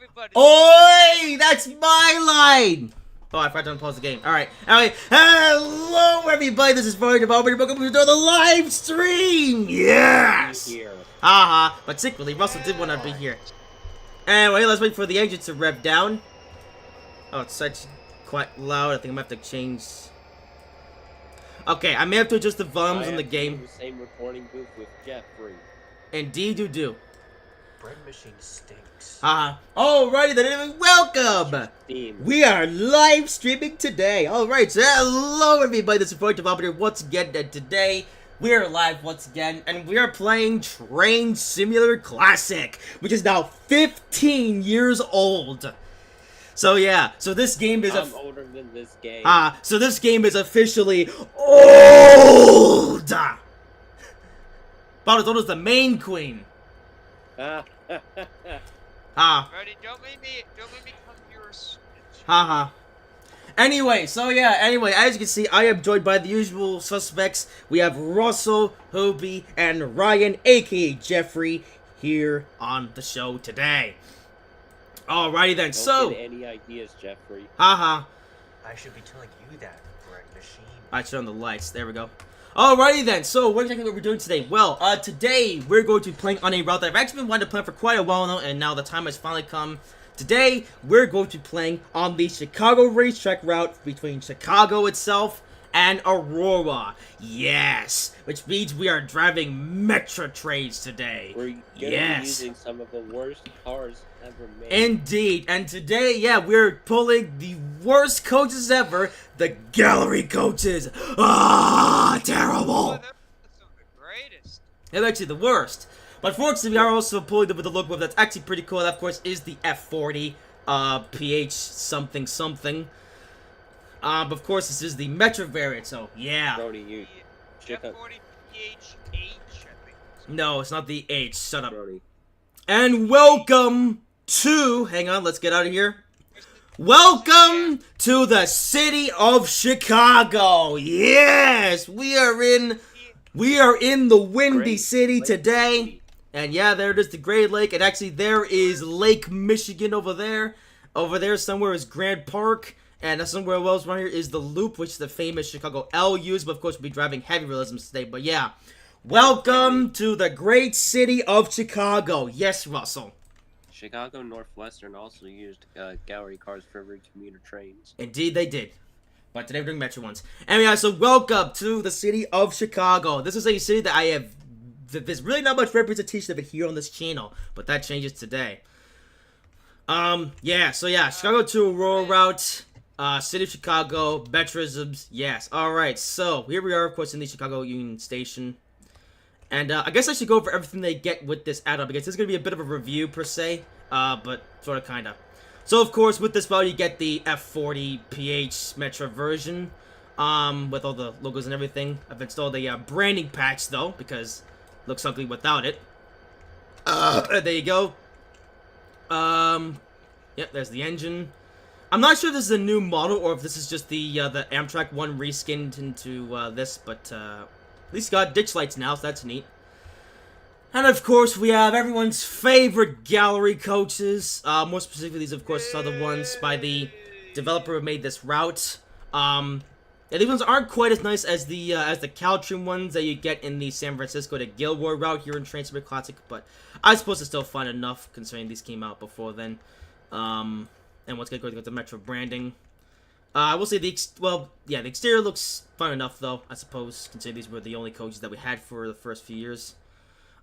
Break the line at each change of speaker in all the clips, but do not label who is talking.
everybody.
Oi! That's my line! Oh, I forgot to unpause the game. Alright. Anyway, hello everybody, this is Fire Development. Welcome to the live stream! Yes!
Here.
Haha, but secretly, Russell did want to be here. Anyway, let's wait for the engine to rev down. Oh, it's such quite loud. I think I'm gonna have to change. Okay, I may have to adjust the volumes in the game.
The same recording booth with Jeffrey.
Indeed, you do.
Bread machine stinks.
Alrighty then, welcome!
Steam.
We are live streaming today. Alright, so hello everybody, this is Fire Development once again, and today we are live once again, and we are playing Train Simulator Classic, which is now 15 years old. So yeah, so this game is
I'm older than this game.
so this game is officially old! About as old as the main queen.
Ready? Don't make me come here a snitch.
Anyway, so yeah, as you can see, I am joined by the usual suspects. We have Russell, Hobie, and Ryan, aka Jeffrey, here on the show today. Alrighty then,
Don't get any ideas, Jeffrey.
I should be telling you that, bread machine.
I turn on the lights, there we go. Alrighty then, so what exactly are we doing today? Well, today we're going to be playing on a route that I've actually been wanting to play for quite a while now, and now the time has finally come. Today, we're going to be playing on the Chicago racetrack route between Chicago itself and Aurora. Yes, which means we are driving Metra trains today.
We're gonna be using some of the worst cars ever made.
Indeed, and today, yeah, we're pulling the worst coaches ever, the gallery coaches. Terrible.
Oh, those are the greatest.
They're actually the worst. But fortunately, we are also pulling them with a locomotive that's actually pretty cool. That, of course, is the F40 PH something something. But of course, this is the Metra variant, so yeah.
Brody, you check out
F40 PHH, I think.
No, it's not the H. Shut up.
Brody.
And welcome to... Hang on, let's get out of here. Welcome to the city of Chicago. Yes, we are in the Windy
Great
City
Lake
today.
City.
And yeah, there it is, the Great Lake. And actually, there is Lake Michigan over there. Over there somewhere is Grand Park. And somewhere else around here is the Loop, which is the famous Chicago L used. But of course, we'll be driving heavy realisms today. But yeah, welcome to the great city of Chicago. Yes, Russell.
Chicago Northwestern also used gallery cars for every commuter trains.
Indeed, they did. But today we're doing Metro ones. Anyway, so welcome to the city of Chicago. This is a city that I have... There's really not much representation of it here on this channel. But that changes today. Yeah, so yeah, Chicago to Aurora route. City of Chicago, Metrisms, yes. Alright, so here we are, of course, in the Chicago Union Station. And I guess I should go over everything they get with this add-on, because this is going to be a bit of a review, per se. But sort of, kind of. So, of course, with this route, you get the F40 PH Metra version. With all the logos and everything. I've installed a branding patch, though, because it looks ugly without it. There you go. Yep, there's the engine. I'm not sure if this is a new model or if this is just the Amtrak one reskinned into this, but at least got ditch lights now, so that's neat. And of course, we have everyone's favorite gallery coaches. More specifically, these of course are the ones by the developer who made this route. Yeah, these ones aren't quite as nice as the Caltrim ones that you get in the San Francisco to Gilroy route here in Train Simulator Classic, but I suppose it's still fun enough considering these came out before then. And what's going to go with the Metro branding. I will say the exterior looks fun enough, though, I suppose, considering these were the only coaches that we had for the first few years.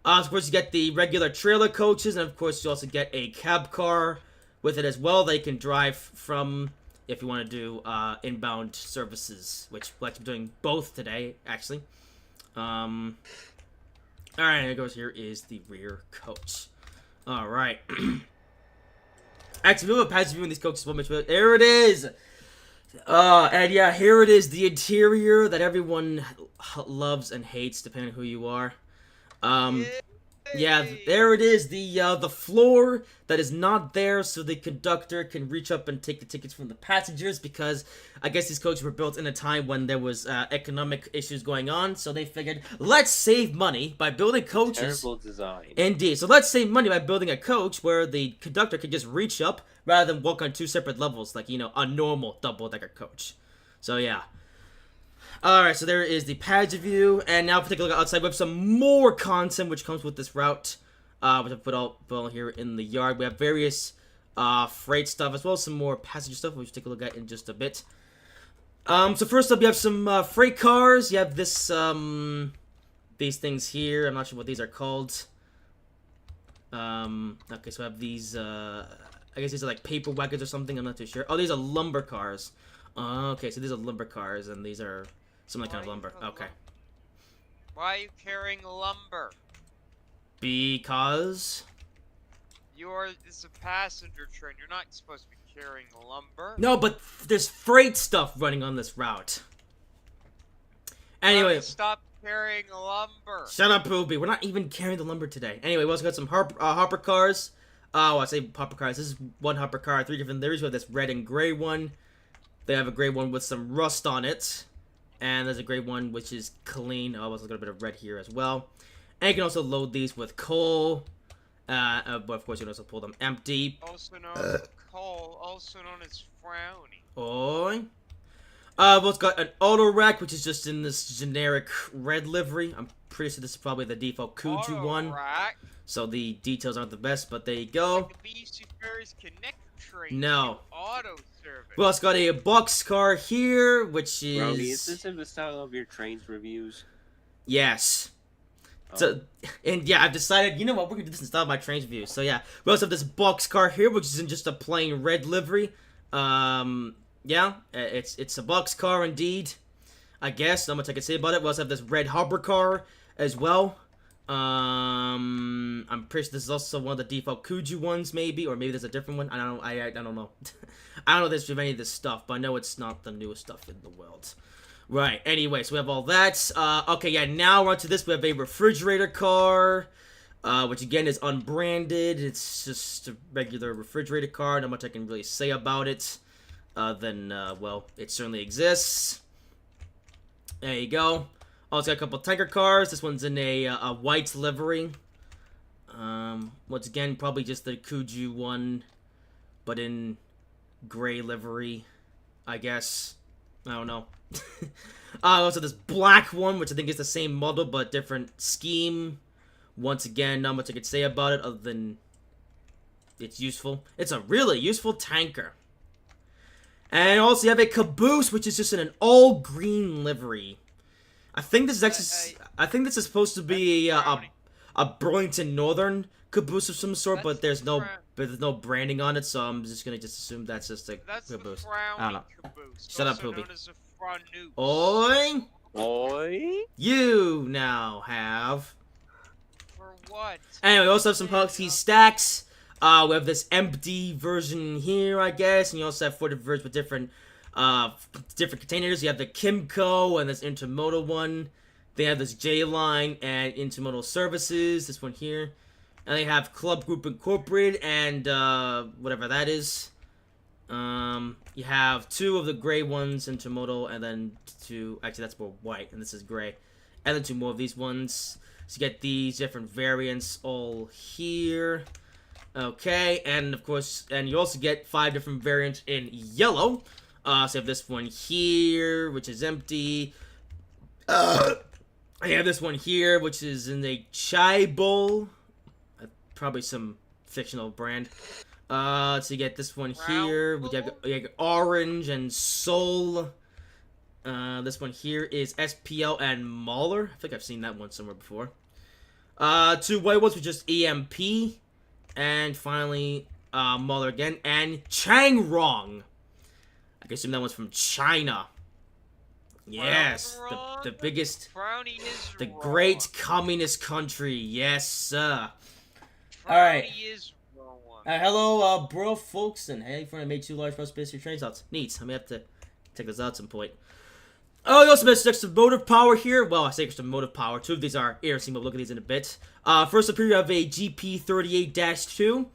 Of course, you get the regular trailer coaches, and of course, you also get a cab car with it as well that you can drive from if you want to do inbound services, which we're actually doing both today, actually. Alright, here goes. Here is the rear coach. Alright. Actually, we have a passage view in these coaches. There it is! And yeah, here it is. The interior that everyone loves and hates, depending on who you are. Yeah,
Hey.
there it is. The floor that is not there, so the conductor can reach up and take the tickets from the passengers. Because I guess these coaches were built in a time when there was economic issues going on, so they figured let's save money by building coaches.
Terrible design.
Indeed. So let's save money by building a coach where the conductor could just reach up rather than walk on two separate levels, like a normal double-decker coach. So yeah. Alright, so there is the pads view, and now if we take a look outside, we have some more content which comes with this route, which I put all here in the yard. We have various freight stuff, as well as some more passenger stuff, which we'll take a look at in just a bit. So first up, you have some freight cars. You have this, these things here. I'm not sure what these are called. Okay, so I have these, I guess these are like paper wagons or something, I'm not too sure. Oh, these are lumber cars. Okay, so these are lumber cars, and these are some kind of lumber. Okay.
Why are you carrying lumber?
Because...
It's a passenger train. You're not supposed to be carrying lumber.
No, but there's freight stuff running on this route. Anyway...
Stop carrying lumber.
Shut up, Poopy. We're not even carrying the lumber today. Anyway, we also got some hopper cars. Oh, I say hopper cars. This is one hopper car. 3 different theories. We have this red and gray one. They have a gray one with some rust on it. And there's a gray one which is clean. Oh, there's a little bit of red here as well. And you can also load these with coal. But of course you can also pull them empty.
Also known as coal, also known as frowny.
Oi. We've also got an auto rack, which is just in this generic red livery. I'm pretty sure this is probably the default Kuju one.
Rack.
So the details aren't the best, but there you go.
Like the BC Ferries connector train.
No.
Auto service.
We also got a boxcar here, which is...
Brody, is this in the style of your trains reviews?
Yes.
Oh.
So, and yeah, I've decided, you know what, we're gonna do this in style of my trains reviews. So yeah, we also have this boxcar here, which is in just a plain red livery. Yeah, it's a boxcar indeed. I guess, not much I can say about it. We also have this red hopper car as well. I'm pretty sure this is also one of the default Kuju ones, maybe, or maybe there's a different one. I don't know. I don't know. I don't know this of any of this stuff, but I know it's not the newest stuff in the world. Right. Anyway, so we have all that. Okay, yeah. Now we're on to this. We have a refrigerator car, which again is unbranded. It's just a regular refrigerator car. Not much I can really say about it. Well, it certainly exists. There you go. Also got a couple tanker cars. This one's in a white livery. Once again, probably just the Kuju one, but in gray livery, I guess. I don't know. Also this black one, which I think is the same model, but different scheme. Once again, not much I could say about it, other than it's useful. It's a really useful tanker. And also you have a caboose, which is just in an all-green livery. I think this is actually. I think this is supposed to be a Burlington Northern caboose of some sort, but there's no branding on it, so I'm just gonna assume that's just a caboose. I don't know.
Caboose,
Shut up,
also
Poopy.
known as a franoose.
Oi!
Oi!
You now have.
For what?
Anyway, we also have some Husky stacks. We have this empty version here, I guess, and you also have 4 different versions with different containers. You have the Kimco and this Intermodal one. They have this J-Line and Intermodal Services, this one here. And they have Club Group Incorporated and whatever that is. You have 2 of the gray ones, Intermodal, and then 2, actually that's more white, and this is gray. And then 2 more of these ones. So you get these different variants all here. Okay, and of course, and you also get 5 different variants in yellow. So you have this one here, which is empty. I have this one here, which is in a chai bowl. Probably some fictional brand. So you get this one here, which you have orange and soul. This one here is SPL and Mahler. I think I've seen that one somewhere before. 2 white ones, which is EMP. And finally, Mahler again. And Changrong. I can assume that one's from China. Yes, the biggest, the great communist country. Yes, sir. Alright. Hello, bro, folks, and hey, friend, I made 2 large space your train slots. Neat. I may have to take this out at some point. Oh, you also have extra motive power here. Well, I say extra motive power. Two of these are air-seam, but look at these in a bit. First up here, you have a GP38-2,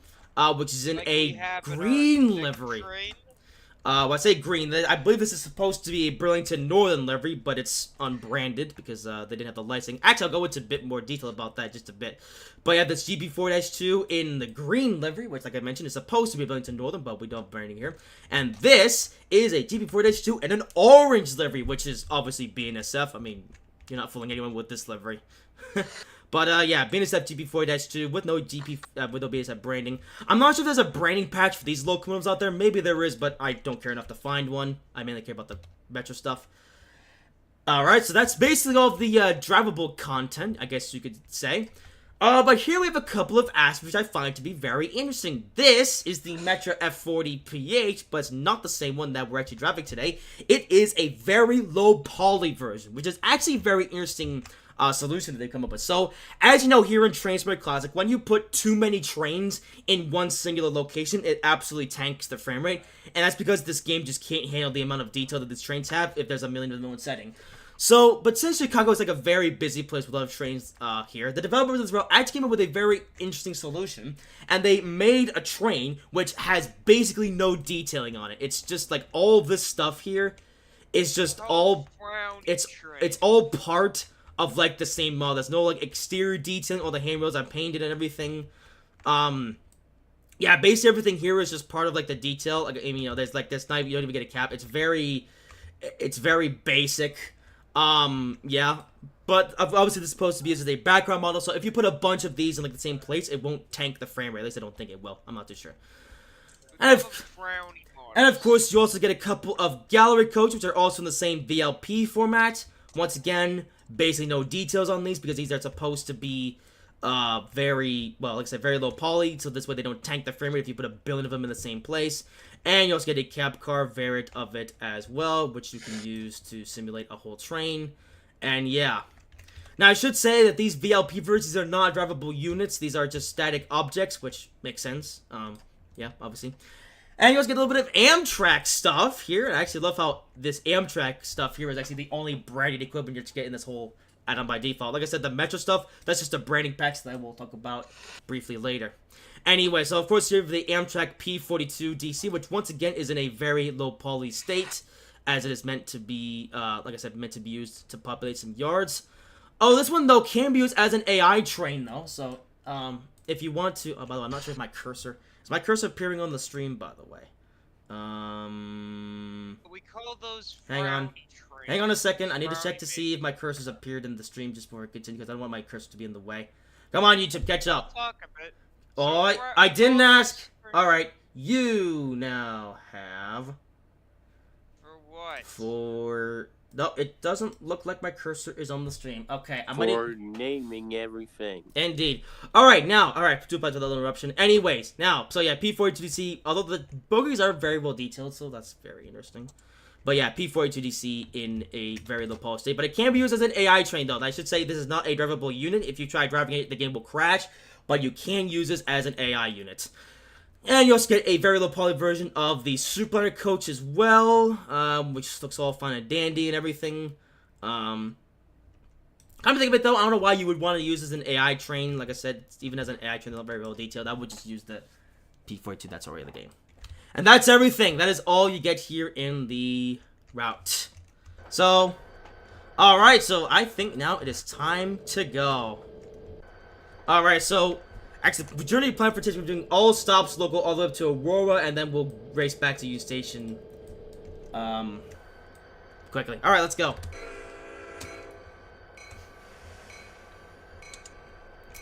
which is in
Like we
a
have in our
green
next
livery.
train.
When I say green, I believe this is supposed to be a Burlington Northern livery, but it's unbranded because they didn't have the licensing. Actually, I'll go into a bit more detail about that just a bit. But you have this GP4-2 in the green livery, which, like I mentioned, is supposed to be Burlington Northern, but we don't have branding here. And this is a GP4-2 in an orange livery, which is obviously BNSF. I mean, you're not fooling anyone with this livery. But, yeah, BNSF GP4-2 with no with no BNSF branding. I'm not sure if there's a branding patch for these locomotives out there. Maybe there is, but I don't care enough to find one. I mainly care about the Metra stuff. Alright, so that's basically all the drivable content, I guess you could say. But here we have a couple of aspects which I find to be very interesting. This is the Metra F40PH, but it's not the same one that we're actually driving today. It is a very low poly version, which is actually very interesting solution that they've come up with. So, as you know, here in Transport Classic, when you put too many trains in one singular location, it absolutely tanks the frame rate, and that's because this game just can't handle the amount of detail that these trains have if there's a million to one setting. So, but since Chicago is like a very busy place with a lot of trains here, the developers as well actually came up with a very interesting solution, and they made a train which has basically no detailing on it. It's just like all this stuff here is just all, it's all part of like the same model. There's no like exterior detailing, all the handrails are painted and everything. Yeah, basically everything here is just part of like the detail. Like, I mean, you know, there's like this knife, you don't even get a cap. It's very basic. Yeah, but obviously this is supposed to be used as a background model, so if you put a bunch of these in like the same place, it won't tank the frame rate. At least I don't think it will. I'm not too sure. And of course, you also get a couple of gallery coaches, which are also in the same VLP format. Once again, basically no details on these because these are supposed to be very, well, like I said, very low poly, so this way they don't tank the frame rate if you put a billion of them in the same place. And you also get a cab car variant of it as well, which you can use to simulate a whole train. And yeah. Now, I should say that these VLP versions are not drivable units. These are just static objects, which makes sense. Yeah, obviously. And you also get a little bit of Amtrak stuff here. I actually love how this Amtrak stuff here is actually the only branded equipment you're to get in this whole add-on by default. Like I said, the Metra stuff, that's just a branding patch that we'll talk about briefly later. Anyway, so of course you have the Amtrak P42 DC, which once again is in a very low poly state, as it is meant to be, like I said, meant to be used to populate some yards. Oh, this one, though, can be used as an AI train, though, so, if you want to, oh, by the way, I'm not sure if my cursor, is my cursor appearing on the stream, by the way?
We call those
hang on.
trains.
Hang on a second, I need to check to see if my cursor's appeared in the stream just before I continue, because I don't want my cursor to be in the way. Come on, YouTube, catch up.
Talk a bit.
Oh, I didn't ask. Alright, you now have...
For what?
For... No, it doesn't look like my cursor is on the stream. Okay, I'm
For naming everything.
Indeed. Alright, now, alright, too bad for the little interruption. Anyways, now, so yeah, P42DC, although the bogies are very well detailed, so that's very interesting. But yeah, P42DC in a very low poly state, but it can be used as an AI train, though. I should say this is not a drivable unit. If you try driving it, the game will crash, but you can use this as an AI unit. And you also get a very low poly version of the Superliner coach as well, which looks all fine and dandy and everything. Come to think of it, though, I don't know why you would want to use this as an AI train. Like I said, even as an AI train, they're not very well detailed. I would just use the P42 that's already in the game. And that's everything. That is all you get here in the route. So, alright, so I think now it is time to go. Alright, so, actually, the journey plan for today, we're doing all stops local all the way up to Aurora, and then we'll race back to U Station, quickly. Alright, let's go.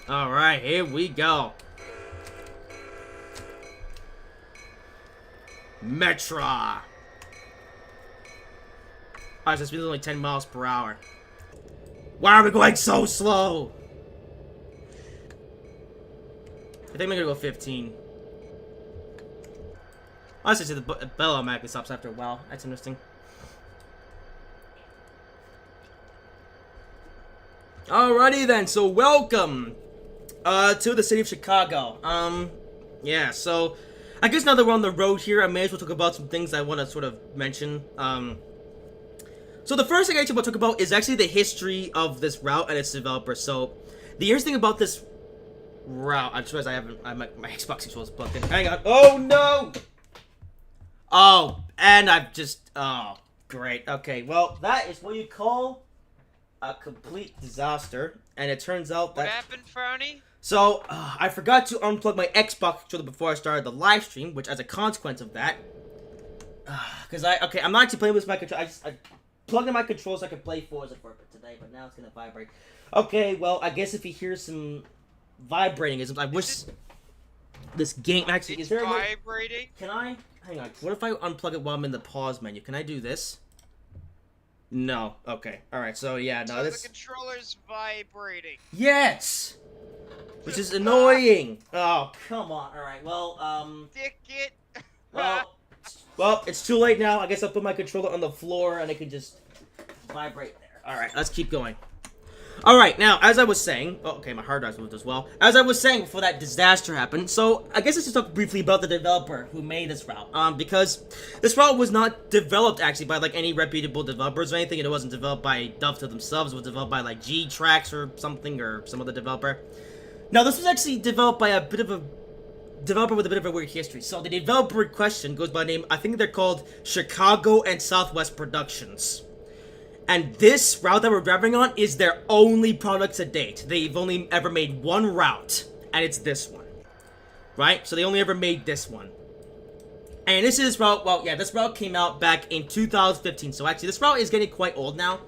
Alright, here we go. Metra. Alright, so speed is only 10 miles per hour. Why are we going so slow? I think I'm gonna go 15. Honestly, the bell automatically stops after a while. That's interesting. Alrighty then, so welcome to the city of Chicago. Yeah, so I guess now that we're on the road here, I may as well talk about some things I want to sort of mention. So the first thing I actually want to talk about is actually the history of this route and its developer. So the interesting thing about this route, I just realized my Xbox controller is plugged in. Hang on. Oh no! Oh, and oh, great. Okay, well, that is what you call a complete disaster. And it turns out that...
What happened, Frowny?
So, I forgot to unplug my Xbox controller before I started the live stream, which as a consequence of that... Because I'm not actually playing with my controller. I plugged in my controller so I could play Forza for a bit today, but now it's going to vibrate. Okay, well, I guess if you hear some vibrating, I wish this game actually...
It's
Is there a way...
vibrating?
Can I... Hang on. What if I unplug it while I'm in the pause menu? Can I do this? No. Okay. Alright, so yeah, no,
So
this...
the controller's vibrating.
Yes! Which is annoying! Oh, come on. Alright, well,
Dick it.
Well, it's too late now. I guess I'll put my controller on the floor and it can just vibrate there. Alright, let's keep going. Alright, now, as I was saying... Oh, okay, my hard drive's moved as well. As I was saying before that disaster happened, so I guess let's just talk briefly about the developer who made this route. Because this route was not developed, actually, by, like, any reputable developers or anything. It wasn't developed by Dovetail themselves. It was developed by, like, G-Tracks or something, or some other developer. Now, this was actually developed by a bit of a developer with a bit of a weird history. So, the developer in question goes by name, I think they're called Chicago and Southwest Productions. And this route that we're driving on is their only product to date. They've only ever made one route, and it's this one. Right? So they only ever made this one. And this is route, well, yeah, this route came out back in 2015. So actually, this route is getting quite old now.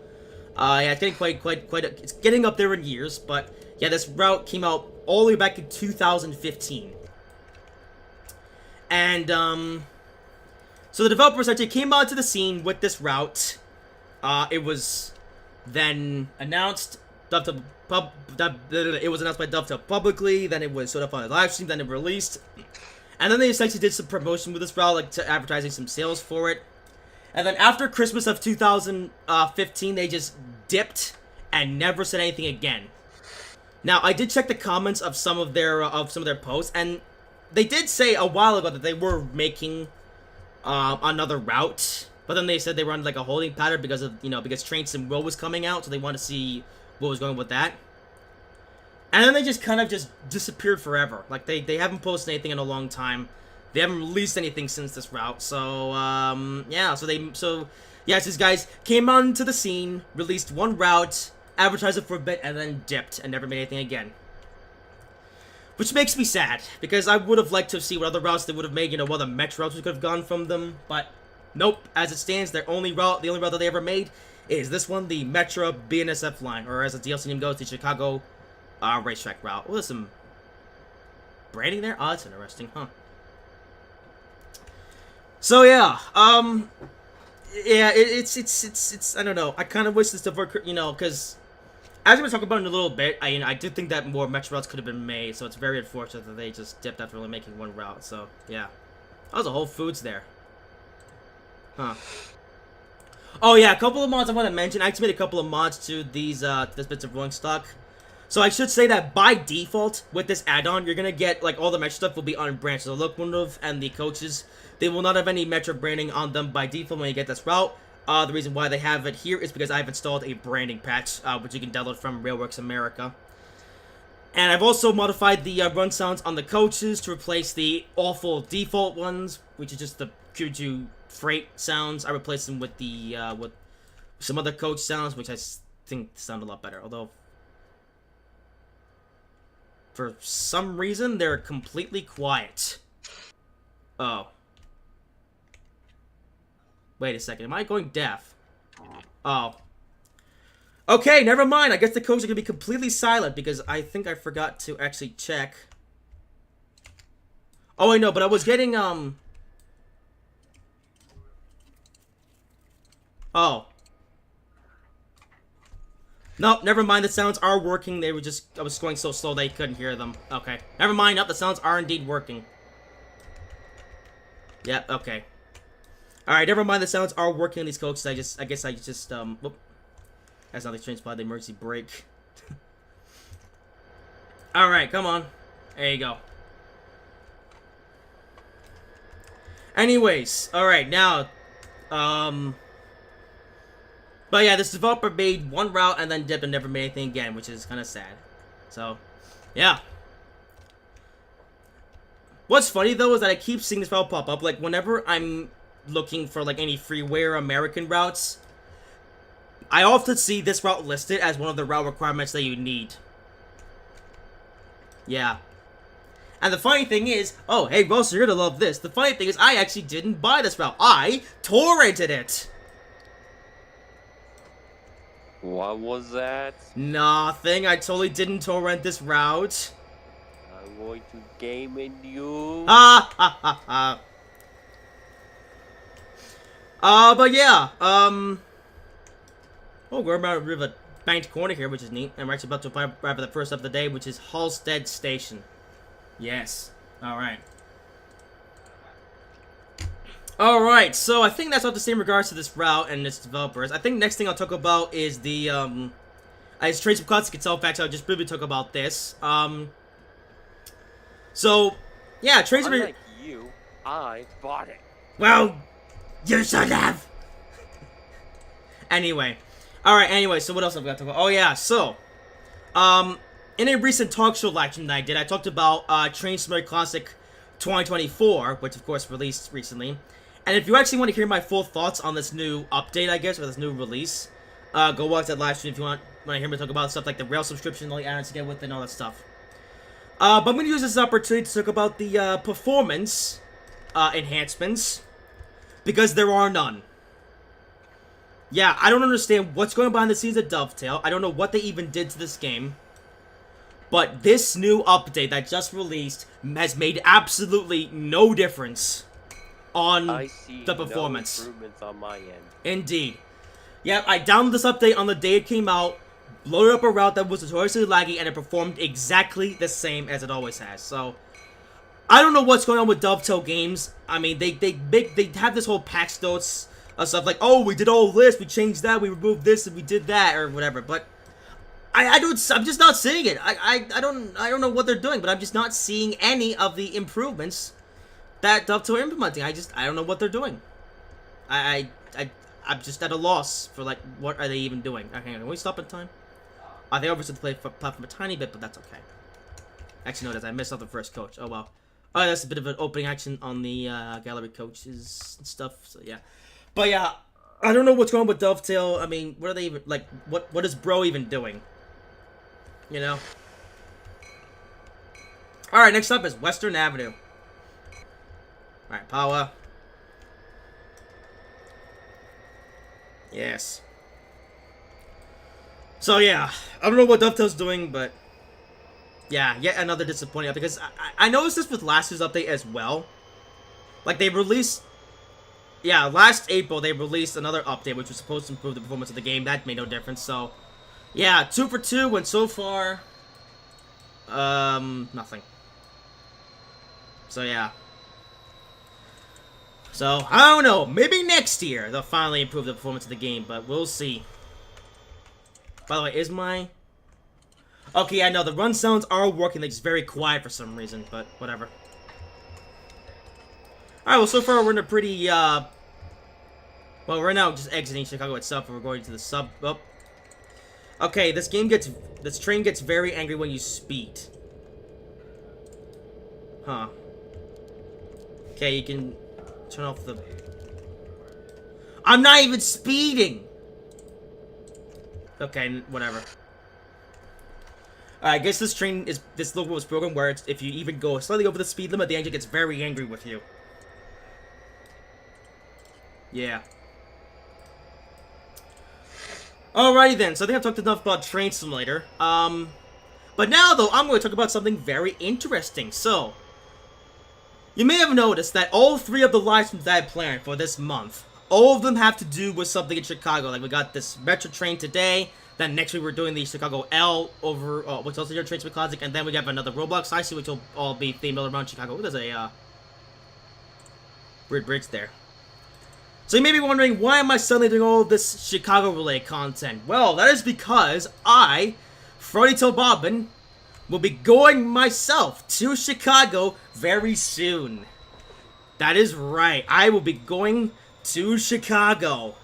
Yeah, it's getting it's getting up there in years. But yeah, this route came out all the way back in 2015. And, so the developers actually came onto the scene with this route. It was then announced, it was announced by Dovetail publicly, then it was sort of on a live stream, then it released, and then they essentially did some promotion with this route, like to advertising some sales for it, and then after Christmas of 2015, they just dipped and never said anything again. Now, I did check the comments of some of their posts, and they did say a while ago that they were making another route. But then they said they were on like a holding pattern because of, because Train Sim World was coming out, so they wanted to see what was going with that. And then they just kind of just disappeared forever. Like, they haven't posted anything in a long time. They haven't released anything since this route. So, yeah, yes, these guys came onto the scene, released one route, advertised it for a bit, and then dipped and never made anything again. Which makes me sad, because I would have liked to see what other routes they would have made, what other Metra routes we could have gone from them, but... Nope, as it stands, the only route that they ever made is this one, the Metra BNSF line, or as the DLC name goes, the Chicago racetrack route. Oh, there's some branding there? Oh, that's interesting, huh? So yeah, yeah, it's I don't know. I kind of wish this stuff were, because as we're going to talk about in a little bit, I do think that more Metra routes could have been made, so it's very unfortunate that they just dipped after only making one route. So yeah, that was a Whole Foods there. Huh. Oh yeah, a couple of mods I want to mention. I actually made a couple of mods to these this bits of rolling stock. So I should say that by default with this add-on, you're gonna get like all the Metra stuff will be unbranched. So the locomotive and the coaches, they will not have any Metra branding on them by default when you get this route. The reason why they have it here is because I've installed a branding patch, which you can download from Railworks America. And I've also modified the run sounds on the coaches to replace the awful default ones, which is just the Q2 freight sounds. I replaced them with the with some other coach sounds, which I think sound a lot better. Although, for some reason, they're completely quiet. Oh. Wait a second. Am I going deaf? Oh. Okay, never mind. I guess the coaches are going to be completely silent because I think I forgot to actually check. Oh, I know, but I was getting, Oh. Nope, never mind. The sounds are working. They were just... I was going so slow they couldn't hear them. Okay. Never mind. Nope, the sounds are indeed working. Yep, okay. Alright, never mind. The sounds are working on these coaches. I guess I just, whoop. That's not the train spot. The emergency brake. Alright, come on. There you go. Anyways. Alright, now, But yeah, this developer made one route and then dipped and never made anything again, which is kind of sad. So, yeah. What's funny though is that I keep seeing this route pop up. Like whenever I'm looking for like any freeware American routes, I often see this route listed as one of the route requirements that you need. Yeah. And the funny thing is, oh, hey, Russell, you're gonna love this. The funny thing is, I actually didn't buy this route. I torrented it.
What was that?
Nothing. I totally didn't torrent this route.
I'm going to game in you.
Ha ha ha ha. But yeah, oh, we're about to a banked corner here, which is neat. And we're actually about to apply for the first of the day, which is Halstead Station. Yes. Alright. Alright, so I think that's all to say in regards to this route and its developers. I think next thing I'll talk about is the, as Trace of Classic itself, actually, I'll just briefly talk about this. So, yeah, Trace of...
Unlike you, I bought it.
Well, you should have! Anyway. Alright, anyway, so what else I've got to talk about? Oh, yeah, so, in a recent talk show live stream that I did, I talked about, Train Simulator Classic 2024, which, of course, released recently. And if you actually want to hear my full thoughts on this new update, I guess, or this new release, go watch that live stream if you want to hear me talk about stuff like the rail subscription, all the add-ons to get with it, and all that stuff. But I'm going to use this opportunity to talk about the, performance, enhancements, because there are none. Yeah, I don't understand what's going on behind the scenes at Dovetail. I don't know what they even did to this game. But this new update that just released has made absolutely no difference on the performance.
No improvements on my end.
Indeed. Yep, I downloaded this update on the day it came out, loaded up a route that was notoriously laggy, and it performed exactly the same as it always has. So, I don't know what's going on with Dovetail Games. I mean, they have this whole patch notes stuff like, oh, we did all this, we changed that, we removed this, and we did that, or whatever. But I'm just not seeing it. I don't know what they're doing, but I'm just not seeing any of the improvements that Dovetail are implementing. I don't know what they're doing. I'm just at a loss for, like, what are they even doing? Okay, can we stop in time? I think I overstood the platform a tiny bit, but that's okay. Actually, no, I missed out the first coach. Oh, well. Oh, that's a bit of an opening action on the gallery coaches and stuff, so yeah. But yeah, I don't know what's going on with Dovetail. I mean, what are they even, like, what is Bro even doing? You know? Alright, next up is Western Avenue. Alright, power. Yes. So yeah, I don't know what Dovetail's doing, but yeah, yet another disappointing update, because I noticed this with last year's update as well. Like, they released... Yeah, last April they released another update which was supposed to improve the performance of the game. That made no difference, so... Yeah, 2 for 2, and so far... nothing. So, yeah. So, I don't know. Maybe next year they'll finally improve the performance of the game, but we'll see. By the way, is my... Okay, I know, the run sounds are working. It's very quiet for some reason, but whatever. Alright, well, so far we're in a pretty, well, we're now just exiting Chicago itself, and we're going to the sub... Oh. Okay, this train gets very angry when you speed. Huh. Okay, you can turn off the... I'm not even speeding! Okay, whatever. I guess this logo was broken where if you even go slightly over the speed limit, the engine gets very angry with you. Yeah. Alrighty then, so I think I've talked enough about Train Simulator. But now, though, I'm going to talk about something very interesting. So, you may have noticed that all 3 of the live streams that I planned for this month, all of them have to do with something in Chicago. Like, we got this Metra train today, then next week we're doing the Chicago L over, which also your Train Simulator Classic, and then we have another Roblox IC, which will all be themed around Chicago. Ooh, there's a, weird bridge there. So you may be wondering, why am I suddenly doing all of this Chicago-related content? Well, that is because I, Frody Bobbin, will be going myself to Chicago very soon. That is right, I will be going to Chicago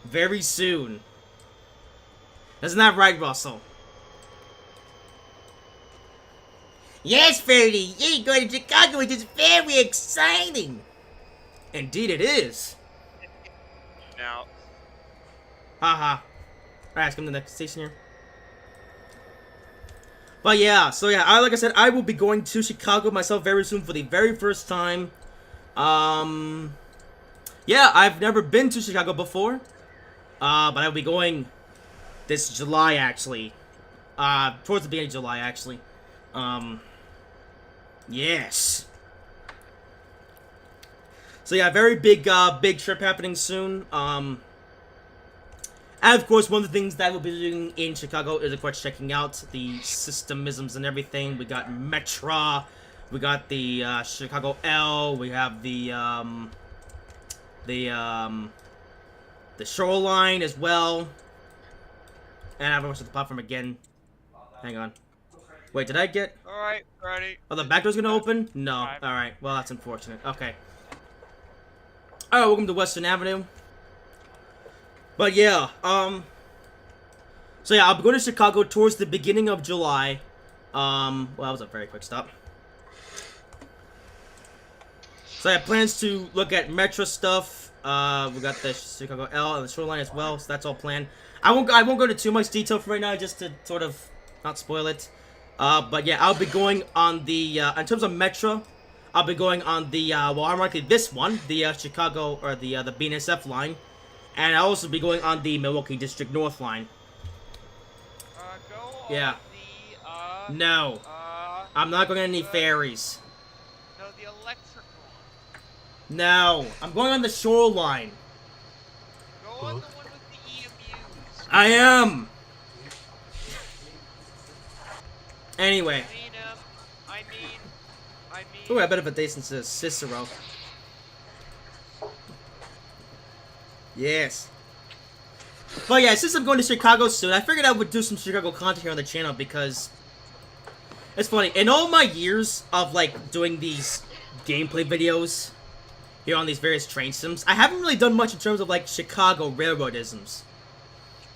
very soon. Isn't that right, Russell? Yes, Ferdy, you're going to Chicago, which is very exciting. Indeed it is.
Now,
Haha. Alright, let's come to the next station here. But yeah, so yeah, like I said, I will be going to Chicago myself very soon for the very first time. Yeah, I've never been to Chicago before. But I'll be going this July, actually. Towards the beginning of July, actually. Yes. So yeah, very big trip happening soon. And of course, one of the things that we'll be doing in Chicago is, of course, checking out the systemisms and everything. We got Metra, we got the Chicago L, we have the shoreline as well. And I have a bunch of the platform again. Hang on. Wait, did I get...
alright, ready.
Oh, the back door's gonna open? No. Alright, well, that's unfortunate. Okay. Alright, welcome to Western Avenue. But yeah, so yeah, I'll be going to Chicago towards the beginning of July. Well, that was a very quick stop. So I have plans to look at Metra stuff. We got the Chicago L and the shoreline as well, so that's all planned. I won't go into too much detail for right now, just to sort of not spoil it. But yeah, I'll be going on the, in terms of Metra, I'll be going on the, well, ironically this one, the Chicago, or the BNSF line. And I'll also be going on the Milwaukee District North line.
Go
Yeah.
on the,
No. I'm not going on any ferries.
no, the electrical one.
No. I'm going on the shoreline.
Go on the one with the EMUs.
I am. Anyway.
I mean...
Ooh, I bet if a decent says Cicero. Yes. But yeah, since I'm going to Chicago soon, I figured I would do some Chicago content here on the channel because it's funny. In all my years of like doing these gameplay videos here on these various train sims, I haven't really done much in terms of like Chicago railroadisms.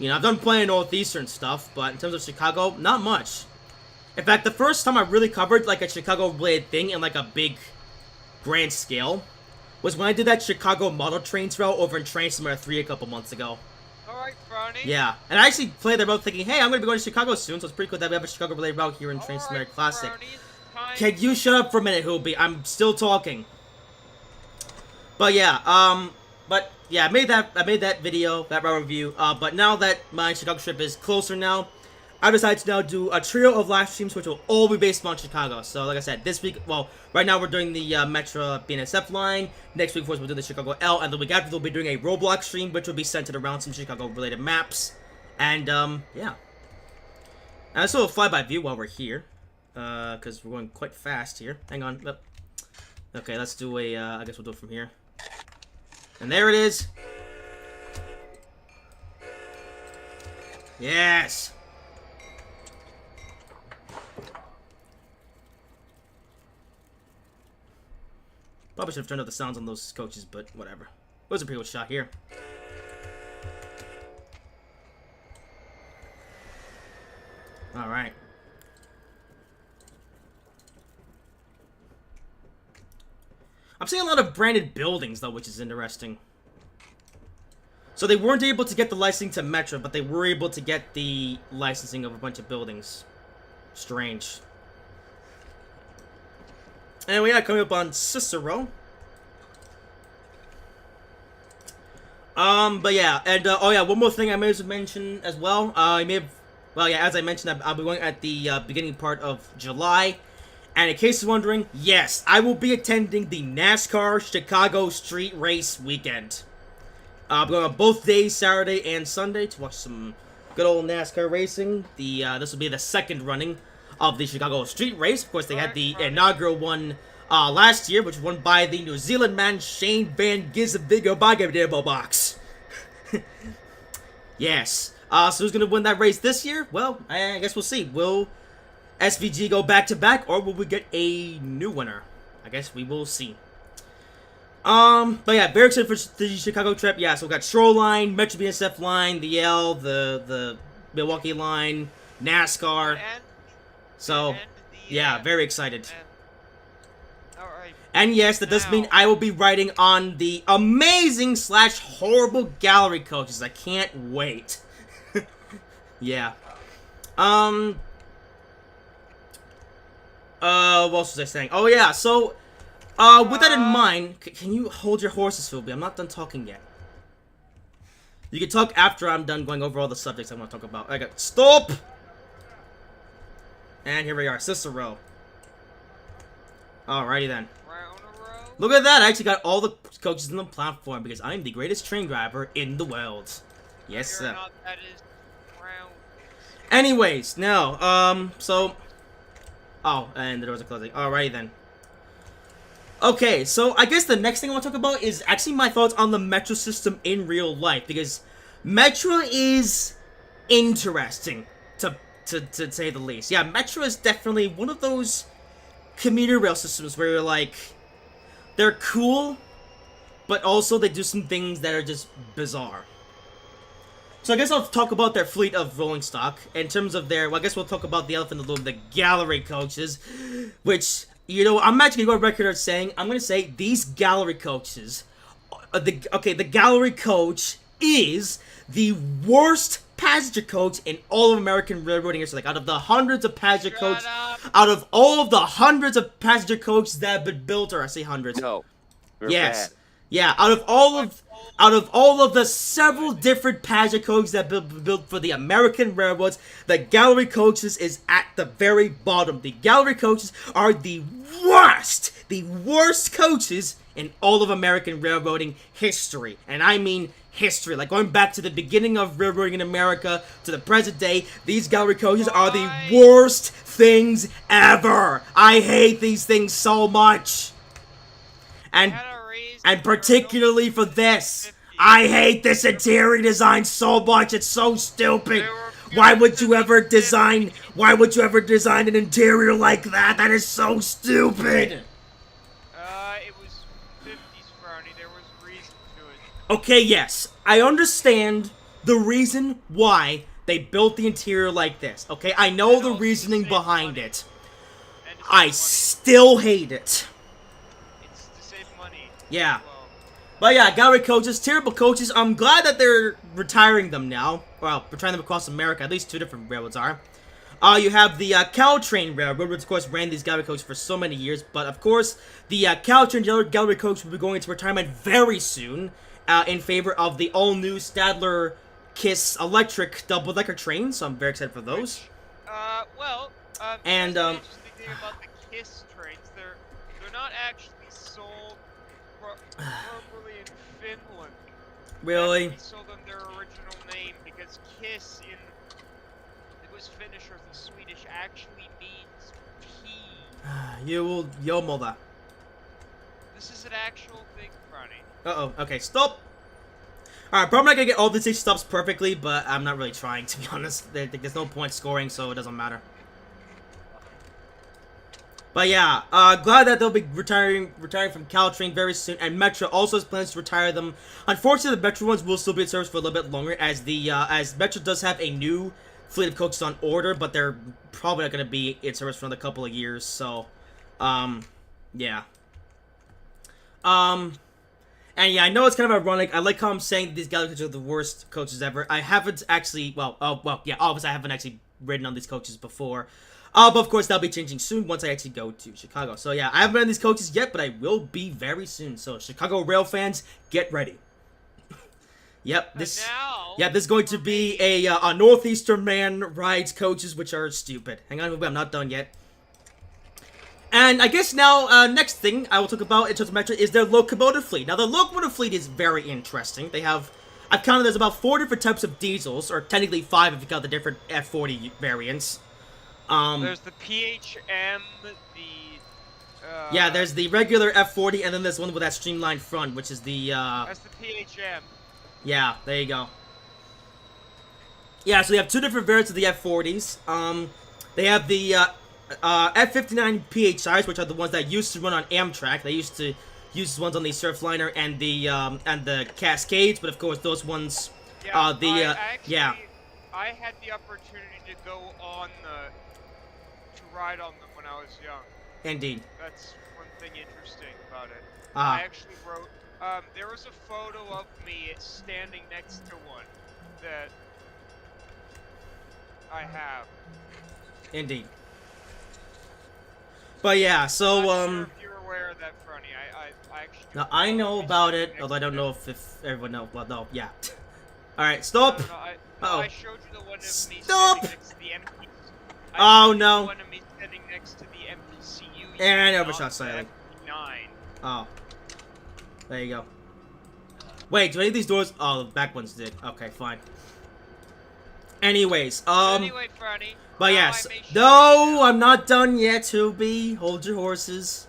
You know, I've done plenty of Northeastern stuff, but in terms of Chicago, not much. In fact, the first time I really covered like a Chicago-related thing in like a big, grand scale was when I did that Chicago model trains route over in Train Simulator 3 a couple months ago.
Alright, Brownie.
Yeah, and I actually played that route thinking, hey, I'm going to be going to Chicago soon, so it's pretty cool that we have a Chicago-related route here in Train Simulator Classic.
Brownie,
Can you shut up for a minute, Hoobie? I'm still talking. But yeah, I made that video, that route review, but now that my Chicago trip is closer now, I decided to now do a trio of live streams which will all be based on Chicago. So, like I said, this week, well, right now we're doing the Metra BNSF line. Next week, of course, we'll do the Chicago L. And the week after, we'll be doing a Roblox stream, which will be centered around some Chicago-related maps. And, yeah. And I still have a flyby view while we're here. Because we're going quite fast here. Hang on. Okay, let's do a, I guess we'll do it from here. And there it is. Yes! Probably should have turned up the sounds on those coaches, but whatever. It was a pretty good shot here. Alright. I'm seeing a lot of branded buildings, though, which is interesting. So they weren't able to get the licensing to Metra, but they were able to get the licensing of a bunch of buildings. Strange. And we are coming up on Cicero. But yeah, and, oh yeah, one more thing I may as well mention as well. As I mentioned, I'll be going at the, beginning part of July. And in case you're wondering, yes, I will be attending the NASCAR Chicago Street Race weekend. I'm going on both days, Saturday and Sunday, to watch some good old NASCAR racing. This will be the second running of the Chicago Street Race. Of course, they had the inaugural one last year, which was won by the New Zealand man Shane Van Gisbergen. Yes. So who's going to win that race this year? Well, I guess we'll see. Will SVG go back-to-back, or will we get a new winner? I guess we will see. But yeah, very excited for the Chicago trip. Yeah, so we got Shoreline, Metro BNSF line, the L, the Milwaukee line, NASCAR.
And,
So,
and the,
yeah, very excited.
Alright.
And yes, that does mean
Now-
I will be riding on the amazing / horrible gallery coaches. I can't wait. Yeah. What else was I saying? Oh yeah, so, with that in mind, can you hold your horses, Philby? I'm not done talking yet. You can talk after I'm done going over all the subjects I want to talk about. I got stop! And here we are, Cicero. Alrighty then.
Round a row.
Look at that, I actually got all the coaches on the platform because I'm the greatest train driver in the world. Yes,
Whether or
sir.
not that is round.
Anyways, now, so... Oh, and the doors are closing. Alrighty then. Okay, so I guess the next thing I want to talk about is actually my thoughts on the Metra system in real life, because Metra is interesting, to say the least. Yeah, Metra is definitely one of those commuter rail systems where you're like, they're cool, but also they do some things that are just bizarre. So I guess I'll talk about their fleet of rolling stock. In terms of their, well, I guess we'll talk about the elephant in the room, the gallery coaches, which, you know, I'm actually going to go on record as saying, I'm going to say these gallery coaches, the gallery coach is the worst passenger coach in all of American railroading history. Like, out of the hundreds of passenger coaches, out of all of the hundreds of passenger coaches that have been built, or I say hundreds.
No. We're
Yes.
bad.
Yeah, out of all of the several different passenger coaches that have been built for the American railroads, the gallery coaches is at the very bottom. The gallery coaches are the worst coaches in all of American railroading history. And I mean history. Like, going back to the beginning of railroading in America to the present day, these gallery coaches are the worst things ever. I hate these things so much. And particularly for this, I hate this interior design so much. It's so stupid. Why would you ever design an interior like that? That is so stupid.
It was 50s, Brownie. There was reason to it.
Okay, yes, I understand the reason why they built the interior like this. Okay, I know the reasoning behind it. I still hate it.
It's to save money.
Yeah. But yeah, gallery coaches, terrible coaches. I'm glad that they're retiring them now. Well, retiring them across America. At least two different railroads are. You have the Caltrain Railroad, which of course ran these gallery coaches for so many years. But of course, the Caltrain gallery coach will be going into retirement very soon, in favor of the all-new Stadler Kiss electric double-decker trains. So I'm very excited for those.
And the interesting thing about the KISS trains, they're not actually sold properly in Finland.
Really?
They sold under their original name because KISS in Finnish or the Swedish actually means pea.
Jomolta.
This is an actual thing, Ronnie.
Uh-oh. Okay, stop. Alright, probably not gonna get all these stops perfectly, but I'm not really trying, to be honest. There's no point scoring, so it doesn't matter. But yeah, glad that they'll be retiring from Caltrain very soon, and Metra also has plans to retire them. Unfortunately, the Metra ones will still be in service for a little bit longer, as Metra does have a new fleet of coaches on order, but they're probably not going to be in service for another couple of years, so, yeah. And yeah, I know it's kind of ironic. I like how I'm saying these gallery coaches are the worst coaches ever. I haven't actually, yeah, obviously I haven't actually ridden on these coaches before. But of course, that'll be changing soon once I actually go to Chicago. So yeah, I haven't been on these coaches yet, but I will be very soon. So Chicago Rail fans, get ready. Yep, this is going to be a Northeastern man rides coaches, which are stupid. Hang on, I'm not done yet. And I guess now, next thing I will talk about in terms of Metra is their locomotive fleet. Now, the locomotive fleet is very interesting. They have, I've counted there's about 4 different types of diesels, or technically 5 if you count the different F40 variants.
There's the PHM,
yeah, there's the regular F40, and then there's one with that streamlined front, which is the,
That's the PHM.
Yeah, there you go. Yeah, so they have 2 different variants of the F40s. They have the, F59 PHIs, which are the ones that used to run on Amtrak. They used to use ones on the Surfliner and the Cascades, but of course those ones,
Yeah,
yeah.
I had the opportunity to go on to ride on them when I was young.
Indeed.
That's one thing interesting about it. I
Ah,
actually wrote, there was a photo of me standing next to one that I have.
indeed. But yeah, so
Not sure if you're aware of that, Fronny. I actually.
now I know about it, although I don't know if everyone knows. Well, no, yeah. All right, stop.
No,
Uh-oh.
I showed you the one of me
Stop!
standing next to the MP.
Oh,
showed you
no.
The one of me standing next to the MPCU.
And
unit,
overshot
not the
slightly.
MP9.
Oh, there you go. Wait, do any of these doors? Oh, the back ones did. Okay, fine. Anyways,
Anyway, Fronny.
but
now
yes,
I may show
no,
you
I'm not done yet. Tubi, hold your horses.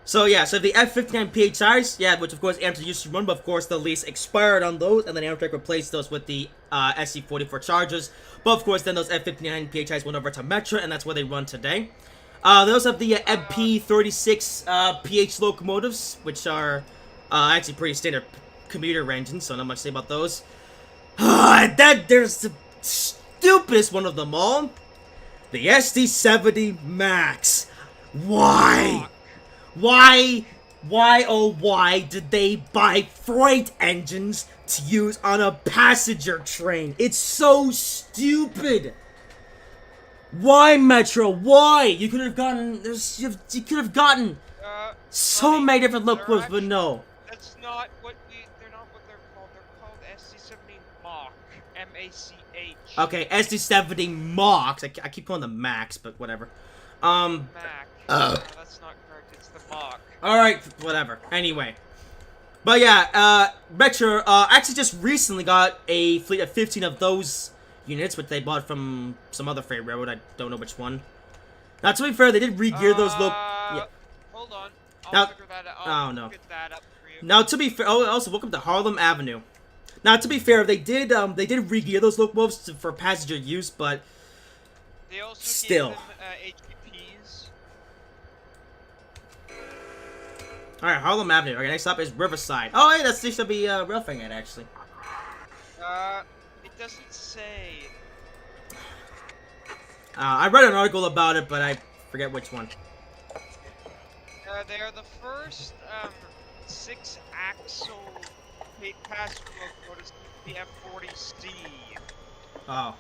So yeah, so the F-59 PHIs, yeah, which of course Amtrak used to run, but of course the lease expired on those, and then Amtrak replaced those with the SC-44 Chargers. But of course, then those F-59 PHIs went over to Metra, and that's where they run today. They also have the MP-36 PH locomotives, which are actually pretty standard commuter engines, so not much to say about those. And then there's the stupidest one of them all, the SD-70 Max. Why? Why, oh why did they buy freight engines to use on a passenger train? It's so stupid. Why, Metro? Why? You could have gotten, you could have gotten so
Fronny,
many different
they're
locomotives, but
actually-
no.
That's not what they're not what they're called. They're called SC-70 Mach. M-A-C-H.
Okay, SD-70 Mach. I keep calling them Max, but whatever.
Mac. No, that's not correct. It's the Mach.
Alright, whatever. Anyway. But yeah, Metra actually just recently got a fleet of 15 of those units, which they bought from some other freight railroad. I don't know which one. Now, to be fair, they did re-gear those yeah.
Hold on. I'll
Now-
figure that out.
oh,
I'll
no.
get that up for you.
Now, to be fair, oh, also, welcome to Harlem Avenue. Now, to be fair, they did re-gear those locomotives for passenger use, but
They also
still.
gave them HPs.
Alright, Harlem Avenue. Okay, next up is Riverside. Oh, hey, that's used to be Railfang at, actually.
It doesn't say.
I read an article about it, but I forget which one.
They are the first 6-axle passenger locomotives, the F-40C,
Oh, well,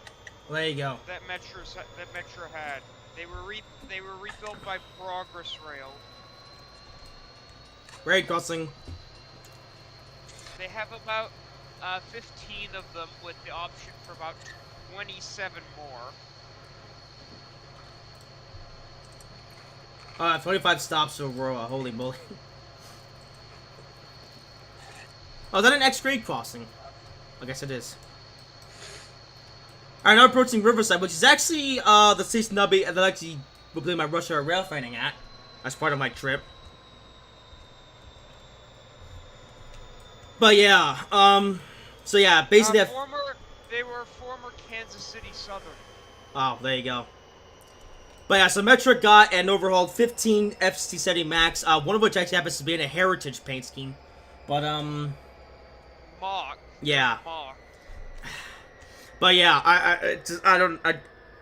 there you go.
that Metra had. They were rebuilt by Progress Rail.
Grade crossing.
They have about 15 of them, with the option for about 27 more.
25 stops to Aurora. Holy moly. Oh, is that an X-grade crossing? I guess it is. Alright, now approaching Riverside, which is actually the station that I actually will play my Rush Hour rail fighting at as part of my trip. But yeah, so yeah, basically
They were former Kansas City Southern.
oh, there you go. But yeah, so Metra got and overhauled 15 FC70 Max, one of which actually happens to be in a heritage paint scheme. But
Mach.
yeah.
Mach.
But yeah,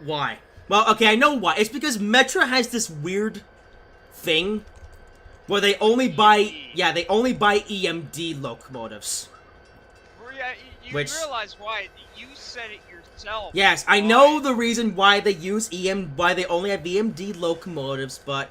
why? Well, okay, I know why. It's because Metra has this weird thing where they only buy, they only buy EMD locomotives.
You
Which-
realize why? You said it yourself.
Yes, I know the reason why they use why they only have EMD locomotives, but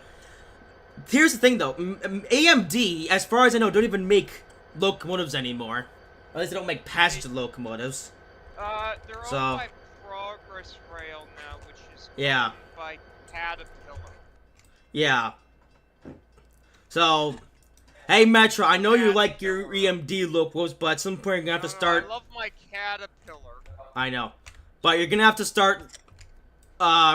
here's the thing though, AMD, as far as I know, don't even make locomotives anymore. At least they don't make passenger locomotives.
They're
So-
owned by Progress Rail now, which is
Yeah.
owned by Caterpillar.
Yeah. So, hey Metra, I know you like your EMD locomotives, but at some point you're gonna have to start.
I love my Caterpillar.
I know, but you're gonna have to start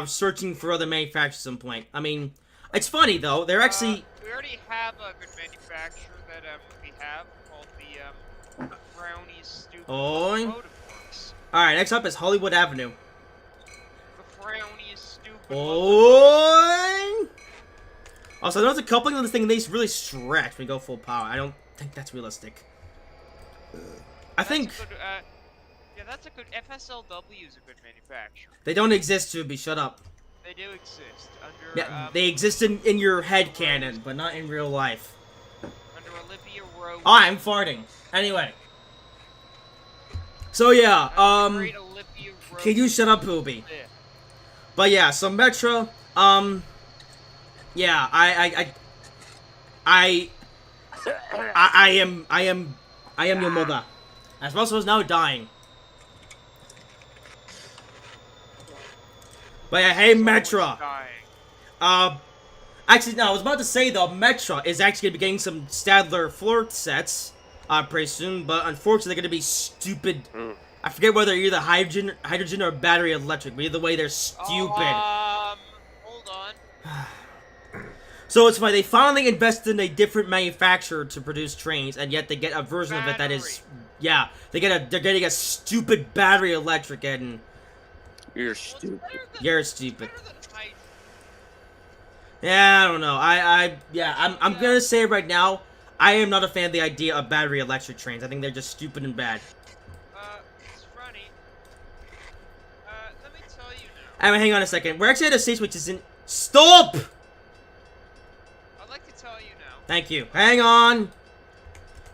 searching for other manufacturers at some point. I mean, it's funny though. They're actually.
We already have a good manufacturer that we have called the Brownie's Stupid
Oh.
Locomotive Works.
All right, next up is Hollywood Avenue.
The Brownie's Stupid.
Oh. Also, there's a coupling of this thing. They really stretch when you go full power. I don't think that's realistic. I think.
Yeah, that's a good. FSLW is a good manufacturer.
They don't exist, Tubi. Shut up.
They do exist under.
Yeah, they exist in your head canon, but not in real life.
Under Olivia Rose.
Oh, I'm farting. Anyway. So yeah,
under the great Olivia Rose.
can you shut up, Poopy?
Yeah.
But yeah, so Metra, yeah, I am your mother. As Russell is now dying. But yeah, hey Metra.
Dying.
Actually, no, I was about to say though, Metra is actually gonna be getting some Stadler floor sets, pretty soon. But unfortunately, they're gonna be stupid. I forget whether they're either hydrogen or battery electric. But either way, they're stupid.
Hold on.
So it's why they finally invested in a different manufacturer to produce trains, and yet they get a version of it that is, yeah, they're getting a stupid battery electric, and
You're stupid.
you're stupid. Yeah, I don't know. I'm gonna say right now, I am not a fan of the idea of battery electric trains. I think they're just stupid and bad.
It's funny. Let me tell you now.
Anyway, hang on a second. We're actually at a stage which isn't. Stop!
I'd like to tell you now.
Thank you. Hang on.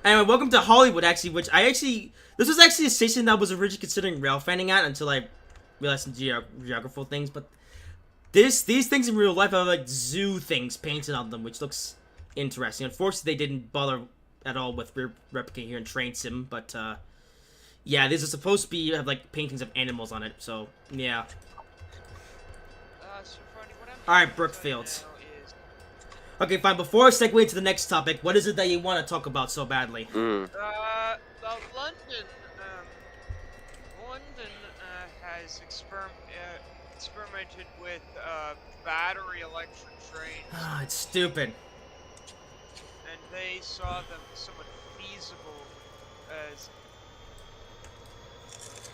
Anyway, welcome to Hollywood, actually, which this was actually a station that I was originally considering rail fanning at until I realized some geographical things, but these things in real life have, like, zoo things painted on them, which looks interesting. Unfortunately, they didn't bother at all with replicating here in Train Sim, but, yeah, these are supposed to have, like, paintings of animals on it, so, yeah.
So funny, what I'm
Alright,
trying to tell you
Brookfield.
now is,
Okay, fine. Before I segue into the next topic, what is it that you want to talk about so badly?
London has experimented with battery electric trains,
Ah, it's stupid.
and they saw them somewhat feasible as.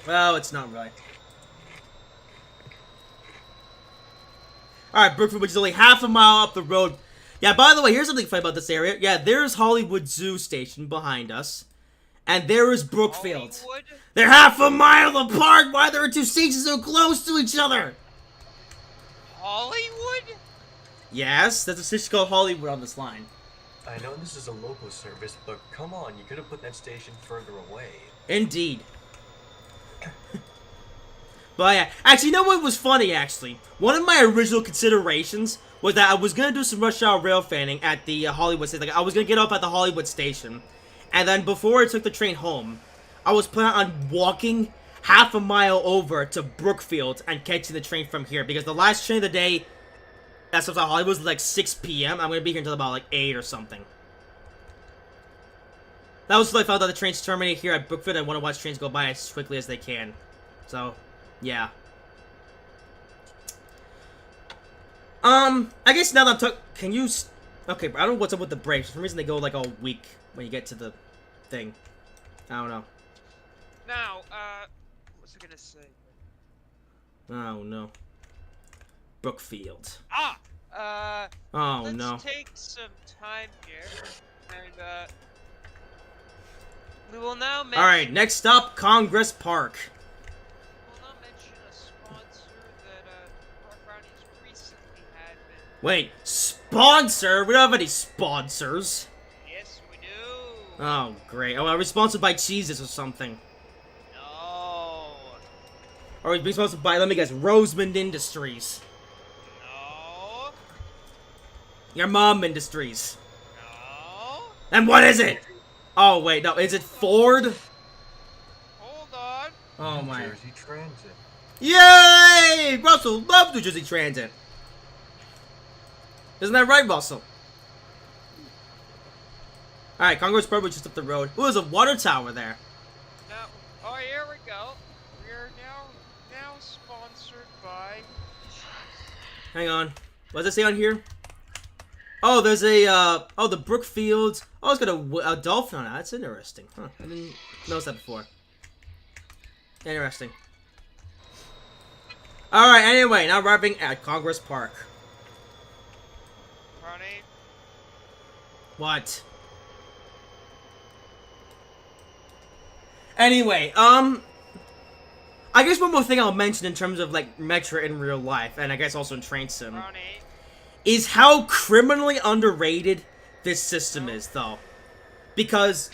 Well, it's not really. Alright, Brookfield, which is only half a mile up the road. Yeah, by the way, here's something funny about this area. Yeah, there's Hollywood Zoo Station behind us. And there is Brookfield.
Hollywood?
They're half a mile apart! Why are there two stations so close to each other?
Hollywood?
Yes, there's a station called Hollywood on this line.
I know this is a local service, but come on, you could have put that station further away.
Indeed. But yeah, actually, you know what was funny, actually? One of my original considerations was that I was going to do some rush hour rail fanning at the Hollywood station. Like, I was going to get off at the Hollywood station. And then before I took the train home, I was planning on walking half a mile over to Brookfield and catching the train from here. Because the last train of the day that stops at Hollywood was like 6 p.m. I'm going to be here until about like 8 or something. That was until I found out the trains terminate here at Brookfield. I want to watch trains go by as quickly as they can. So, yeah. I guess now that I'm talking, can you, okay, I don't know what's up with the brakes. For some reason they go like all weak when you get to the thing. I don't know.
Now, what was I gonna say?
Oh, no. Brookfield.
Oh,
no.
Let's take some time here, and, we will now mention...
Alright, next stop, Congress Park.
We'll now mention a sponsor that, Park Brownies recently had been...
Wait, sponsor? We don't have any sponsors.
Yes, we do!
Oh, great. Oh, are we sponsored by Cheeses or something?
No!
Or are we being sponsored by, let me guess, Rosemond Industries?
No!
Your Mom Industries?
No!
And what is it? Oh, wait, no, is it Ford?
Hold on!
Oh, my.
New Jersey Transit.
Yay! Russell loves New Jersey Transit. Isn't that right, Russell? Alright, Congress Park, just up the road. Ooh, there's a water tower there.
Now, oh, here we go. We are now sponsored by...
Hang on. What does it say on here? Oh, there's a, oh, the Brookfield. Oh, it's got a dolphin on it. That's interesting. Huh, I didn't notice that before. Interesting. Alright, anyway, now arriving at Congress Park.
Ronnie,
What? Anyway, I guess one more thing I'll mention in terms of like Metra in real life, and I guess also in Train Sim,
Brownie.
is how criminally underrated this system is, though. Because,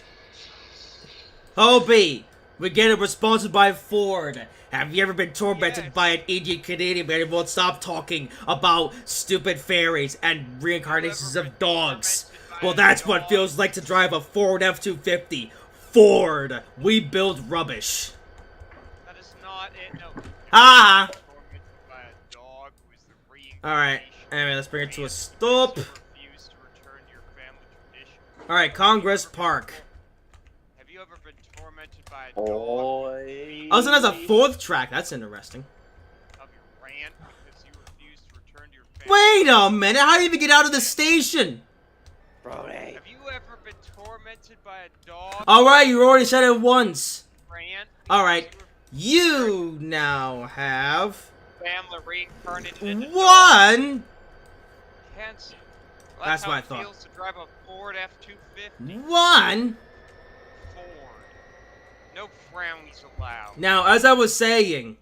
Hobie, we get it sponsored by Ford. Have you ever been tormented by an idiot Canadian man who won't stop talking about stupid fairies and reincarnations of dogs? Well, that's what it feels like to drive a Ford F-250. Ford, we build rubbish.
That is not it. No.
Ah!
Tormented by a dog who is the reincarnation
Alright, anyway, let's bring it to a stop.
to refuse to return to your family tradition.
Alright, Congress Park.
Have you ever been tormented by a dog
Oi.
Oh, so there's a fourth track. That's interesting.
of your rant because you refuse to return to your family?
Wait a minute. How do you even get out of the station?
Brody.
Have you ever been tormented by a dog?
Alright, you already said it once.
Rant?
Alright, you now have
Family reincarnated into
one.
cancer.
That's
how
what I
it
thought.
feels to drive a Ford F-250.
One.
Ford. No frowns allowed.
Now, as I was saying,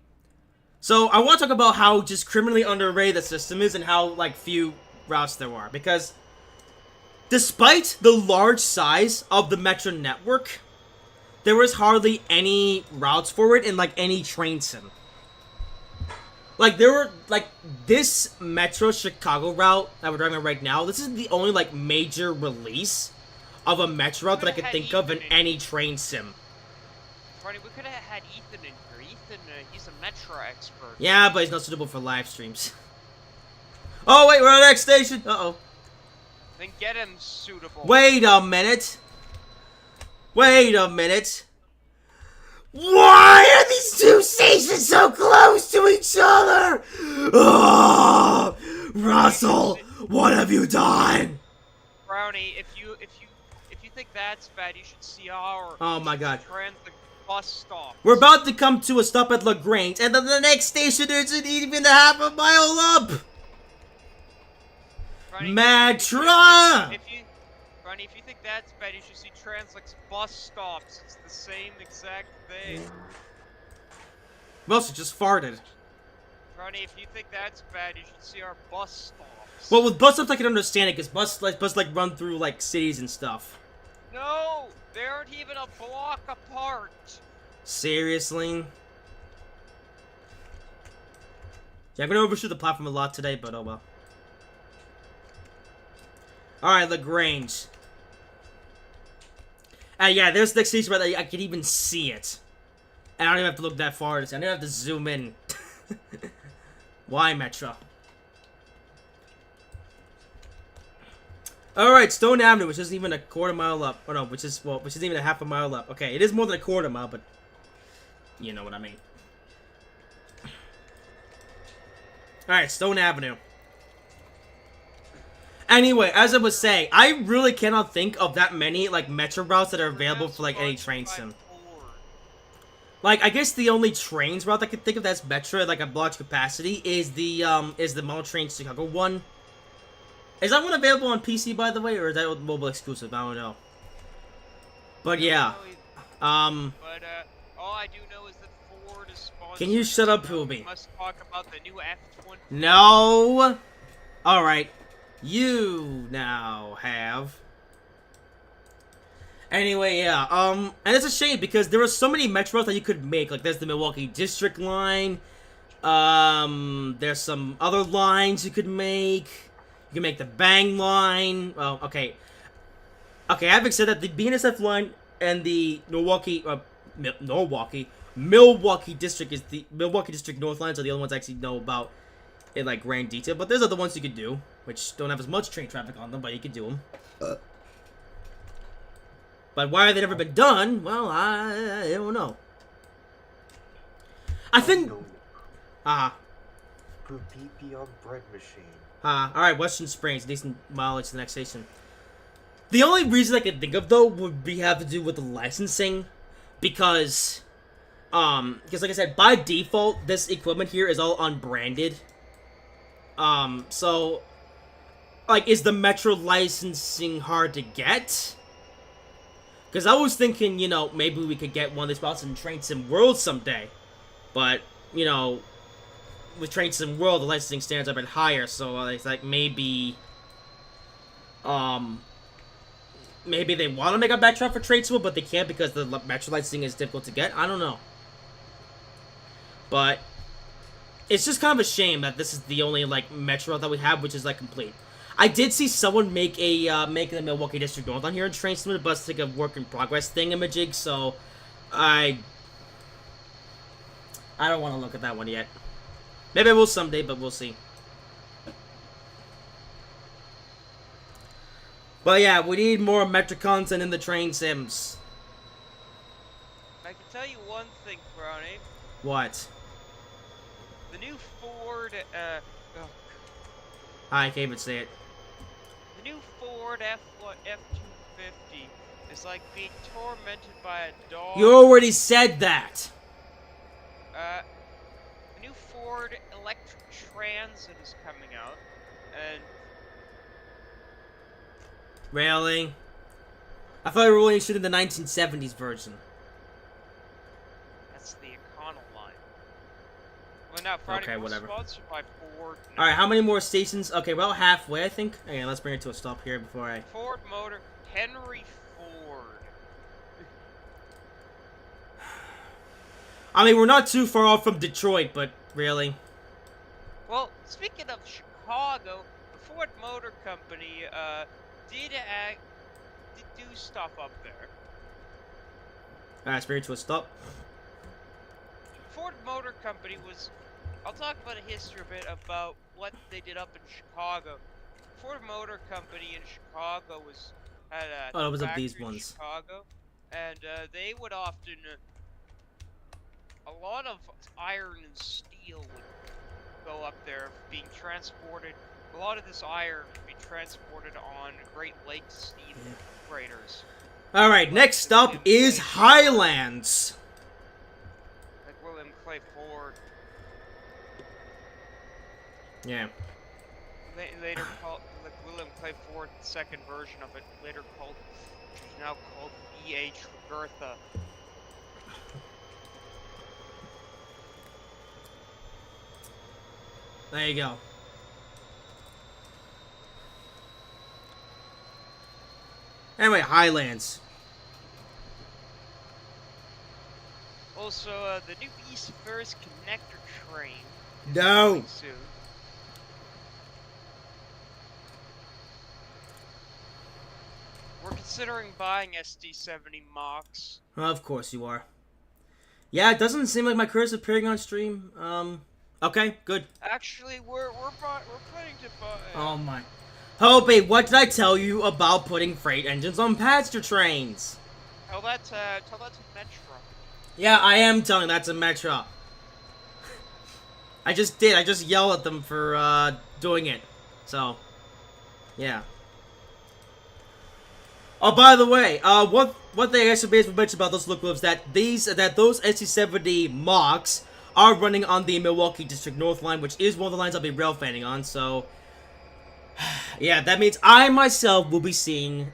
so I want to talk about how just criminally underrated the system is and how, like, few routes there are. Because despite the large size of the Metra network, there was hardly any routes for it in, like, any train sim. Like, there were, like, this Metro Chicago route that we're driving right now, this is the only, like, major release of a Metro route that I could think of in any train sim.
Ronnie, we could have had Ethan in here. Ethan, he's a Metra expert.
Yeah, but he's not suitable for live streams. Oh, wait, we're at the next station. Uh-oh.
Then get him suitable.
Wait a minute. Wait a minute. Why are these two stations so close to each other? Oh, Russell, what have you done?
Brownie, if you think that's bad, you should see our
Oh my God.
transit bus stop.
We're about to come to a stop at LaGrange, and then the next station isn't even half a mile up.
Brownie,
Metra!
Brownie, if you think that's bad, you should see Translix bus stops. It's the same exact thing.
Well, she just farted.
Brownie, if you think that's bad, you should see our bus stops.
Well, with bus stops I can understand it, because bus run through, like, cities and stuff.
No! They aren't even a block apart!
Seriously? Yeah, I'm gonna overshoot the platform a lot today, but oh well. Alright, LaGrange. Yeah, there's the next station where I can even see it. And I don't even have to look that far. I don't have to zoom in. Why, Metra? Alright, Stone Avenue, which isn't even a quarter mile up. Oh no, which isn't even a half a mile up. Okay, it is more than a quarter mile, but you know what I mean. Alright, Stone Avenue. Anyway, as I was saying, I really cannot think of that many, like, Metro routes that are available for, like, any train sim. Like, I guess the only trains route I could think of that's Metra, like, a large capacity, is the Model Train Chicago one. Is that one available on PC, by the way, or is that mobile exclusive? I don't know. But, yeah.
But, all I do know is that Ford is sponsored.
Can you shut up,
We
Poobie?
must talk about the new F-20.
No! Alright. You now have... Anyway, yeah, and it's a shame because there are so many metros that you could make. Like, there's the Milwaukee District line. There's some other lines you could make. You can make the Bang line. Well, okay. Okay, having said that, the BNSF line and the Milwaukee District is the Milwaukee District North lines are the only ones I actually know about in, like, grand detail. But there's other ones you could do, which don't have as much train traffic on them, but you could do them. But why have they never been done? Well, I don't know. I think...
Put PP on bread machine.
Alright, Western Springs, decent mileage to the next station. The only reason I can think of, though, would have to do with the licensing. Because, like I said, by default, this equipment here is all unbranded. So, like, is the Metro licensing hard to get? Because I was thinking, you know, maybe we could get one of these spots in Train Sim World someday. But, you know, with Train Sim World, the licensing standards are a bit higher, so it's like maybe, maybe they want to make a Metra for Train Sim, but they can't because the Metra licensing is difficult to get. I don't know. But it's just kind of a shame that this is the only, like, Metra that we have, which is, like, complete. I did see someone make a, make the Milwaukee District North on here in Train Sim, but it's like a work-in-progress thingamajig, so I don't want to look at that one yet. Maybe I will someday, but we'll see. But yeah, we need more Metra content in the Train Sims.
I can tell you one thing, Brownie.
What?
The new Ford, oh,
I can't even say it.
the new Ford F-250 is like being tormented by a dog.
You already said that!
The new Ford Electric Transit is coming out, and
Really? I thought we were only shooting the 1970s version.
that's the Econoline. Well, now Friday
Okay,
was
whatever.
sponsored by Ford.
Alright, how many more stations? Okay, well, halfway, I think. Okay, let's bring it to a stop here before I...
Ford Motor, Henry Ford.
I mean, we're not too far off from Detroit, but really.
Well, speaking of Chicago, the Ford Motor Company, did do stuff up there.
Alright, let's bring it to a stop.
Ford Motor Company was... I'll talk about a history a bit about what they did up in Chicago. Ford Motor Company in Chicago had a
Oh, it was up
factory
these
in
ones.
Chicago, and they would often... a lot of iron and steel would go up there being transported. A lot of this iron would be transported on Great Lakes steam freighters.
Alright, next stop is Highlands.
Like William Clay Ford.
Yeah.
Later called, like William Clay Ford, the second version of it, later called, which is now called E.H. Roberta.
There you go. Anyway, Highlands.
Also, the new East First Connector train.
No.
Coming soon. We're considering buying SD70 Mox.
Of course you are. Yeah, it doesn't seem like my cursor appearing on stream. Okay, good.
Actually, we're planning to buy.
Oh my. Hobie, what did I tell you about putting freight engines on passenger trains?
Tell that to Metra.
Yeah, I am telling that to Metra. I just did. I just yelled at them for, doing it. So, yeah. Oh, by the way, one thing I should be able to mention about those locomotives that those SC-70 Mox are running on the Milwaukee District North line, which is one of the lines I'll be rail fanning on. So, yeah, that means I myself will be seeing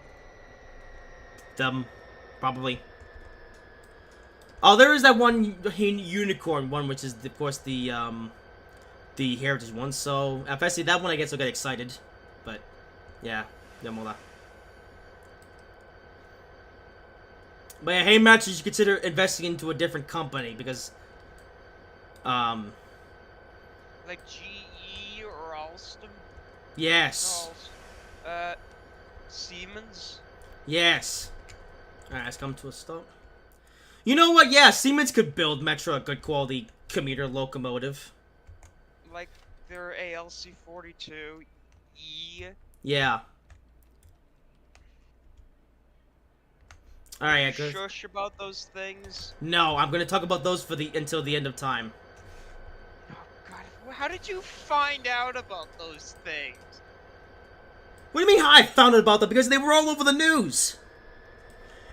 them probably. Oh, there is that one unicorn one, which is of course the heritage one. So if I see that one, I guess I'll get excited. But yeah, Yamola. But yeah, hey, Matt, you should consider investing into a different company because,
Like GE or Alstom.
yes,
No, Siemens.
yes. Alright, let's come to a stop. You know what? Yeah, Siemens could build Metra a good quality commuter locomotive.
Like their ALC-42 E.
Yeah. Alright, yeah, good.
Shush about those things.
No, I'm gonna talk about those until the end of time.
Oh God, how did you find out about those things?
What do you mean how I found out about them? Because they were all over the news.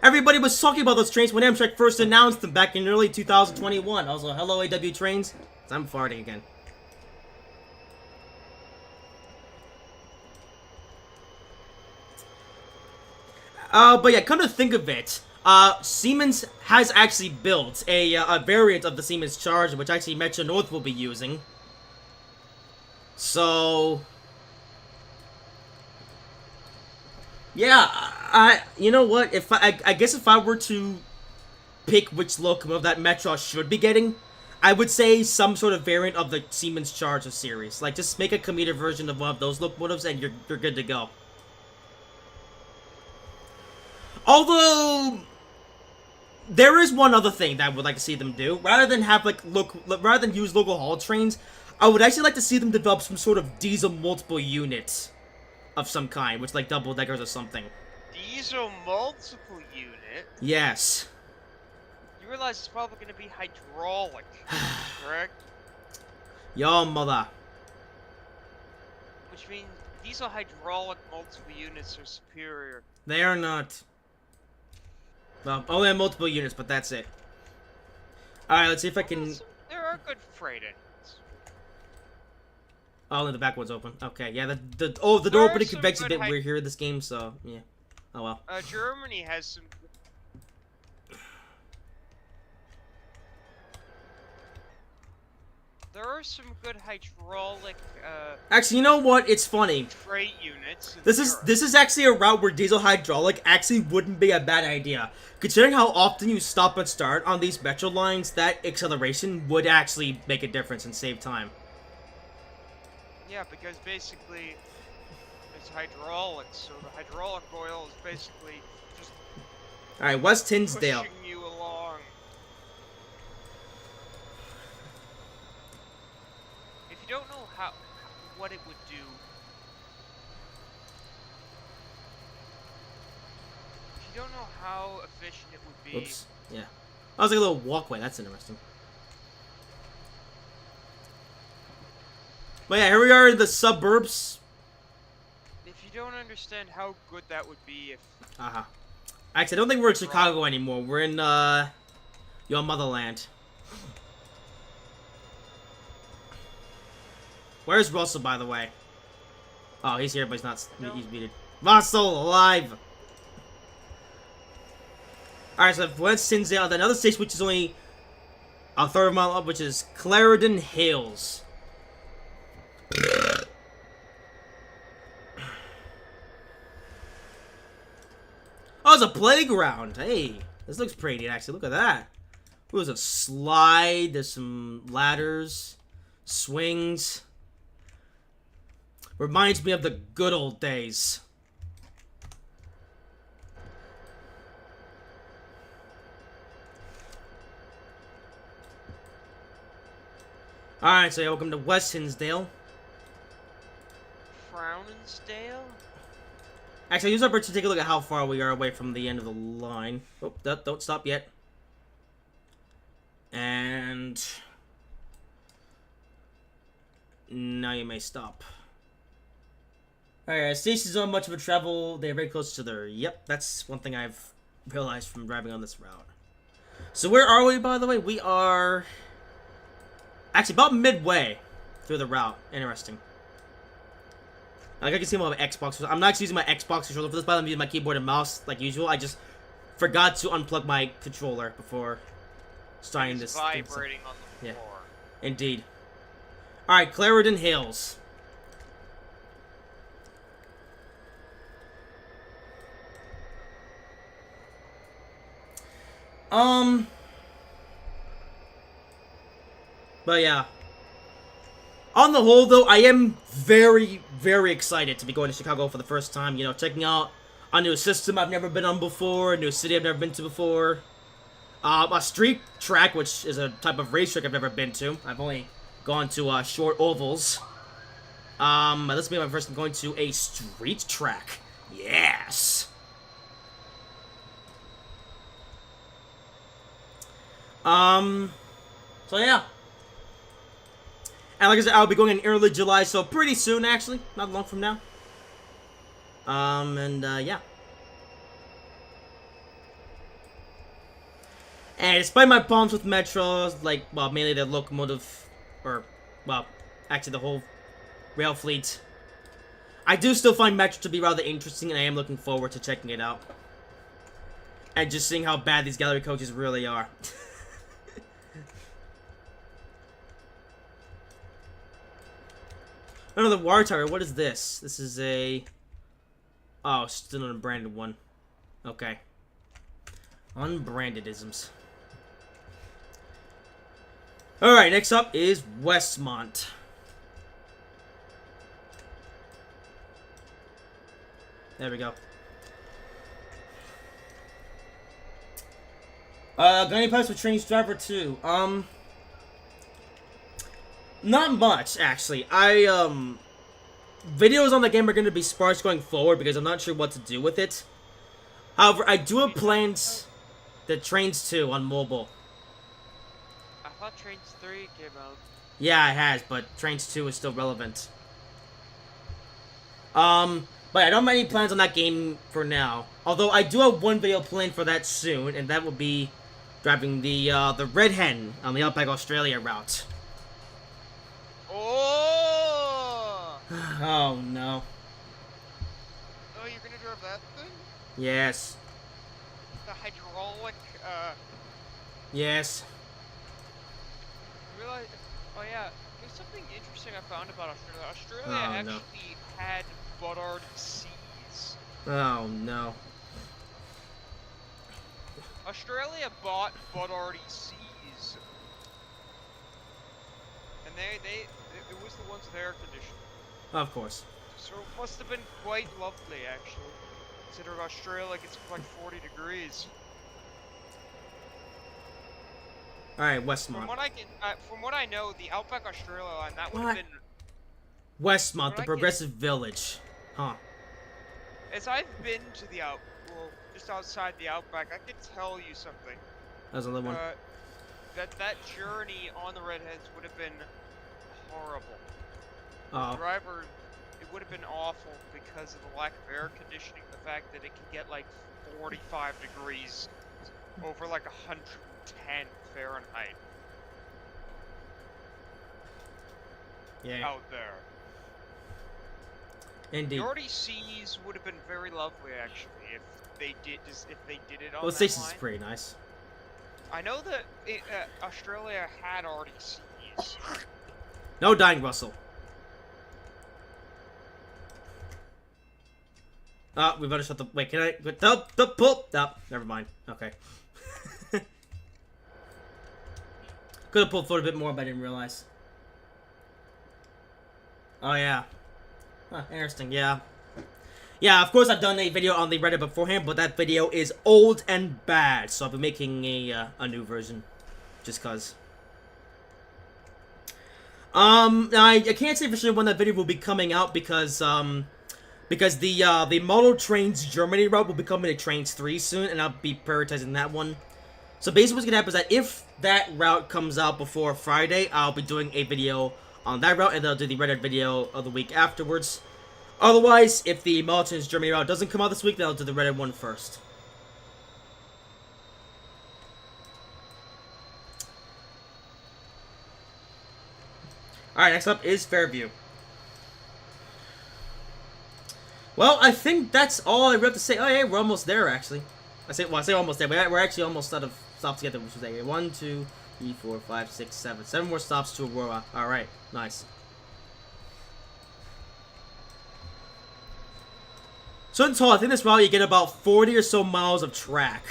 Everybody was talking about those trains when Amtrak first announced them back in early 2021. Also, hello AW trains. I'm farting again. But yeah, come to think of it, Siemens has actually built a variant of the Siemens Charger, which actually Metro North will be using. So, yeah, you know what? If I guess if I were to pick which locomotive that Metro should be getting, I would say some sort of variant of the Siemens Charger series. Like, just make a commuter version of one of those locomotives, and you're good to go. Although, there is one other thing that I would like to see them do. Rather than use local haul trains, I would actually like to see them develop some sort of diesel multiple unit of some kind, which like double deckers or something.
Diesel multiple unit?
Yes.
You realize it's probably going to be hydraulic, correct?
Yo, mother.
Which means diesel hydraulic multiple units are superior.
They are not. Well, only have multiple units, but that's it. Alright, let's see if I can...
There are good freight engines.
Oh, only the back one's open. Okay, yeah, the door opening convexes a bit weird here in this game, so, yeah. Oh, well.
Germany has some... There are some good hydraulic,
Actually, you know what? It's funny.
freight units.
This is actually a route where diesel hydraulic actually wouldn't be a bad idea. Considering how often you stop and start on these metro lines, that acceleration would actually make a difference and save time.
Yeah, because basically it's hydraulic, so the hydraulic oil is basically just
Alright, West Tinsdale.
pushing you along. If you don't know what it would do, if you don't know how efficient it would be,
Oops. Yeah. I was like a little walkway. That's interesting. But yeah, here we are in the suburbs.
if you don't understand how good that would be if
Actually, I don't think we're in Chicago anymore. We're in, your motherland. Where's Russell, by the way? Oh, he's here, but he's not. He's muted. Russell, alive! Alright, so West Tinsdale, another station which is only a third mile up, which is Clarendon Hills. Oh, it's a playground. Hey, this looks pretty neat, actually. Look at that. There's a slide. There's some ladders, swings. Reminds me of the good old days. Alright, so yeah, welcome to West Hinsdale.
Frowninsdale?
Actually, use our bird to take a look at how far we are away from the end of the line. Oh, don't stop yet. And... now you may stop. Alright, stations aren't much of a travel. They're very close to their... Yep, that's one thing I've realized from driving on this route. So where are we, by the way? We are... actually, about midway through the route. Interesting. Like, I can see my Xbox. I'm not actually using my Xbox controller for this, but I'm using my keyboard and mouse like usual. I just forgot to unplug my controller before starting this.
Vibrating on the floor.
Yeah, indeed. Alright, Clarendon Hills. But yeah. On the whole, though, I am very, very excited to be going to Chicago for the first time. You know, checking out a new system I've never been on before, a new city I've never been to before. A street track, which is a type of racetrack I've never been to. I've only gone to short ovals. This will be my first time going to a street track. Yes! So yeah. And like I said, I'll be going in early July, so pretty soon, actually. Not long from now. Yeah. And despite my problems with Metro, like, well, mainly the locomotive, or, well, actually the whole rail fleet, I do still find Metra to be rather interesting, and I am looking forward to checking it out. and just seeing how bad these gallery coaches really are. Another water tower. What is this? This is a... Oh, still an unbranded one. Okay. Unbrandedisms. Alright, next up is Westmont. There we go. Got any plans for Train Driver 2? Not much, actually. Videos on the game are going to be sparse going forward because I'm not sure what to do with it. However, I do have plans to Trains 2 on mobile.
I thought Trains 3 came out.
Yeah, it has, but Trains 2 is still relevant. But I don't have any plans on that game for now. Although I do have one video planned for that soon, and that will be driving the Red Hen on the Outback Australia route.
Oh!
Oh no.
Oh, you're gonna drive that thing?
Yes.
The hydraulic,
Yes.
realize... Oh yeah, there's something interesting I found about Australia. Australia
Oh, no.
actually had Buttard seas.
Oh no.
Australia bought Buttard seas. And it was the ones with air conditioning.
Of course.
So it must have been quite lovely, actually. Considering Australia gets like 40 degrees.
Alright,
From
Westmont.
what I know, the Outback Australia line, that would
What?
have been...
Westmont, the
What I
progressive village. Huh.
As I've been to the just outside the Outback, I can tell you something.
That's another one.
That journey on the Redheads would have been horrible.
Oh.
Driver, it would have been awful because of the lack of air conditioning, the fact that it can get like 45 degrees over like 110 Fahrenheit
Yeah.
out there.
Indeed.
The RDCs would have been very lovely, actually, if they did it on
Well, the
that
station's
line.
pretty nice.
I know that Australia had RDCs.
No dying, Russell. We better shut the... Wait, can I... No, never mind. Okay. Could have pulled forward a bit more, but I didn't realize. Oh, yeah. Huh, interesting, yeah. Yeah, of course I've done a video on the Reddit beforehand, but that video is old and bad, so I'll be making a new version. Just cause. I can't say for sure when that video will be coming out because the Model Trains Germany route will be coming to Trains 3 soon, and I'll be prioritizing that one. So basically what's gonna happen is that if that route comes out before Friday, I'll be doing a video on that route, and then I'll do the Reddit video of the week afterwards. Otherwise, if the Model Trains Germany route doesn't come out this week, then I'll do the Reddit one first. Alright, next up is Fairview. Well, I think that's all I have to say. Oh, yeah, we're almost there, actually. I say almost there. We're actually almost out of stops to get there, which was like 1, 2, 3, 4, 5, 6, 7. 7 more stops to Aurora. Alright, nice. So in total, I think this route you get about 40 or so miles of track.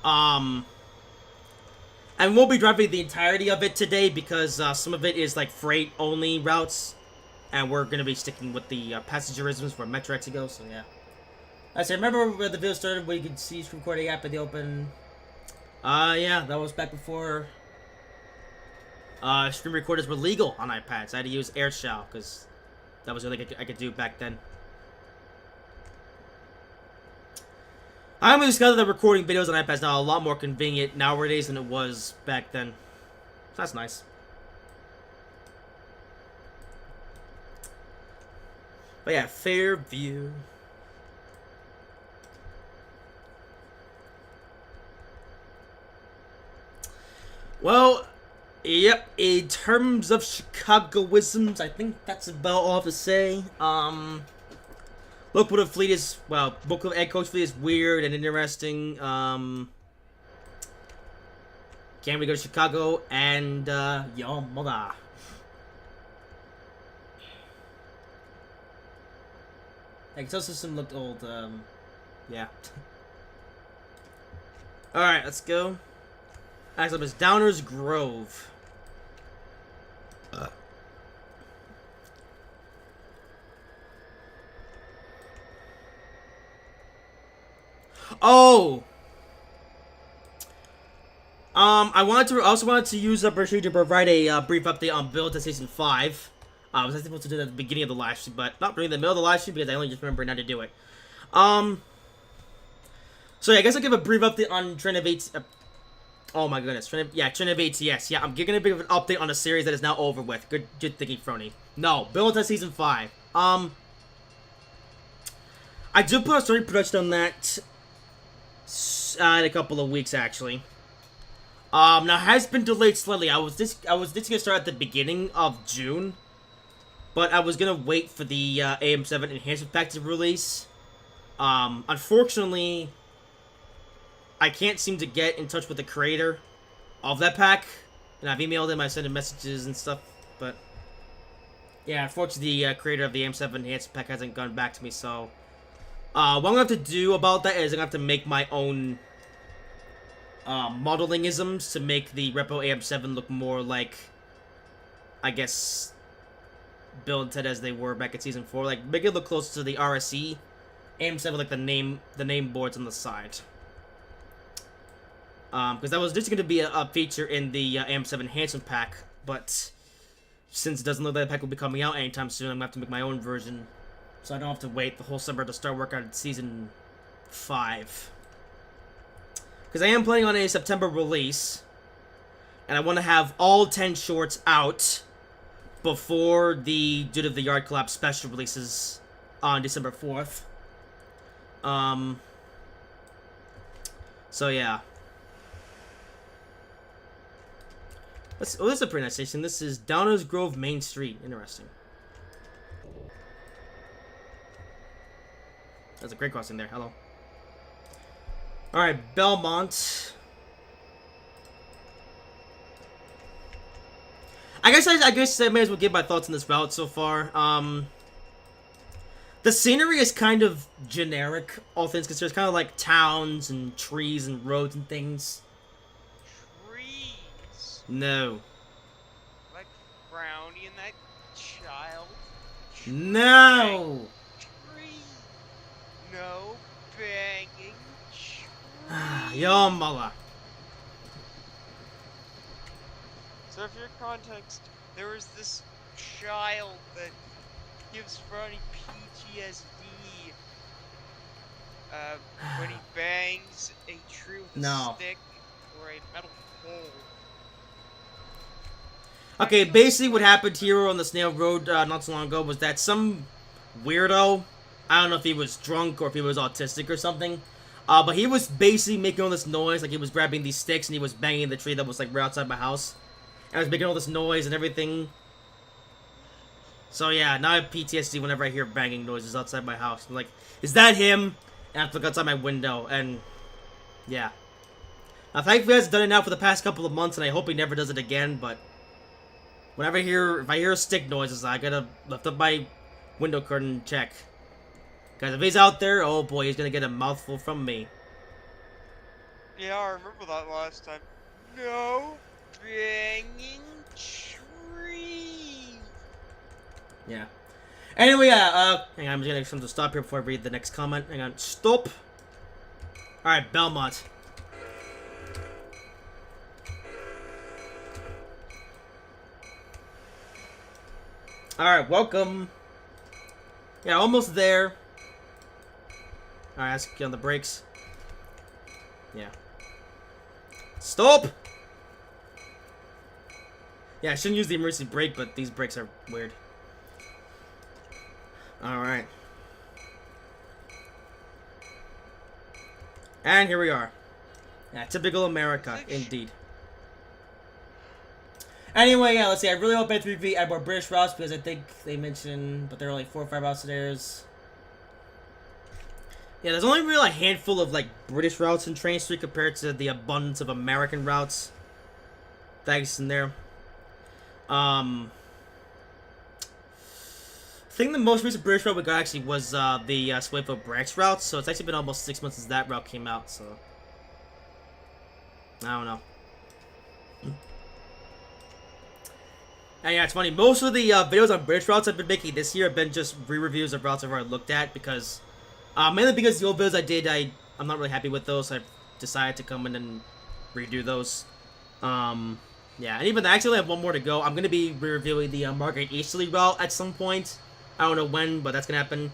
And we'll be driving the entirety of it today because some of it is like freight only routes, and we're gonna be sticking with the passengerisms for Metra to go. So yeah. I say, remember where the video started where you could see screen recording app in the open? Yeah, that was back before screen recorders were legal on iPads. I had to use AirShell because that was what I could do back then. I'm discovered that recording videos on iPads now a lot more convenient nowadays than it was back then. That's nice. But yeah, Fairview. Well, yep, in terms of Chicagoisms, I think that's about all I have to say. Locomotive fleet is, well, locomotive and coach fleet is weird and interesting. Can we go to Chicago and, your mother? Excel system looked old, yeah. Alright, let's go. Next up is Downers Grove. Oh! I also wanted to use the opportunity to provide a brief update on Build to Season 5. I was supposed to do that at the beginning of the live stream, but not really in the middle of the live stream because I only just remember now to do it. So yeah, I guess I'll give a brief update on Trinivate. Oh my goodness, Trinivate. Yes, yeah, I'm giving a bit of an update on a series that is now over with. Good thinking, Frony. No, Build to Season 5. I do put a story production on that in a couple of weeks actually. Now it has been delayed slightly. I was just gonna start at the beginning of June, but I was gonna wait for the AM7 enhancement pack to release. Unfortunately, I can't seem to get in touch with the creator of that pack, and I've emailed him, I sent him messages and stuff, but yeah, unfortunately, the creator of the AM7 enhancement pack hasn't gone back to me. So, what I'm gonna have to do about that is I'm gonna have to make my own modeling-isms to make the Repo AM7 look more like, I guess, Bill and Ted as they were back in Season 4. Like, make it look closer to the RSE AM7, like the name boards on the side. Because that was just going to be a feature in the AM7 enhancement pack, but since it doesn't look like the pack will be coming out anytime soon, I'm going to have to make my own version, so I don't have to wait the whole summer to start work on Season 5. Because I am planning on a September release, and I want to have all 10 shorts out before the Dude of the Yard Collapse special releases on December 4th. So yeah. This is a pretty nice station. This is Downers Grove Main Street. Interesting. That's a great crossing there. Hello. Alright, Belmont. I guess I may as well give my thoughts on this route so far. The scenery is kind of generic, all things considered. It's kind of like towns and trees and roads and things.
Trees.
No.
Like Brownie and that child.
No!
Tree. No banging.
Yo, mother.
So for your context, there was this child that gives Brownie PTSD when he bangs a tree with a stick or a metal pole.
Okay, basically what happened here on the Snail Road not so long ago was that some weirdo, I don't know if he was drunk or if he was autistic or something, but he was basically making all this noise, like he was grabbing these sticks and he was banging the tree that was like right outside my house. And I was making all this noise and everything. So yeah, now I have PTSD whenever I hear banging noises outside my house. I'm like, is that him? And I have to look outside my window, and yeah. Now thankfully he has done it now for the past couple of months, and I hope he never does it again, but if I hear stick noises, I gotta lift up my window curtain and check. Because if he's out there, oh boy, he's gonna get a mouthful from me.
Yeah, I remember that last time. No banging tree.
Yeah. Anyway, hang on, I'm just gonna come to stop here before I read the next comment. Hang on, stop. Alright, Belmont. Alright, welcome. Yeah, almost there. Alright, let's get on the brakes. Yeah. Stop! Yeah, I shouldn't use the emergency brake, but these brakes are weird. Alright. And here we are. Yeah, typical America, indeed. Anyway, yeah, let's see. I really hope N3V add more British routes because I think they mentioned, but there are like 4 or 5 routes to theirs. Yeah, there's only really a handful of like British routes in Train Street compared to the abundance of American routes that exist in there. I think the most recent British route we got actually was the Swayfield Branch route, so it's actually been almost 6 months since that route came out, so I don't know. And yeah, it's funny, most of the videos on British routes I've been making this year have been just re-reviews of routes I've already looked at, because mainly because the old videos I did, I'm not really happy with those, so I've decided to come in and redo those. Yeah, and even I actually have one more to go. I'm going to be reviewing the Margate Easterly route at some point. I don't know when, but that's going to happen.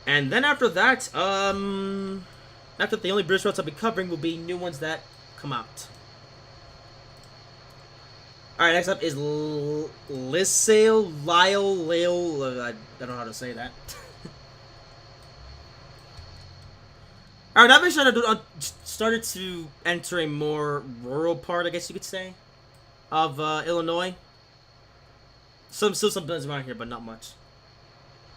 And then after that, after the only British routes I'll be covering will be new ones that come out. Alright, next up is Lyle, I don't know how to say that. Alright, I've been started to enter a more rural part, I guess you could say, of Illinois. Still some buildings around here, but not much.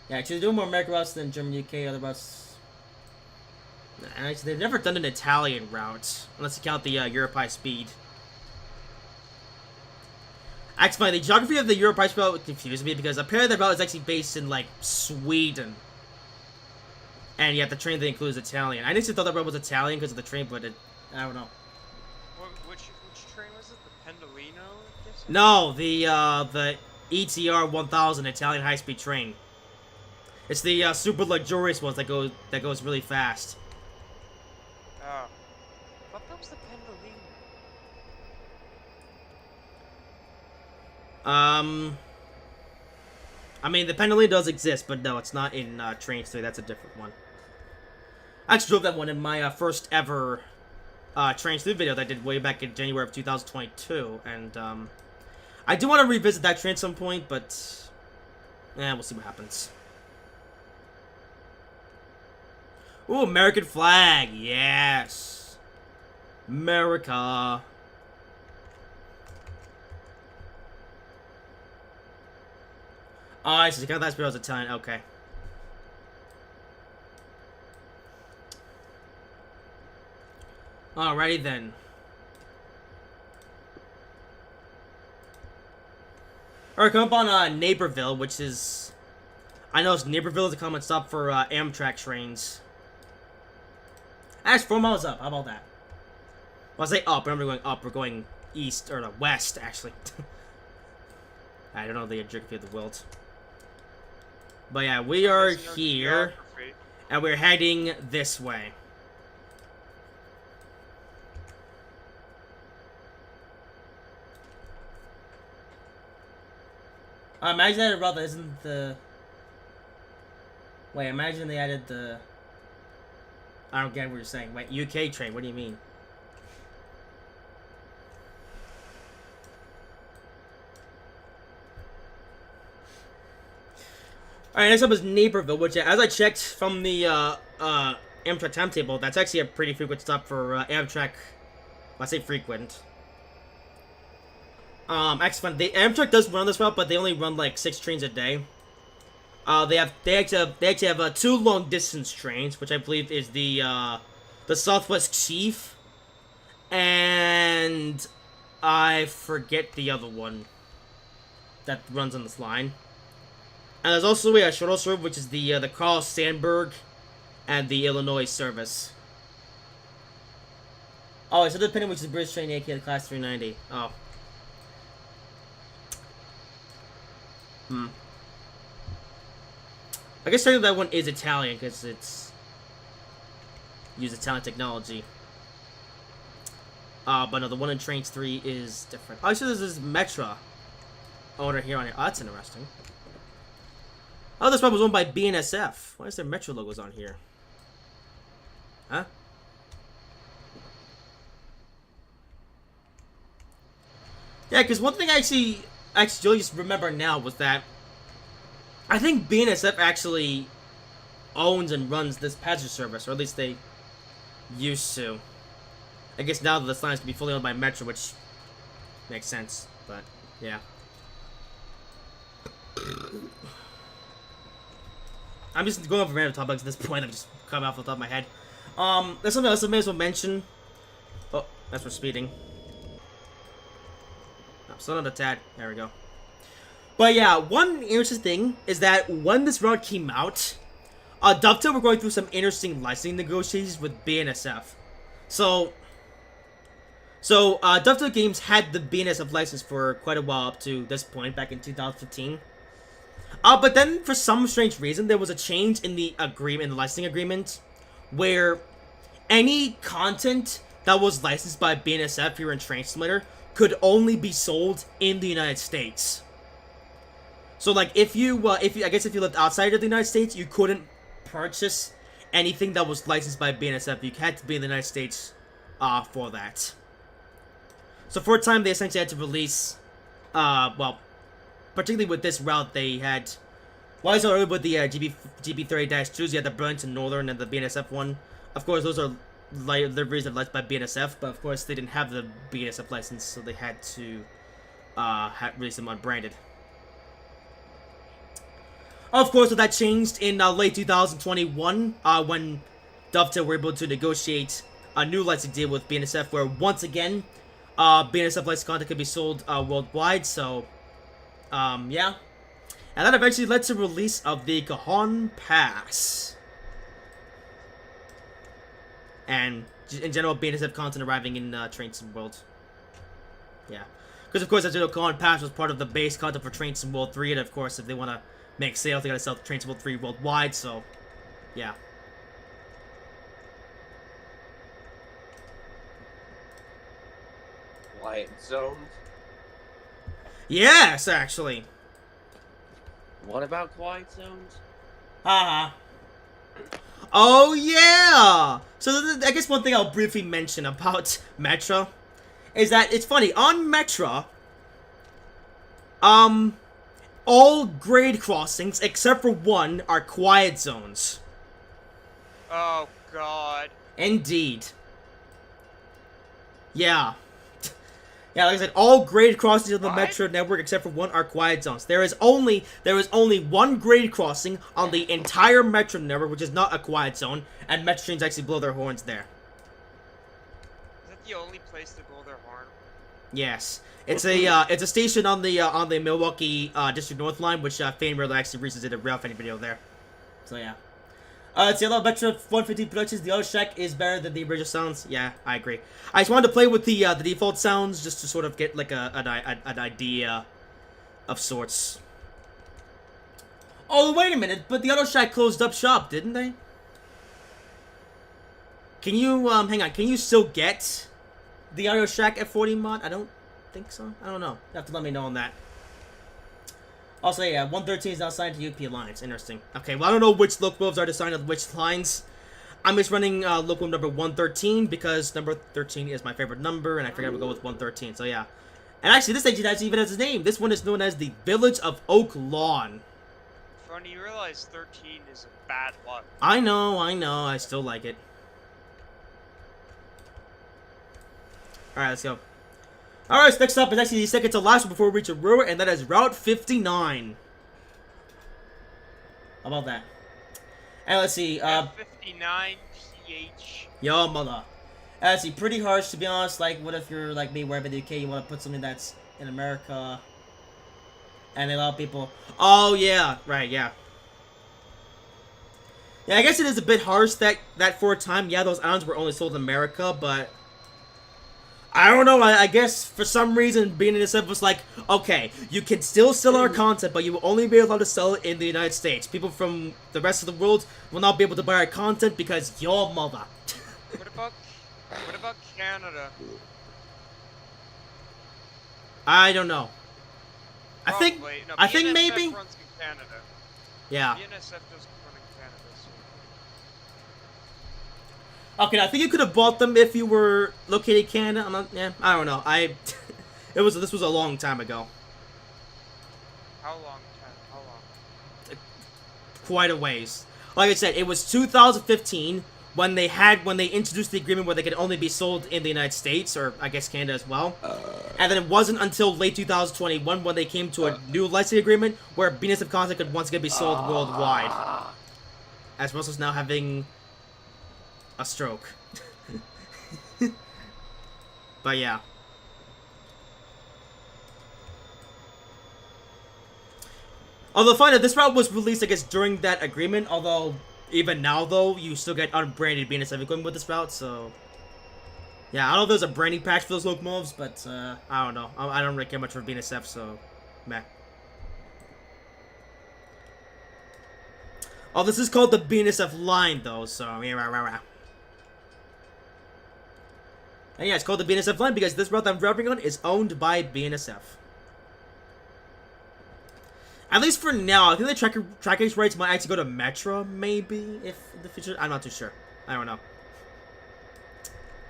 Yeah, actually, they're doing more American routes than German, UK, other routes. Nah, actually, they've never done an Italian route, unless you count the Europe High Speed. Actually, the geography of the Europe High Speed route confuses me, because apparently the route is actually based in, like, Sweden. And yet the train that includes Italian. I initially thought that road was Italian because of the train, but I don't know.
Which train was it? The Pendolino?
No, the ETR 1000 Italian high-speed train. It's the super luxurious ones that goes really fast.
Oh, I thought that was the Pendolino.
I mean, the Pendolino does exist, but no, it's not in Train 3. That's a different one. I actually drove that one in my first ever Train 3 video that I did way back in January of 2022, and I do want to revisit that train at some point, but we'll see what happens. Ooh, American flag, yes, America. Oh, I see. Count that was Italian. Okay. Alrighty then. Alright, come up on Naperville, which is... I know Naperville is a common stop for Amtrak trains. That's 4 miles up. How about that? Well, I say up, but I'm going up. We're going east, or no, west, actually. I don't know the geography of the world. But yeah, we are here, and we're heading this way. Imagine that route that isn't the... Wait, imagine they added the... I don't get what you're saying. Wait, UK train, what do you mean? Alright, next up is Naperville, which, as I checked from the Amtrak timetable, that's actually a pretty frequent stop for Amtrak. Well, I say frequent. Actually, Amtrak does run this route, but they only run like 6 trains a day. They actually have 2 long distance trains, which I believe is the Southwest Chief, and I forget the other one that runs on this line. And there's also a shuttle service, which is the Carl Sandburg and the Illinois service. Oh, so depending which is British train, aka the Class 390. Oh. I guess technically that one is Italian because it's used Italian technology. But no, the one in Trains 3 is different. Oh, so this is Metra owner here on it. Oh, that's interesting. Oh, this one was owned by BNSF. Why is there Metra logos on here? Huh? Yeah, because one thing I actually just remember now was that I think BNSF actually owns and runs this passenger service, or at least they used to. I guess now that this line is going to be fully owned by Metra, which makes sense, but yeah. I'm just going over random topics at this point. I'm just come off the top of my head. There's something else I may as well mention. Oh, that's for speeding. No, still another tad. There we go. But yeah, one interesting thing is that when this route came out, Dovetail were going through some interesting licensing negotiations with BNSF. So Dovetail Games had the BNSF license for quite a while up to this point, back in 2015. But then, for some strange reason, there was a change in the agreement, in the licensing agreement, where any content that was licensed by BNSF here in Train Simulator could only be sold in the United States. So, like, if you lived outside of the United States, you couldn't purchase anything that was licensed by BNSF. You had to be in the United States, for that. So, for a time, they essentially had to release, well, particularly with this route, they had, well, it's already with the GB30-2s, you had the Burlington Northern and the BNSF one. Of course, those are liveries that are licensed by BNSF, but of course, they didn't have the BNSF license, so they had to release them unbranded. Of course, that changed in late 2021, when Dovetail were able to negotiate a new licensing deal with BNSF, where once again, BNSF licensed content could be sold worldwide, so, yeah. And that eventually led to the release of the Cajon Pass. And, in general, BNSF content arriving in Train Sim World. Yeah. Because, of course, as you know, Cajon Pass was part of the base content for Train Sim World 3, and, of course, if they want to make sales, they gotta sell Train Sim World 3 worldwide, so, yeah.
Quiet zones.
Yes, actually.
What about quiet zones?
Haha. Oh, yeah! So, I guess one thing I'll briefly mention about Metra is that it's funny. On Metra, all grade crossings, except for one, are quiet zones.
Oh, God.
Indeed. Yeah. Yeah, like I said, all grade crossings of the
What?
Metra network except for one are quiet zones. There is only one grade crossing on the entire Metra network, which is not a quiet zone, and Metra trains actually blow their horns there.
Is that the only place to blow their horn?
Yes, it's a station on the Milwaukee District North line, which Fane Rail actually recently did a rail fanning video there. So yeah. It's yellow Metra 150 Productions. The auto shack is better than the original sounds. Yeah, I agree. I just wanted to play with the default sounds just to sort of get like an idea of sorts. Oh, wait a minute! But the auto shack closed up shop, didn't they? Can you hang on? Can you still get the auto shack F40 mod? I don't think so. I don't know. You have to let me know on that. Also, yeah, 113 is now signed to UP Alliance. Interesting. Okay, well, I don't know which locomotives are assigned to which lines. I'm just running locomotive number 113 because number 13 is my favorite number, and I figured I would go with 113, so yeah. And actually, this station actually even has a name. This one is known as the Village of Oak Lawn.
Funny, you realize 13 is a bad luck.
I know, I still like it. Alright, let's go. Alright, so next up is actually the second to last one before we reach Aurora, and that is Route 59. How about that? And let's see,
59 PH.
yo, mother. Let's see, pretty harsh, to be honest. Like, what if you're like me, wherever in the UK, you want to put something that's in America, and a lot of people, oh, yeah, right, yeah. Yeah, I guess it is a bit harsh that for a time, yeah, those islands were only sold in America, but I don't know, I guess for some reason BNSF was like, okay, you can still sell our content, but you will only be allowed to sell it in the United States. People from the rest of the world will not be able to buy our content because your mother.
What about Canada?
I don't know. I think
Probably. No,
I think
BNSF
maybe.
runs in Canada.
Yeah.
BNSF doesn't run in Canada, so...
Okay, I think you could have bought them if you were located in Canada. I'm not. Yeah, I don't know. This was a long time ago.
How long? How long?
Quite a ways. Like I said, it was 2015 when they introduced the agreement where they could only be sold in the United States, or I guess Canada as well. And then it wasn't until late 2021 when they came to a new licensing agreement where BNSF content could once again be sold worldwide. As well as now having a stroke. But yeah. Although, fine, this route was released, I guess, during that agreement. Although, even now, though, you still get unbranded BNSF equipment with this route, so... Yeah, I don't know if there's a branding patch for those locomotives, but, I don't know. I don't really care much for BNSF, so... Meh. Oh, this is called the BNSF line, though, so... Yeah, rah, rah, rah. And yeah, it's called the BNSF line because this route that I'm driving on is owned by BNSF. At least for now, I think the trackage rights might actually go to Metra, maybe, if in the future. I'm not too sure. I don't know.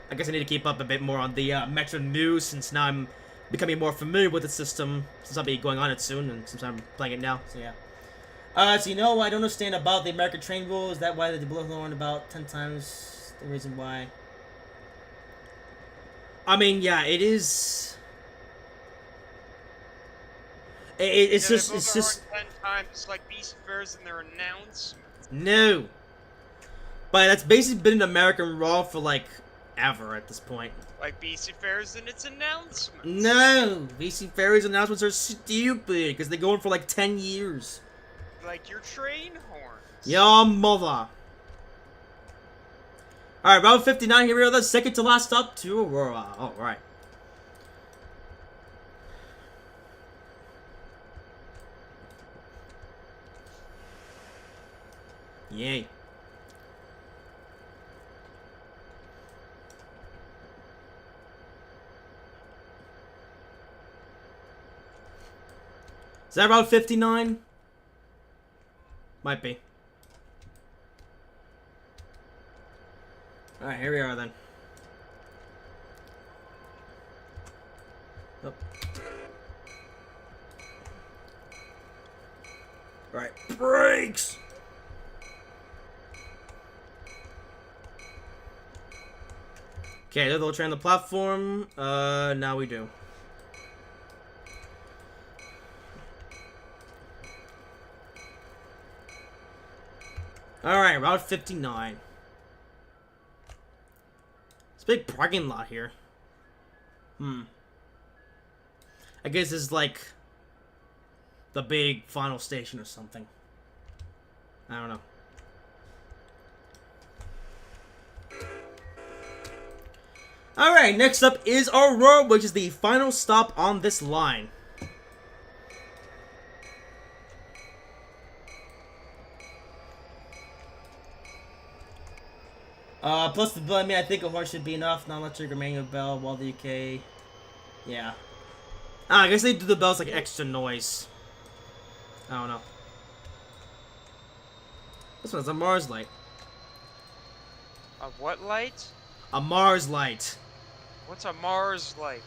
I guess I need to keep up a bit more on the Metra news since now I'm becoming more familiar with the system since I'll be going on it soon and since I'm playing it now. So yeah. So you know, I don't understand about the American train rule. Is that why they blew on about 10 times the reason why? I mean, yeah, it is. It's
Yeah,
just
10 times. It's like BC Fairs and their announcement.
no. But that's basically been an American Raw for like ever at this point.
Like BC Fairs and its announcements.
No, VC Ferry's announcements are stupid because they go on for like 10 years.
Like your train horns.
Your mother. Alright, Route 59, here we are, the second to last stop to Aurora. Alright. Yay. Is that Route 59? Might be. Alright, here we are then. Oh. Alright, brakes! Okay, they'll train the platform. Now we do. Alright, Route 59. It's a big parking lot here. I guess it's like the big final station or something. I don't know. Alright, next up is Aurora, which is the final stop on this line. Plus the bell, I mean, I think a horse should be enough. Non-electric or manual bell, while the UK... Yeah. I guess they do the bells like extra noise. I don't know. This one's a Mars light.
A what light?
A Mars light.
What's a Mars light?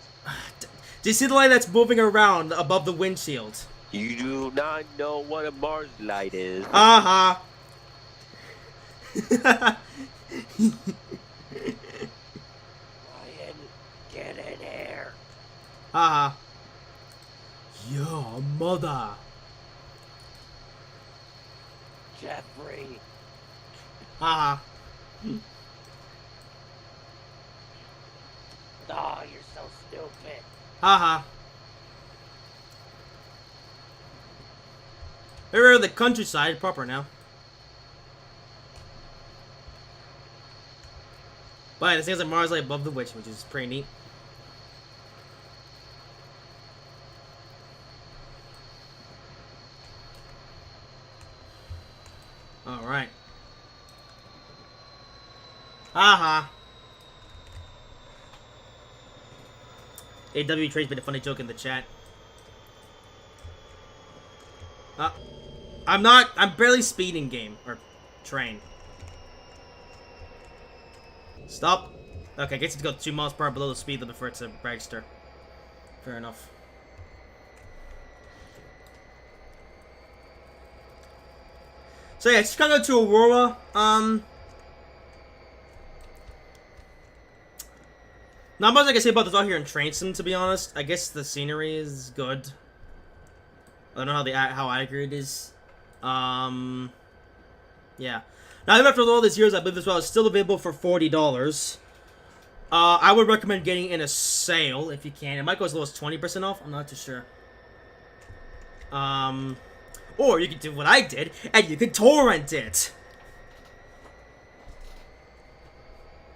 Do you see the light that's moving around above the windshield?
You do not know what a Mars light is.
Uh-huh.
Ryan, get in here.
Uh-huh. Your mother.
Jeffrey.
Uh-huh.
Oh, you're so stupid.
Uh-huh. We're in the countryside proper now. But this thing's a Mars light above the witch, which is pretty neat. Alright. Uh-huh. AW Trace made a funny joke in the chat. I'm barely speeding game, or train. Stop. Okay, I guess it's go 2 miles per hour below the speed limit for it's a dragster. Fair enough. So yeah, it's gonna go to Aurora. Not much I can say about this out here in Train Sim, to be honest. I guess the scenery is good. I don't know how accurate it is. Yeah. Now, even after all these years, I believe this route is still available for $40. I would recommend getting in a sale if you can. It might go as low as 20% off. I'm not too sure. Or you could do what I did, and you could torrent it.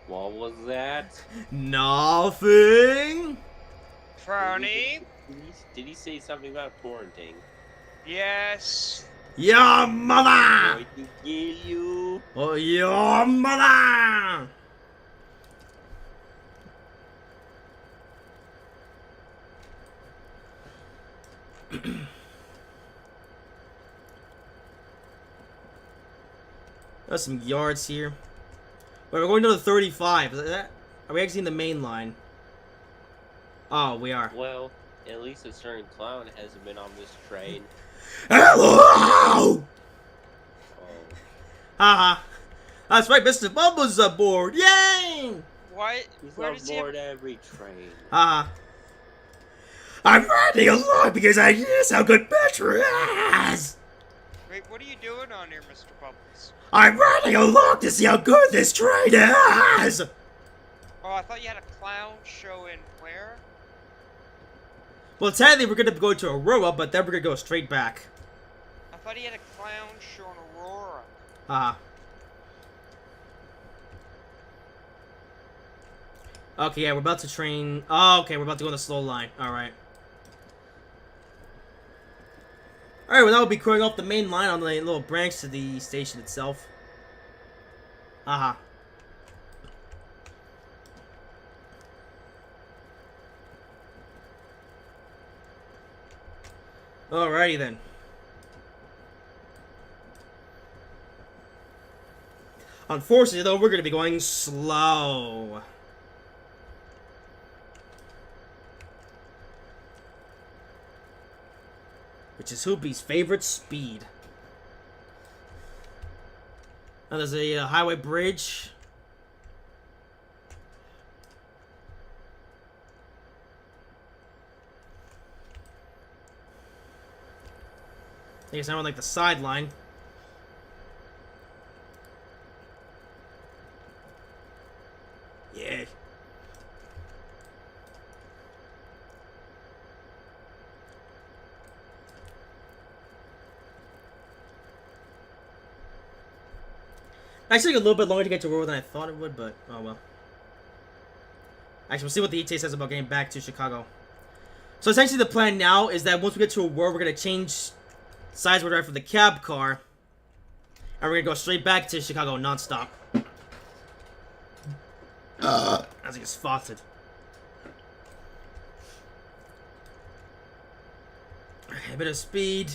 What was that?
Nothing.
Frowny?
Did he say something about torrenting?
Yes.
Your mother.
Going to kill you.
Oh, your mother. There's some yards here. Wait, we're going to the 35. Is that? Are we exiting the main line? Oh, we are.
Well, at least a certain clown hasn't been on this train.
Hello!
Oh.
Haha. That's right, Mr. Bumble's aboard. Yay!
What?
He's
Where
on
does he
board every train.
Haha. I'm riding along because I guess how good Metra is.
Wait, what are you doing on here, Mr. Bubbles?
I'm riding along to see how good this train is.
Oh, I thought you had a clown show in where?
Well, technically, we're going to go to Aurora, but then we're going to go straight back.
I thought he had a clown show in Aurora.
Haha. Okay, yeah, we're about to train. Oh, okay, we're about to go on the slow line. Alright. Alright, well, that will be going off the main line on the little branch to the station itself. Haha. Alrighty then. Unfortunately, though, we're going to be going slow. Which is Hoopy's favorite speed. Now there's a highway bridge. I guess now on like the sideline. Yeah. Actually, took a little bit longer to get to Aurora than I thought it would, but oh well. Actually, we'll see what the ETA says about getting back to Chicago. So essentially, the plan now is that once we get to Aurora, we're gonna change sides we're driving for the cab car, and we're gonna go straight back to Chicago non-stop. As he gets spotted. Okay, a bit of speed.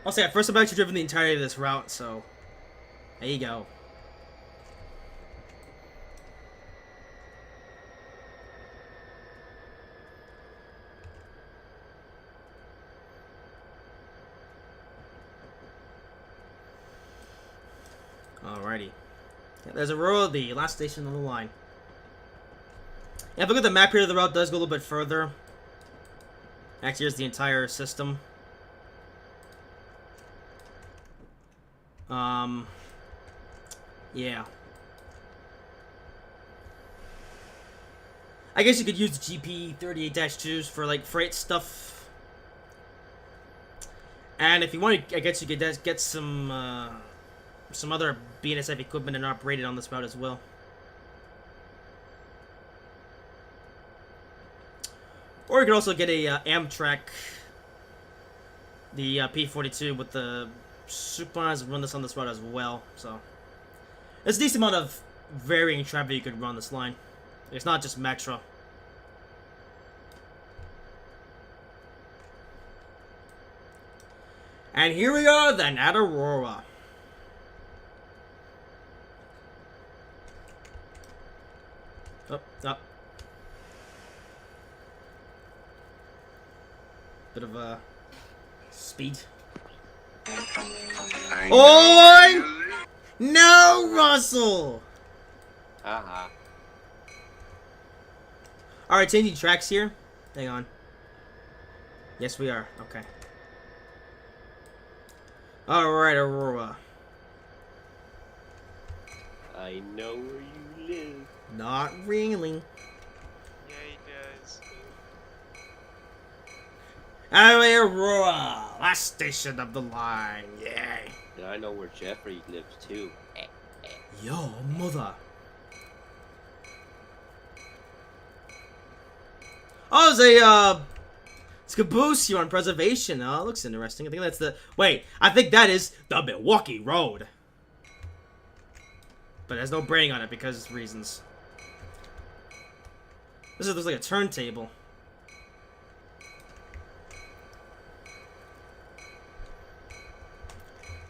I'll say at first I've actually driven the entirety of this route, so there you go. Alrighty. Yeah, there's Aurora, the last station on the line. Yeah, if you look at the map here, the route does go a little bit further. Actually, here's the entire system. Yeah. I guess you could use the GP38-2s for, like, freight stuff. And if you want to, I guess you could get some other BNSF equipment and operate it on this route as well. Or you could also get a Amtrak, the P42 with the Superlines run this on this route as well. So there's a decent amount of varying traffic you could run this line. It's not just Metra. And here we are then at Aurora. Up. Bit of a speed. Oi! No, Russell!
Haha.
Alright, changing tracks here. Hang on. Yes, we are. Okay. Alright, Aurora.
I know where you live.
Not really.
Yeah, he does.
Alright, Aurora. Last station of the line. Yay.
And I know where Jeffrey lives too.
Yo, mother. Oh, it's caboose here on preservation. Oh, looks interesting. I think that's the... Wait, I think that is the Milwaukee Road. But there's no branding on it because reasons. This looks like a turntable.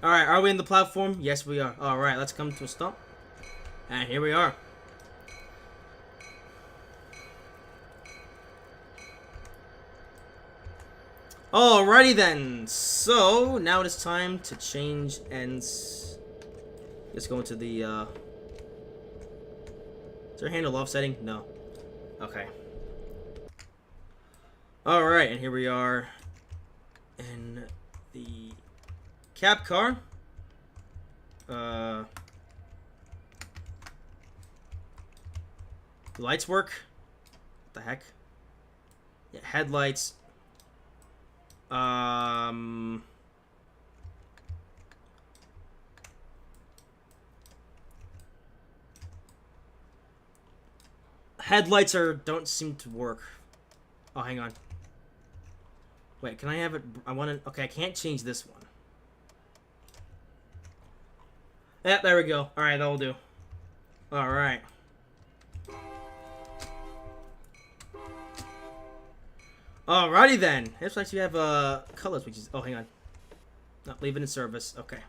Alright, are we in the platform? Yes, we are. Alright, let's come to a stop. And here we are. Alrighty then. So, now it is time to change ends. Let's go into the, Is there a handle offsetting? No. Okay. Alright, and here we are in the cab car. The lights work? What the heck? Yeah, headlights. Headlights don't seem to work. Oh, hang on. Wait, can I have it? I want to. Okay, I can't change this one. Yeah, there we go. All right, that'll do. All right. Alrighty then. Looks like you have colors, which is hang on. Not leaving in service. Okay.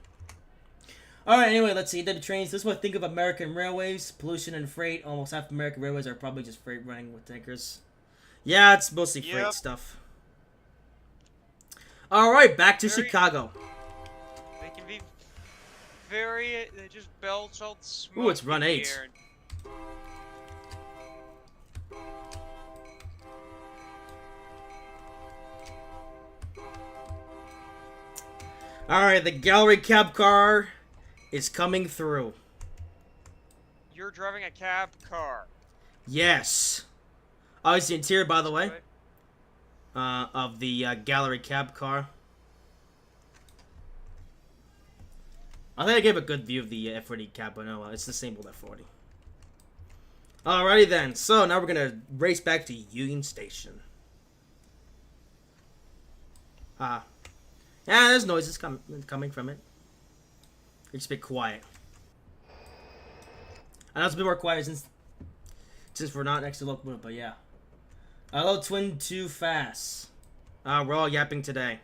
Alright, anyway, let's see. The trains. This is what I think of American railways. Pollution and freight. Almost half American railways are probably just freight running with tankers. Yeah, it's mostly freight stuff. Alright, back to Chicago.
They can be very. They just belch out smoke.
Ooh, it's run 8.
Here.
Alright, the gallery cab car is coming through.
You're driving a cab car.
Yes. Oh, it's the interior, by the way,
Right?
of the gallery cab car. I think I gave a good view of the F40 cab, but no, it's the same old F40. Alrighty then, so now we're gonna race back to Union Station. Yeah, there's noises coming from it. It's a bit quiet. I know it's a bit more quiet since we're not next to locomotive, but yeah. Hello, twin, too fast. We're all yapping today.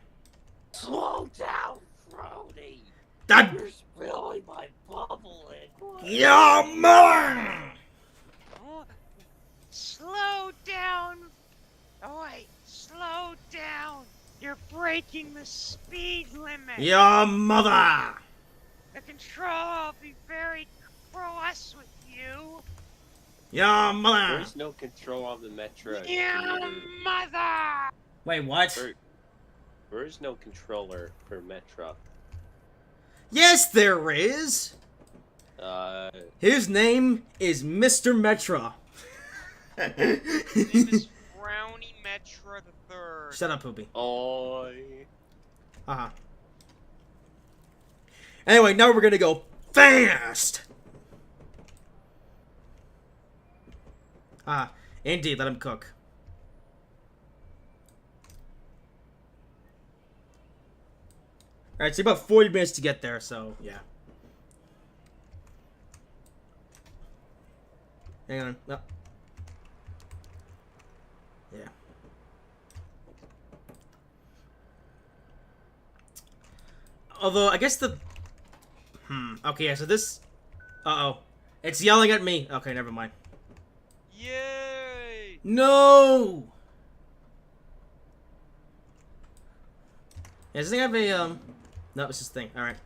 Slow down, Frody.
That.
You're spilling my bubble liquid.
Your mother.
Oh, slow down. Oh wait, slow down. You're breaking the speed limit.
Your mother.
The control will be very cross with you.
Your mother.
There's no control on the Metra.
Your mother.
Wait, what?
There is no controller for Metra.
Yes, there is. His name is Mr. Metra.
His name is Brownie Metra the Third.
Shut up, Poopy.
Oi.
Anyway, now we're gonna go fast. Indeed, let him cook. Alright, so about 40 minutes to get there, so yeah. Hang on. No. Yeah. Although, I guess the... Okay, yeah, so this... Uh-oh. It's yelling at me. Okay, never mind.
Yay!
No! Yeah, does this thing have a, No, it's this thing. Alright.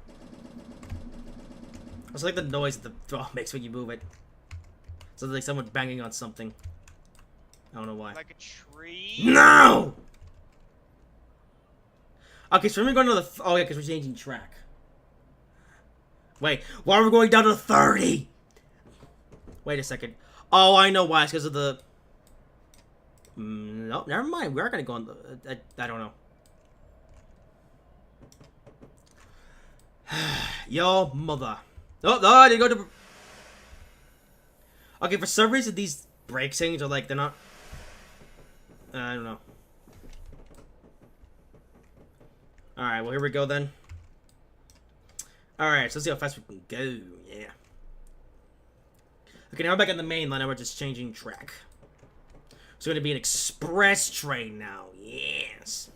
It's like the noise that the throttle makes when you move it. So like someone banging on something. I don't know why.
Like a tree?
No! Okay, so we're going to the... Oh, yeah, because we're changing track. Wait, why are we going down to 30? Wait a second. Oh, I know why. It's because of the... no, never mind. We are going to go on the... I don't know. Yo, mother. Oh, no, I didn't go to... Okay, for some reason, these brake things are like, they're not... I don't know. Alright, well, here we go then. Alright, so let's see how fast we can go. Yeah. Okay, now we're back on the main line, and we're just changing track. It's going to be an express train now. Yes.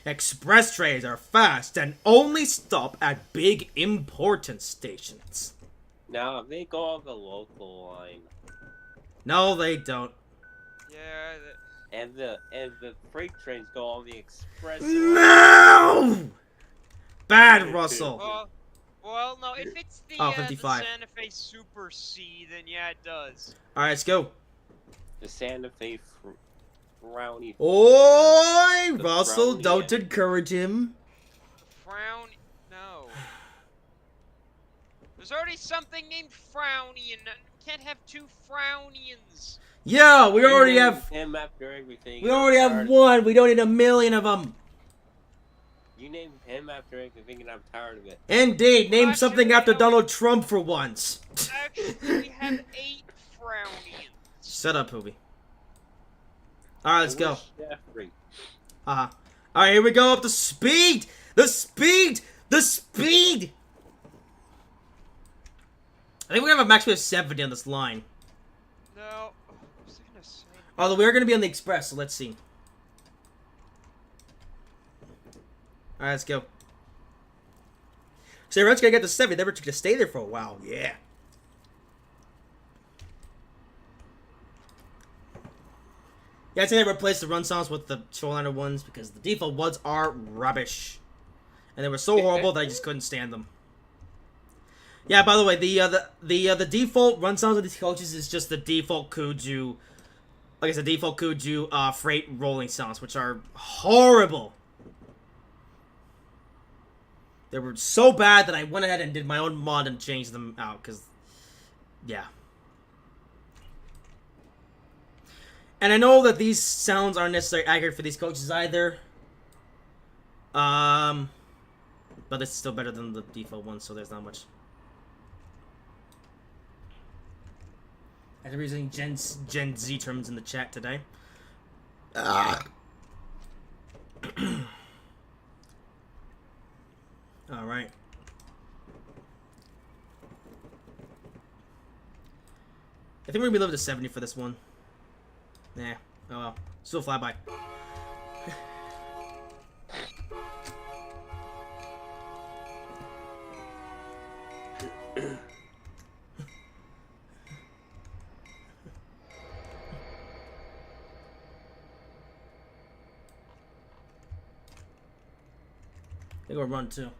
Express trains are fast and only stop at big important stations.
Now, they go on the local line.
No, they don't.
Yeah.
And the freight trains go on the express line.
No! Bad, Russell.
Well, no. If it's the,
Oh,
the
55.
Santa Fe Super C, then yeah, it does.
Alright, let's go.
The Santa Fe Brownie.
Oi,
The
Russell,
brownie
don't
end.
encourage him.
Frown. No. There's already something named Frowny, and can't have two Frownians.
Yeah, we already have...
him after everything.
We already have one. We don't need a million of them.
You named him after everything, and I'm tired of it.
Indeed, name
Actually,
something after
no.
Donald Trump for once.
Actually, we have 8 Frownians.
Shut up, Poopy. Alright, let's go.
Jeffrey.
Alright, here we go. Up the speed! The speed! The speed! I think we have a maximum of 70 on this line.
No. What was I gonna say?
Although we are going to be on the express, so let's see. Alright, let's go. So everyone's going to get to 70. They were going to stay there for a while. Yeah. Yeah, I'd say they replaced the run songs with the shoreliner ones because the default ones are rubbish. And they were so horrible that I just couldn't stand them. Yeah, by the way, the default run sounds of these coaches is just the default Kuju, like I said, default Kuju freight rolling sounds, which are horrible. They were so bad that I went ahead and did my own mod and changed them out, because, yeah. And I know that these sounds aren't necessarily accurate for these coaches either. But it's still better than the default one, so there's not much. I'm using Gen Z terms in the chat today. Alright. I think we're gonna be limited to 70 for this one. Nah. Oh well. Still flyby. I think we'll run too.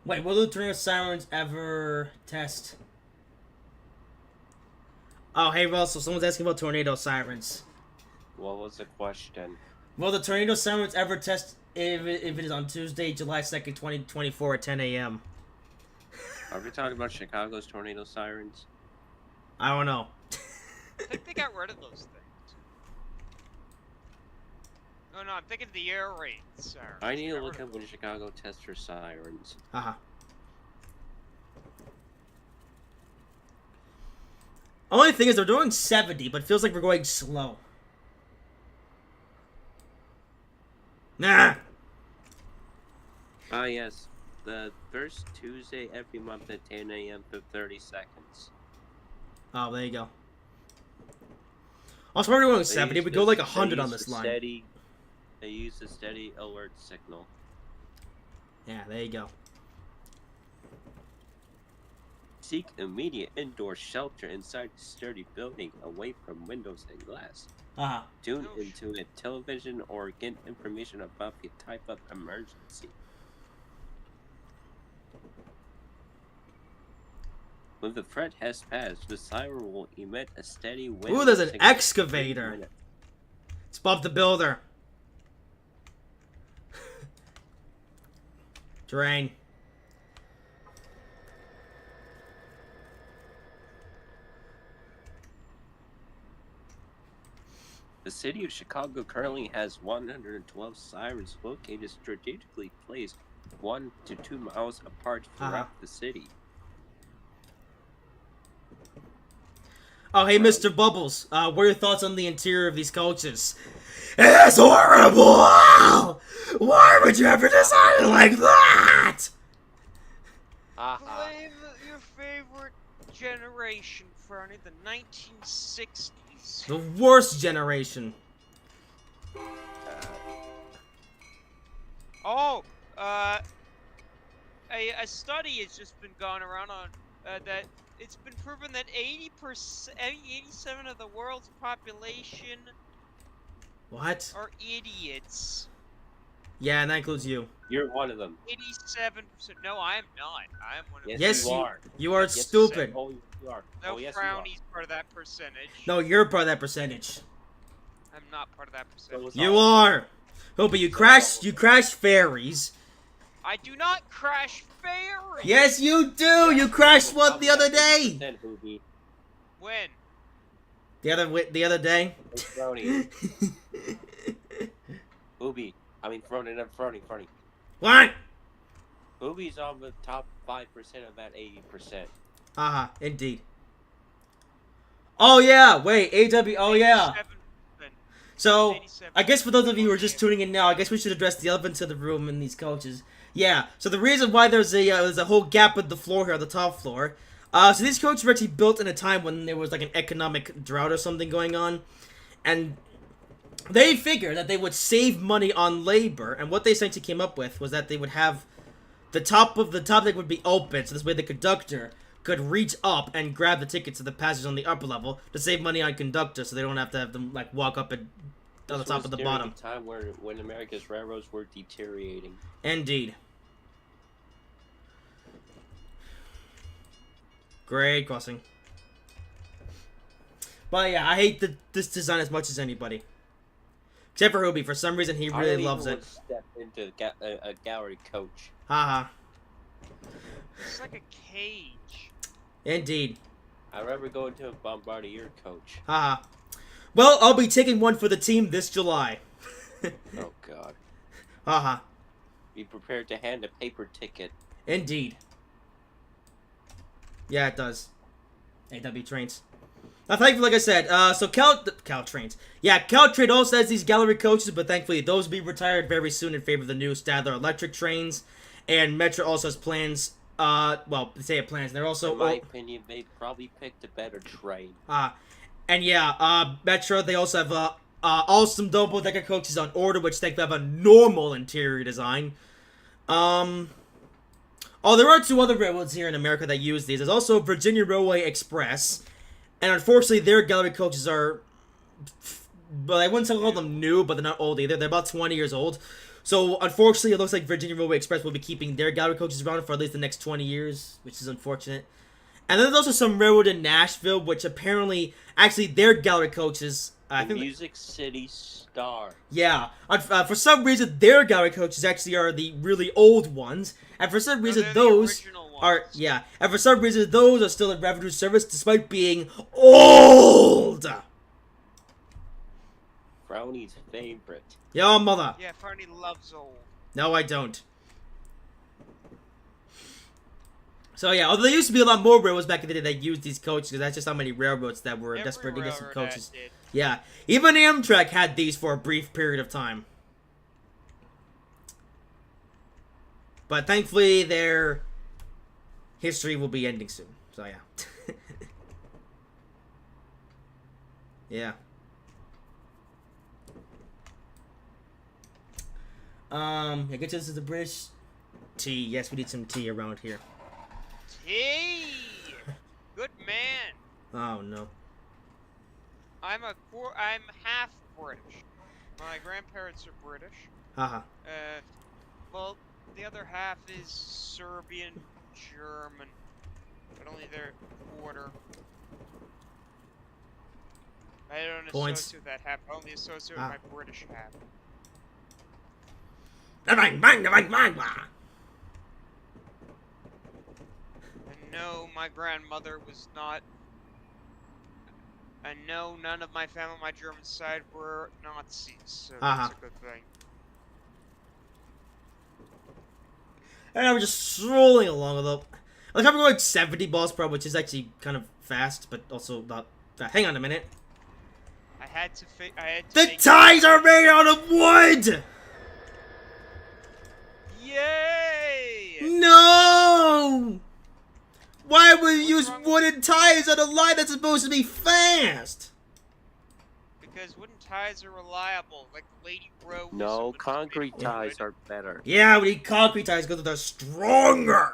Wait, will the tornado sirens ever test? Oh, hey Russell, someone's asking about tornado sirens.
What was the question?
Will the tornado sirens ever test if it is on Tuesday, July 2nd, 2024 at 10 a.m.?
Are we talking about Chicago's tornado sirens?
I don't know.
I think they got rid of those things. Oh no, I'm thinking of the air raid sirens.
I need to
Got
look
rid of
up when Chicago tests for sirens.
Haha. Only thing is, they're doing 70, but it feels like we're going slow. Nah!
Ah, yes. The first Tuesday every month at 10 a.m. for 30 seconds.
Oh, there you go. Also, we're going 70. We go like 100 on this line.
They use a steady alert signal.
Yeah, there you go.
Seek immediate indoor shelter inside a sturdy building away from windows and glass.
Uh-huh.
Tune
Oh,
into a television or get information about the type of emergency. When the threat has passed, the siren will emit a steady wind.
Ooh, there's an
signal for 3
excavator.
minutes.
It's Bob the Builder. Terrain.
The city of Chicago currently has 112 sirens located strategically placed 1 to 2 miles apart throughout the city.
Oh, hey, Mr. Bubbles. What are your thoughts on the interior of these coaches? It's horrible! Why would you ever design it like that?
Blame your favorite generation, Fernie, the 1960s.
The worst generation.
Oh, a study has just been gone around on that it's been proven that 87% of the world's population
What?
are idiots.
Yeah, and that includes you.
You're one of them.
87%. No, I am not. I am one of
Yes,
them.
you are.
You are
Yes,
stupid.
Oh, you are.
No,
Oh, yes, you are.
Frowny's part of that percentage.
No, you're part of that percentage.
I'm not part of that percentage.
So it's
You
all-
are. Oh, but you crash ferries.
I do not crash ferries.
Yes, you do. You crashed one the other day.
Then, Hoobie.
When?
The other day.
Hey, Frony. Hoobie. I mean, Frony.
What?
Hoobie's on the top 5% of that 80%.
Indeed. Oh yeah, wait, AW. Oh yeah.
87%.
So
87%.
I guess for those of you who are just tuning in now, I guess we should address the elephant in the room in these coaches. Yeah. So the reason why there's a whole gap in the floor here on the top floor. So these coaches were actually built in a time when there was like an economic drought or something going on, and they figured that they would save money on labor. And what they essentially came up with was that they would have the top deck would be open, so this way the conductor could reach up and grab the tickets to the passengers on the upper level to save money on conductors, so they don't have to have them like walk up and on the top of the bottom.
This was during the time when America's railroads were deteriorating.
Indeed. Great crossing. But yeah, I hate this design as much as anybody. Except for Hoobie, for some reason he really loves it.
Step into a gallery coach.
Haha.
It's like a cage.
Indeed.
I remember going to a Bombardier coach.
Haha. Well, I'll be taking one for the team this July.
Oh God.
Haha.
Be prepared to hand a paper ticket.
Indeed. Yeah, it does. AW trains. Thankfully, like I said, so Caltrains. Yeah, Caltrain also has these gallery coaches, but thankfully those will be retired very soon in favor of the new Stadler electric trains. And Metra also has plans, well, they say it plans, they're also...
In my opinion, they probably picked a better train.
And yeah, Metra, they also have, awesome double-decker coaches on order, which thankfully have a normal interior design. Oh, there are two other railroads here in America that use these. There's also Virginia Railway Express. And unfortunately, their gallery coaches are, well, I wouldn't call them new, but they're not old either. They're about 20 years old. So, unfortunately, it looks like Virginia Railway Express will be keeping their gallery coaches around for at least the next 20 years, which is unfortunate. And then there's also some railroad in Nashville, which apparently, actually, their gallery coaches... I think
Music City Star.
Yeah. For some reason, their gallery coaches actually are the really old ones. And for some reason,
they're
those...
the original ones.
Yeah, and for some reason, those are still in revenue service despite being old!
Brownie's favorite.
Yo, mother.
Yeah, Fernie loves old.
No, I don't. So yeah, although there used to be a lot more railroads back in the day that used these coaches, because that's just how many railroads that were desperate to get some coaches.
Did.
Yeah, even Amtrak had these for a brief period of time. But thankfully, their history will be ending soon. So yeah. Yeah. I guess this is the British tea. Yes, we need some tea around here.
Tea! Good man.
Oh no.
I'm half British. My grandparents are British.
Haha.
Well, the other half is Serbian, German, but only their quarter. I don't
Points.
associate with that half. I only associate with my British half. no, my grandmother was not. And no, none of my family on my German side were Nazis, so
Haha.
that's a good thing.
And I'm just strolling along, although like I'm going 70 miles per hour, which is actually kind of fast, but also not fast. Hang on a minute.
I had to
The
make
ties are made out of wood!
Yay!
No! Why would you use
wrong with-
wooden tires on a line that's supposed to be fast?
Because wooden ties are reliable, like the Lady Rose.
No,
was made
concrete
of
ties
wood.
are better.
Yeah, we need concrete tires because they're stronger.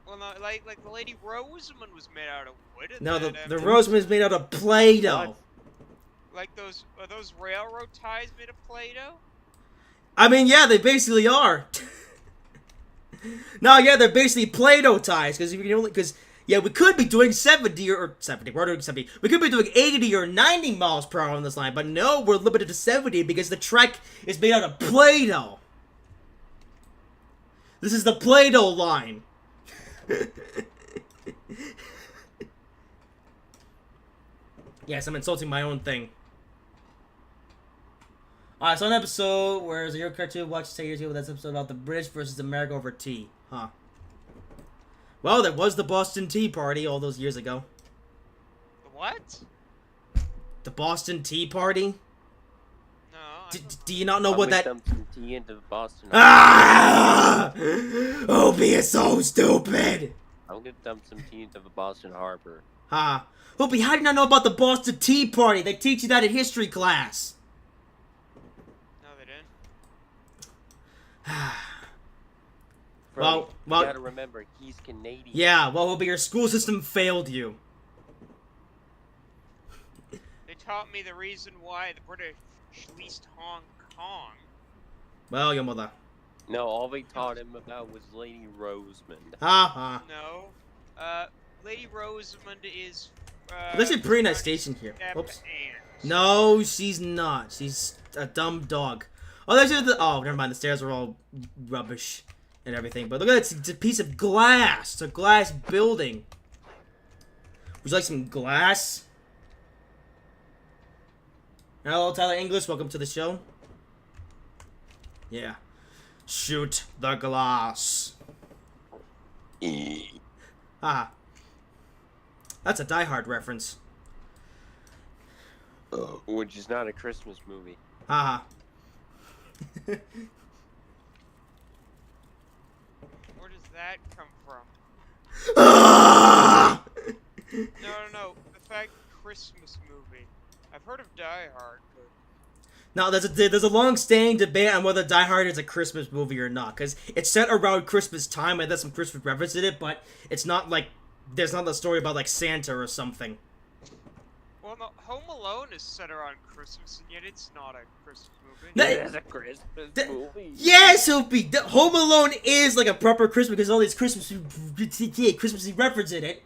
Well, no, like the Lady Rosamond was made out of wood. And
No,
then,
the Roseman is made out of Play-Doh.
What?
Like those are those railroad ties made of Play-Doh?
I mean, yeah, they basically are. No, yeah, they're basically Play-Doh ties because yeah, we could be doing 70 or 70. We're doing 70. We could be doing 80 or 90 miles per hour on this line, but no, we're limited to 70 because the track is made out of Play-Doh. This is the Play-Doh line. Yes, I'm insulting my own thing. Alright, so an episode where there's a Euro cartoon watch 10 years ago. That's an episode about the British versus America over tea. Huh. Well, there was the Boston Tea Party all those years ago.
The what?
The Boston Tea Party?
No. I don't
Do you not know
I'm
what
gonna
that...
dump some tea into Boston.
Ah! Opie is so stupid!
I'm gonna dump some tea into the Boston Harbor.
Ha. Opie, how do you not know about the Boston Tea Party? They teach you that in history class.
No, they didn't.
Well,
well-
you gotta remember, he's Canadian.
Yeah, well, Opie, your school system failed you.
They taught me the reason why the British leased Hong Kong.
Well, your mother.
No, all they taught him about was Lady Rosamond.
Ha ha.
No. Lady Rosamond is.
There's a pretty nice
French
station here.
step
Oops.
aunt.
No, she's not. She's a dumb dog. Oh, there's the. Oh, never mind. The stairs are all rubbish and everything. But look at it. It's a piece of glass. It's a glass building. Would you like some glass? Hello, Tyler English. Welcome to the show. Yeah. Shoot the glass. Haha. That's a Die Hard reference.
Which is not a Christmas movie.
Haha.
Where does that come from?
Ah!
No. The fact Christmas movie. I've heard of Die Hard, but
Now, there's a long-standing debate on whether Die Hard is a Christmas movie or not, because it's set around Christmas time, and there's some Christmas reference in it, but it's not like, there's not a story about, like, Santa or something.
well, no, Home Alone is set around Christmas, and yet it's not a Christmas movie.
No,
It is a Christmas movie.
Yes, Opie! Home Alone is, like, a proper Christmas, because all these Christmasy reference in it,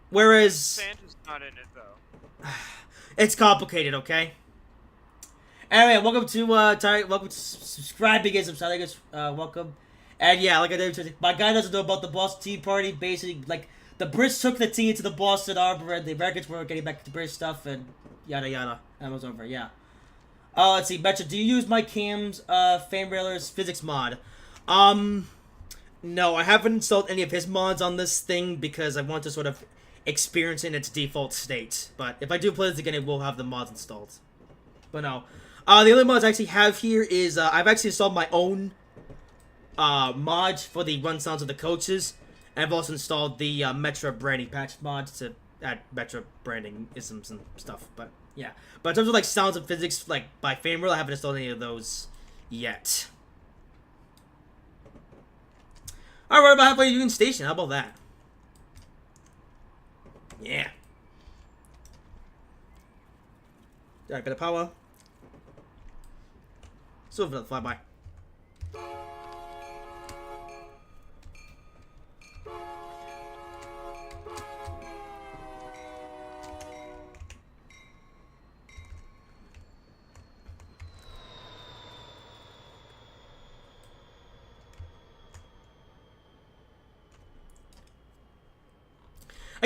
whereas...
Santa's not in it though.
It's complicated, okay? Anyway, welcome to welcome to subscribing and subscribing. Welcome, and yeah, like I did, my guy doesn't know about the Boston Tea Party. Basically, like the Brits took the tea into the Boston Harbor, and the Americans were getting back to the British stuff, and yada yada. And it was over. Yeah. Let's see, Metra, do you use my cam's Fan Railer's physics mod? No, I haven't installed any of his mods on this thing because I want to sort of experience it in its default state. But if I do play this again, it will have the mods installed. But no. The only mods I actually have here is, I've actually installed my own, mod for the run sounds of the coaches. And I've also installed the, Metra branding patch mod to add Metra branding isms and stuff. But, yeah. But in terms of, like, sounds and physics, like, by FameRail, I haven't installed any of those yet. Alright, we're about halfway to Union Station. How about that? Yeah. Alright, bit of power. Still for the flyby.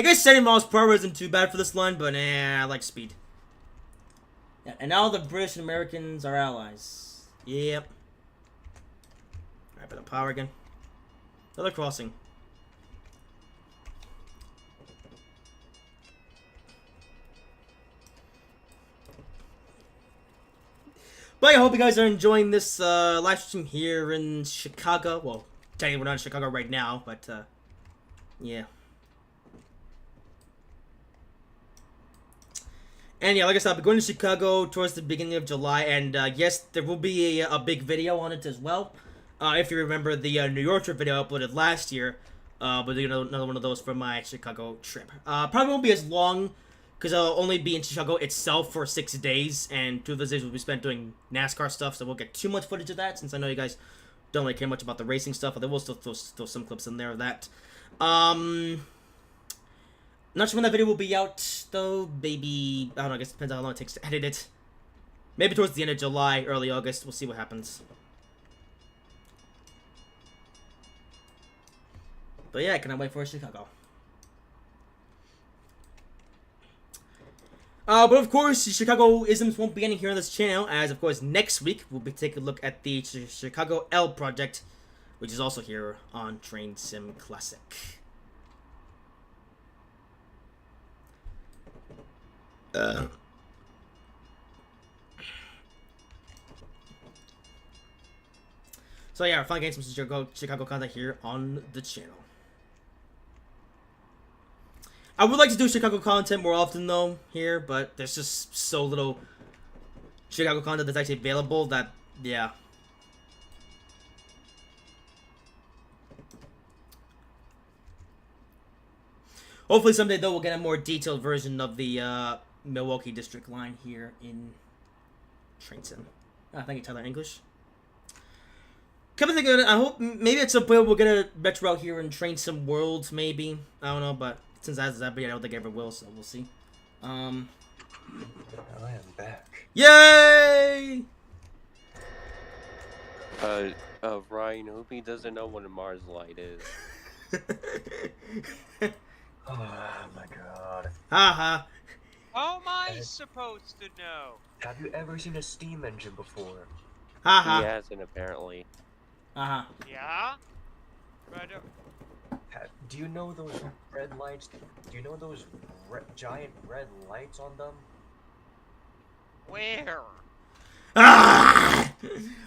I guess 70 miles per hour isn't too bad for this line, but I like speed. Yeah, and now the British and Americans are allies. Yep. Alright, but the power again. Another crossing. But I hope you guys are enjoying this live stream here in Chicago. Well, technically we're not in Chicago right now, but yeah. And yeah, like I said, I'll be going to Chicago towards the beginning of July, and yes, there will be a big video on it as well. If you remember the New York trip video I uploaded last year, but you know, another one of those for my Chicago trip. Probably won't be as long, because I'll only be in Chicago itself for 6 days, and 2 of those days will be spent doing NASCAR stuff, so we'll get too much footage of that, since I know you guys don't really care much about the racing stuff, but there will still throw some clips in there of that. Not sure when that video will be out, though. Maybe, I don't know, I guess it depends on how long it takes to edit it. Maybe towards the end of July, early August. We'll see what happens. But yeah, I cannot wait for Chicago. But of course, Chicago-isms won't be ending here on this channel, as of course next week we'll be taking a look at the Chicago L project, which is also here on Train Sim Classic. So yeah, we're finally getting some Chicago content here on the channel. I would like to do Chicago content more often though here, but there's just so little Chicago content that's actually available that, yeah. Hopefully someday though we'll get a more detailed version of the Milwaukee District line here in Train Sim. Thank you, Tyler English. Come to think of it, I hope maybe at some point we'll get a Metra out here in Train Sim World, maybe. I don't know, but since that's that, I don't think I ever will, so we'll see.
I am back.
Yay!
Ryan, hope he doesn't know what a Mars light is.
Oh my god.
Haha.
How am I supposed to know?
Have you ever seen a steam engine before?
Haha.
He hasn't, apparently.
Uh-huh.
Yeah? But I don't...
Do you know those red lights? Do you know those giant red lights on them?
Where?
Ah!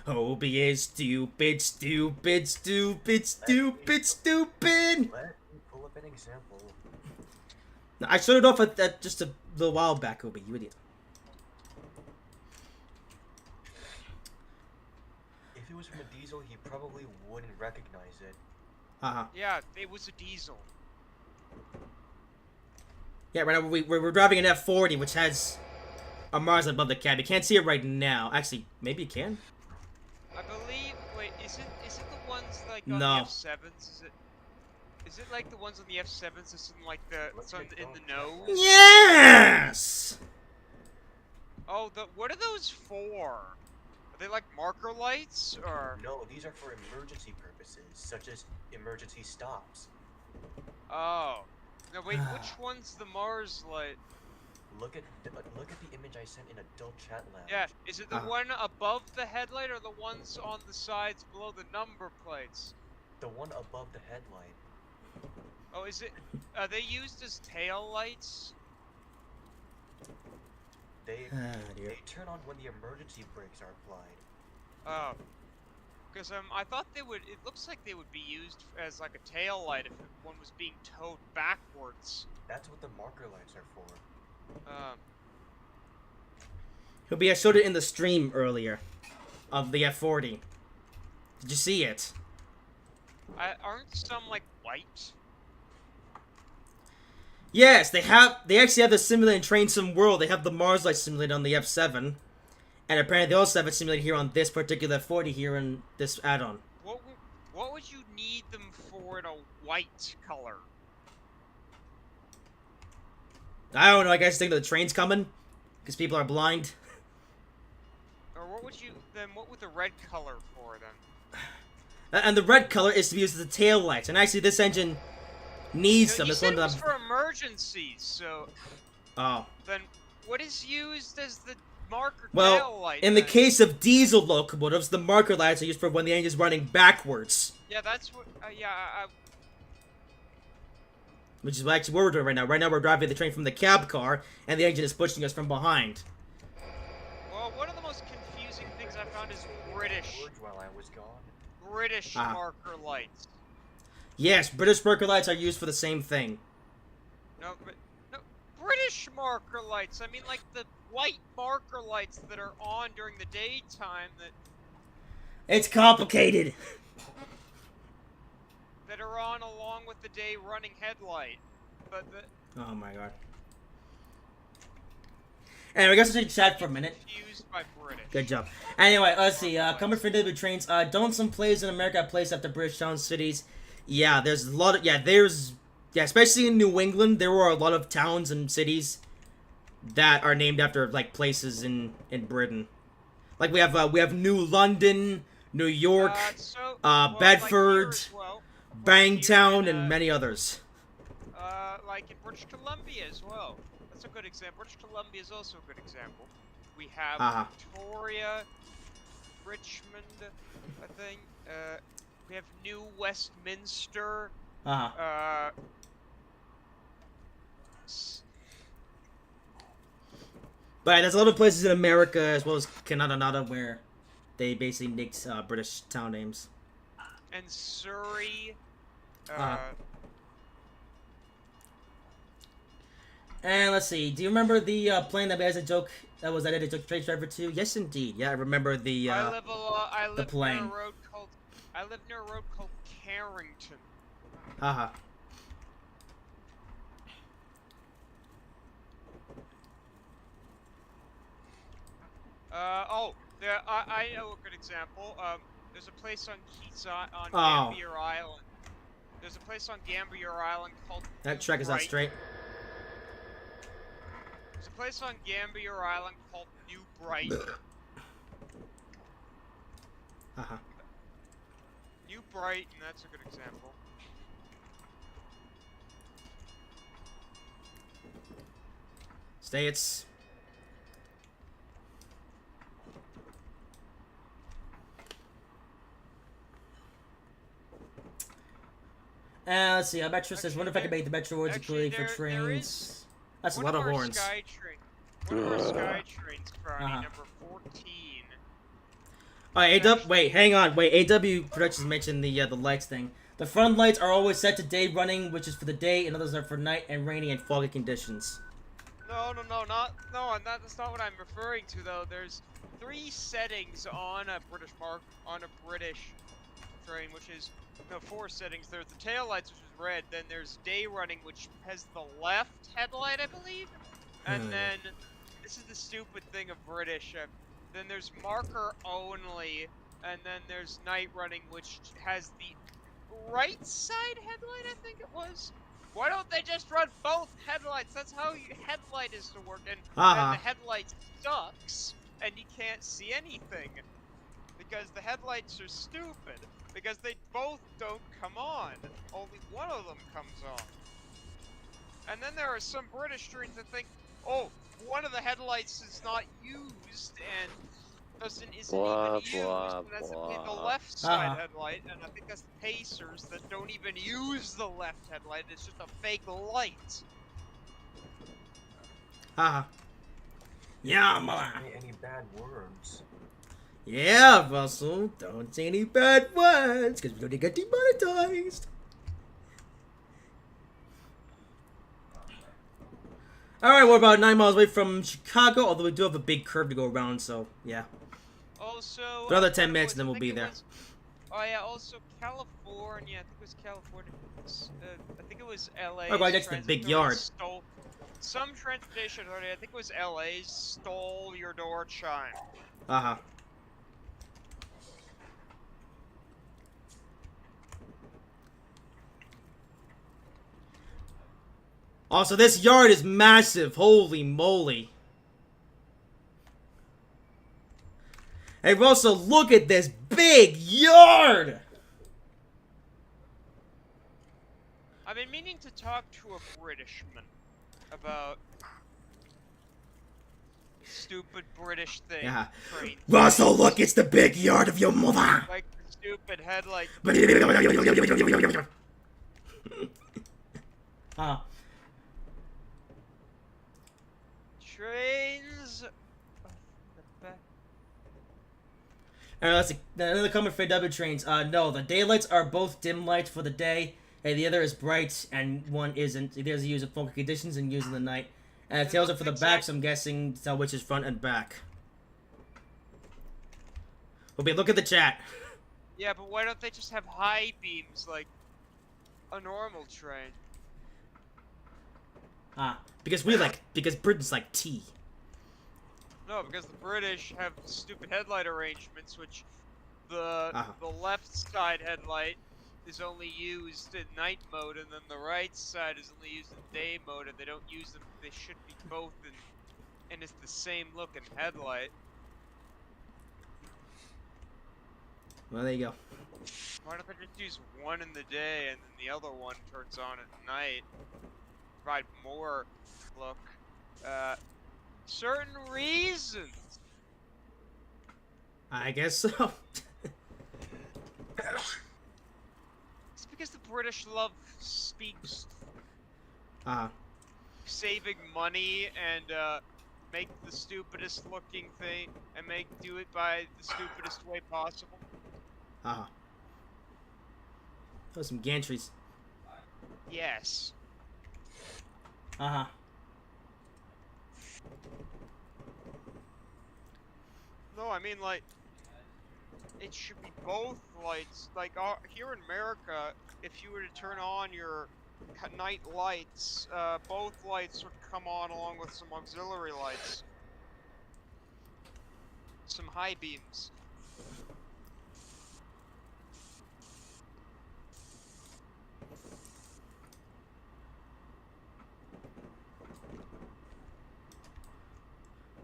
Hobie is stupid, stupid, stupid, stupid, stupid.
Let me pull up an example.
I showed it off at that just a little while back, Hobie, you idiot.
If it was from a diesel, he probably wouldn't recognize it.
Uh-huh.
Yeah, it was a diesel.
Yeah, right now we're driving an F40, which has a Mars above the cab. You can't see it right now. Actually, maybe you can.
I believe. Wait, is it the ones like on
No.
the F7s? Is it like the ones on the F7s? Is it like it's on in the nose?
Yes.
Oh, what are those for? Are they like marker lights or?
No, these are for emergency purposes, such as emergency stops.
Oh. No, wait. Which one's the Mars light?
Look at the image I sent in adult chat lounge.
Yeah. Is it the one above the headlight or the ones on the sides below the number plates?
The one above the headlight.
Oh, is it? Are they used as tail lights?
They
Dear.
they turn on when the emergency brakes are applied.
Oh. Because I thought they would. It looks like they would be used as like a tail light if one was being towed backwards.
That's what the marker lights are for.
Hobie, I showed it in the stream earlier of the F40. Did you see it?
Aren't some like white?
Yes, they actually have the simulated in Train Sim World. They have the Mars light simulated on the F7. And apparently they also have it simulated here on this particular F40 here in this add-on.
What would you need them for in a white color?
I don't know, I guess think the train's coming. Because people are blind.
Or what would the red color for then?
And the red color is to be used as the tail lights. And actually this engine needs them.
You
It's
said
one
it
of
was
the...
for emergencies. So
Oh.
then, what is used as the marker tail
Well,
light?
in the
then?
case of diesel locomotives, the marker lights are used for when the engine's running backwards.
Yeah, that's what. Yeah,
Which is actually what we're doing right now. Right now we're driving the train from the cab car, and the engine is pushing us from behind.
well, one of the most confusing things I found is
Words while I was gone.
British
Ah.
marker lights.
Yes, British marker lights are used for the same thing.
No, but no, British marker lights. I mean, like the white marker lights that are on during the daytime
It's complicated.
that are on along with the day running headlight. But
Oh my god. Anyway, I guess I should chat for a minute.
confused by British.
Good job. Anyway, let's see. Coming from W trains. Don't some places in America have placed after British town cities? Yeah, there's a lot of especially in New England, there were a lot of towns and cities that are named after like places in Britain. Like we have New London, New York,
Well,
Bedford,
like here as well.
Bangtown,
Here in,
and many others.
like in British Columbia as well. That's a good example. British Columbia is also a good example. We have Victoria, Richmond, I think. We have New Westminster.
But there's a lot of places in America as well as Canada where they basically nicked British town names.
And Surrey.
And let's see. Do you remember the plane that was a joke? That was that a joke train driver too? Yes, indeed. Yeah, I remember the
I live
plane.
near a road called. I live near a road called Carrington.
Haha.
Yeah, I know a good example. There's a place on on
Oh.
Gambier Island. There's a place on Gambier Island called.
That track is not
Bright.
straight.
There's a place on Gambier Island called New Bright.
Haha.
New Bright, and that's a good example.
States. Let's see. Metro says, "Wonder if I can make the Metro words including for trains." That's a lot of horns.
One of our sky trains, Barney, number 14.
Alright, AW. Wait, hang on. Wait, AW Productions mentioned the lights thing. The front lights are always set to day running, which is for the day, and others are for night and rainy and foggy conditions.
That's not what I'm referring to though. There's 3 settings on a British train, which is 4 settings. There's the tail lights, which is red. Then there's day running, which has the left headlight, I believe. And then this is the stupid thing of British. Then there's marker only, and then there's night running, which has the right side headlight, I think it was. Why don't they just run both headlights? That's how headlight is to work. And then the headlight sucks, and you can't see anything. Because the headlights are stupid. Because they both don't come on. Only one of them comes on. And then there are some British trains that think, oh, one of the headlights is not used and isn't even used, and that's the left side headlight, and I think that's the Pacers that don't even use the left headlight, it's just a fake light.
Yeah, man.
Any bad words?
Yeah, Russell. Don't say any bad words, because we don't get demonetized. Alright, we're about 9 miles away from Chicago, although we do have a big curve to go around, so yeah.
Also,
another 10 minutes and then we'll be there.
Also California, I think it was California, I think it was LA.
Oh, right next to the big yard.
Some transportation authority, I think it was LA, stole your door chime.
Also, this yard is massive. Holy moly. Hey, Russell, look at this big yard!
I've been meaning to talk to a Britishman about stupid British thing.
Yeah.
Train
Russell,
things.
look, it's the big yard of your mother.
Like the stupid headlight.
uh,
Trains. The back.
Alright, let's see. Another comment for W trains. No, the daylights are both dim lights for the day, and the other is bright, and one isn't. It is used in funky conditions and used in the night. And the tails are for the back, so I'm guessing tell which is front and back. Okay, look at the chat.
Yeah, but why don't they just have high beams like a normal train?
Because Britain's like tea.
No, because the British have stupid headlight arrangements, which the left side headlight is only used in night mode, and then the right side is only used in day mode, and they don't use them. They should be both in, and it's the same looking headlight.
Well, there you go.
Why don't they just use one in the day and then the other one turns on at night? Provide more look. Certain reasons.
I guess so.
It's because the British love speaks saving money and make the stupidest looking thing and do it by the stupidest way possible.
Oh, some gantries.
Yes.
No,
I mean, like, it should be both lights. Like, here in America, if you were to turn on your night lights, both lights would come on along with some auxiliary lights. Some high beams.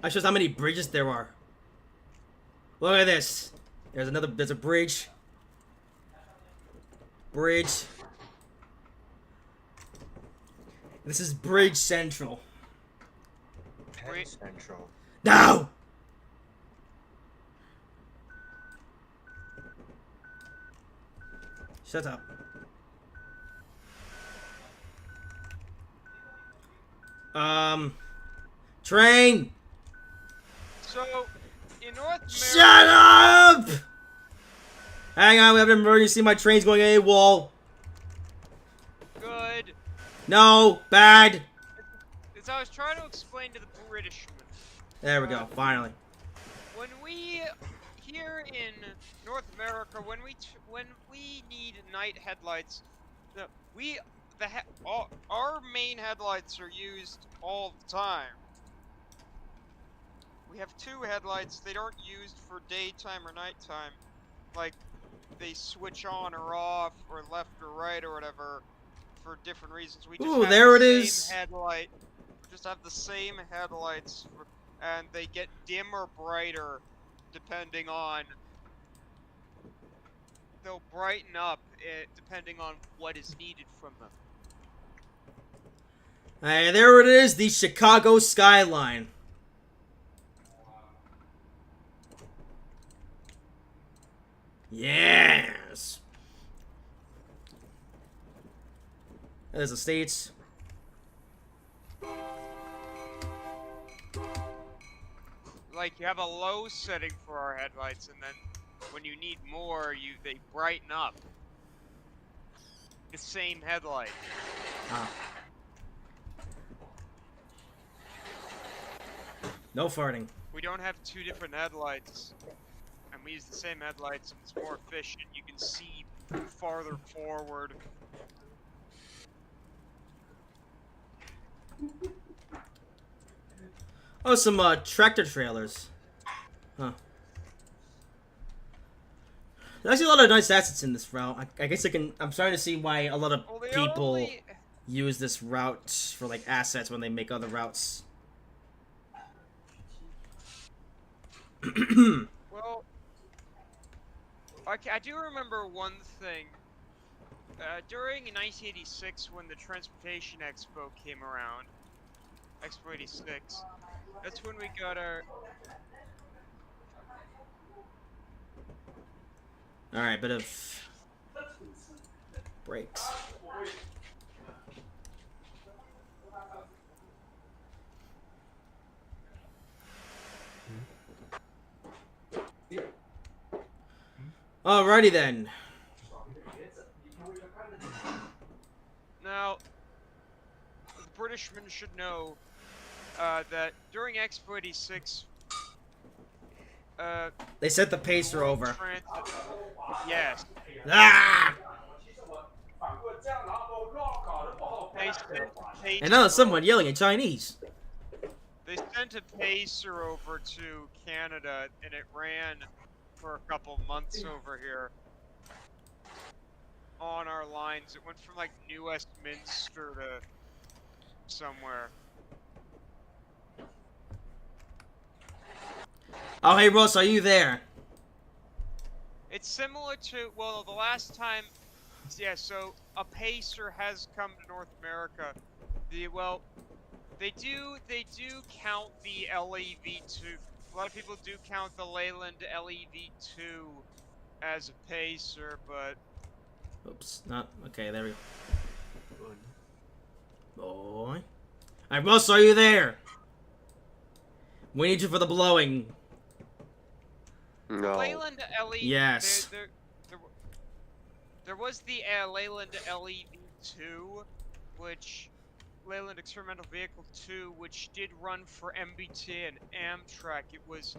That shows how many bridges there are. Look at this. There's a bridge. Bridge. This is Bridge Central.
Penn Central.
No! Shut up. Train!
So, in North America...
Shut up! Hang on, we have an emergency. My train's going AWOL.
Good.
No, bad.
As I was trying to explain to the Britishman.
There we go, finally.
When we, here in North America, when we need night headlights, our main headlights are used all the time. We have two headlights. They aren't used for daytime or nighttime. Like, they switch on or off, or left or right or whatever, for different reasons. We just have
there it
the
is.
same headlight. Just have the same headlights, and they get dim or brighter depending on. They'll brighten up depending on what is needed from them.
Hey, there it is, the Chicago skyline. Yes. There's the States.
Like, you have a low setting for our headlights, and then when you need more, they brighten up. The same headlight.
No farting.
We don't have two different headlights, and we use the same headlights, and it's more efficient. You can see farther forward.
Oh, some tractor trailers. Huh. There's actually a lot of nice assets in this route. I guess I'm starting to see why a lot of people use this route for like assets when they make other routes.
Well, I do remember one thing During 1986, when the Transportation Expo came around, Expo 86, that's when we got our...
Alright, bit of breaks. Alrighty then.
Now, the Britishmen should know that during Expo 86,
They sent the pacer over.
transit... Yes.
Ah!
They sent a pacer
And now there's someone yelling in Chinese.
They sent a pacer over to Canada, and it ran for a couple months over here on our lines. It went from like New Westminster to somewhere.
Oh, hey, Ross, are you there?
It's similar to, well, the last time, yeah, so a pacer has come to North America. They do count the LEV2. A lot of people do count the Leyland LEV2 as a pacer, but...
Oops, not, okay, there we go. Boy. Alright, Ross, are you there? We need you for the blowing.
No.
Leyland LEV...
Yes.
There was the Leyland LEV2, which... Leyland Experimental Vehicle 2, which did run for MBTA and Amtrak. It was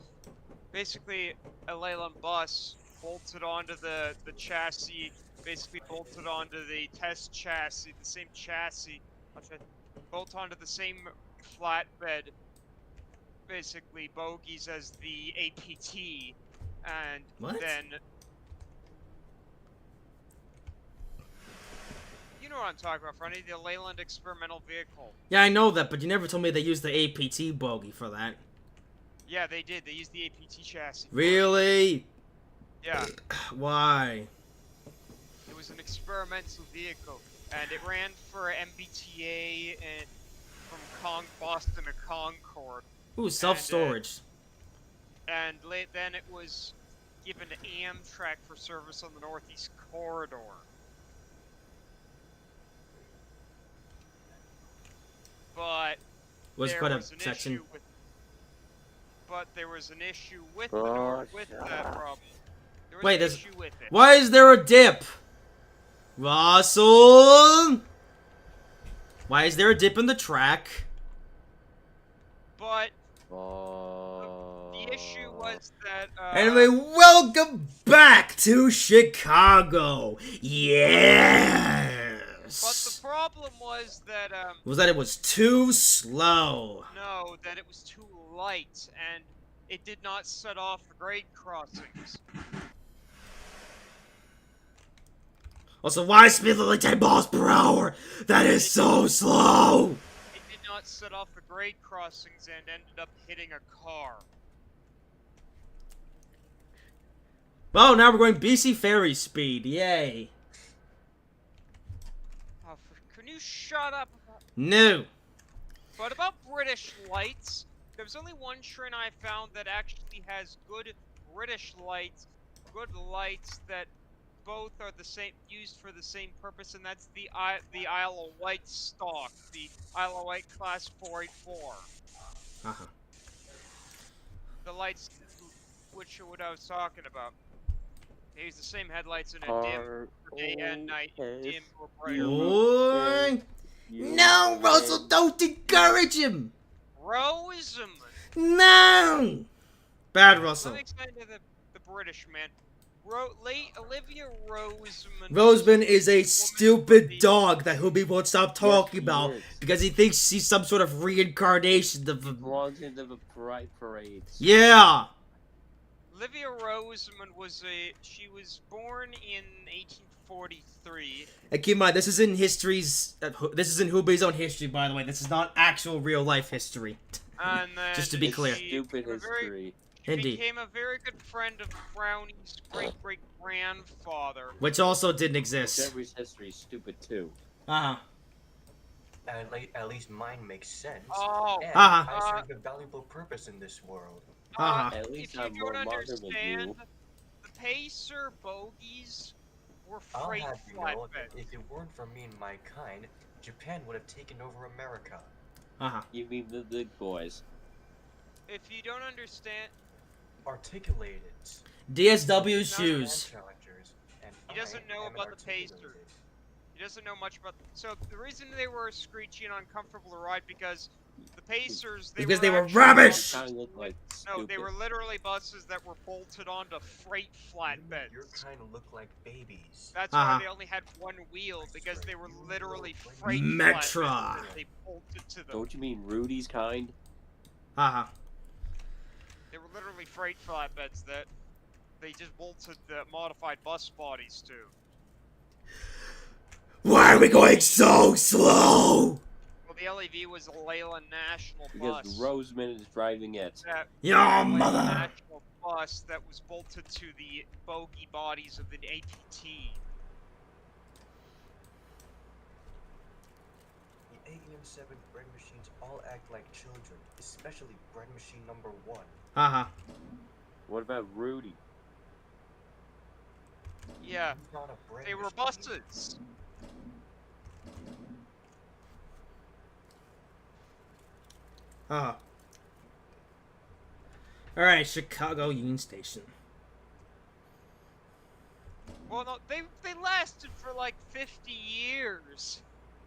basically a Leyland bus bolted onto the chassis, basically bolted onto the test chassis, the same chassis, bolt onto the same flatbed, basically bogies as the APT, and
What?
then... You know what I'm talking about, Fronty, the Leyland Experimental Vehicle.
Yeah, I know that, but you never told me they used the APT bogey for that.
Yeah, they did. They used the APT chassis.
Really?
Yeah.
Why?
It was an experimental vehicle, and it ran for MBTA and from Boston to Concord.
Ooh, self-storage.
And then it was given to Amtrak for service on the Northeast Corridor. But
Was
there
quite a
was an
section.
issue with. But there was an issue with
Oh,
that problem. There was
Wait,
an
there's...
issue with it.
Why is there a dip? Russell? Why is there a dip in the track?
But the issue was that.
Anyway, welcome back to Chicago. Yes.
But the problem was that
Was that it was too slow.
no, that it was too light and it did not set off the grade crossings.
Also, why speed only 10 miles per hour? That is so slow.
It did not set off the grade crossings and ended up hitting a car.
Well, now we're going BC Ferry speed. Yay.
Oh, can you shut up?
No.
But about British lights, there's only one train I found that actually has good British lights, good lights that both are the same, used for the same purpose, and that's the Isle of Wight stock, the Isle of Wight Class 484.
Uh-huh.
The lights, which are what I was talking about. They use the same headlights in a dim for day and night, dim or brighter.
Boy. No, Russell, don't encourage him.
Roseman.
No. Bad Russell.
Let me explain to the British man. Late Olivia Roseman.
Roseman is a
woman
stupid
from the-
dog that Hubie won't stop talking
he
about
is.
because he thinks she's some sort of reincarnation of a...
Belongs into the pride parades.
Yeah.
Olivia Roseman she was born in 1843.
And keep in mind, this is in history's... this is in Hubie's own history, by the way. This is not actual real-life history.
And then
Just to be clear.
she-
Stupid
she was very-
history.
He
Indeed.
became a very good friend of Brownie's great-great-grandfather.
Which also didn't exist.
Jeffrey's history is stupid too.
Uh-huh.
And at least mine makes sense.
Oh,
And
Uh-huh.
I serve a valuable purpose in this world.
Uh-huh.
At least
if you
I'm more
don't
modern than
understand,
you.
the Pacer bogies were
I'll
freight
have you know that
flatbeds.
if it weren't for me and my kind, Japan would have taken over America.
Uh-huh.
You mean the big boys?
If you don't understand,
Articulated.
DSW
Not
shoes.
Challengers, and
He doesn't
I
know
am
about the
articulated.
Pacer. He doesn't know much about. So the reason they were screechy and uncomfortable to ride because the Pacers
Because they were
actually
rubbish!
Kind of look like
No,
stupid.
they were literally buses that were bolted onto freight flatbeds.
Your kind of look like babies.
That's
Uh-huh.
why they only had one wheel because they were literally freight
Metra.
flatbeds that they bolted to them.
Don't you mean Rudy's kind?
Uh-huh.
They were literally freight flatbeds that they just bolted the modified bus bodies to.
Why are we going so slow?
Well, the LEV was a Leyland National
Because
bus.
Roseman is driving it.
That
Your
Leyland
mother.
National bus that was bolted to the bogie bodies of the APT.
The AM7 bread machines all act like children, especially bread machine number 1.
Uh-huh.
What about Rudy?
Yeah,
He's not a bread
they were
machine.
buses.
Uh-huh. Alright, Chicago Union Station.
Well, no, they lasted for like 50 years.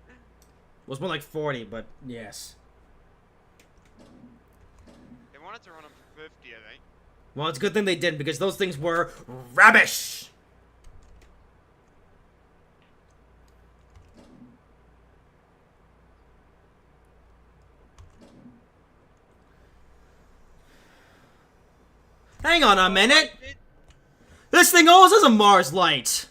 It was more like 40, but yes.
They wanted to run them for 50, I think.
Well, it's a good thing they did because those things were rubbish. Hang on a minute. This thing also has a Mars light.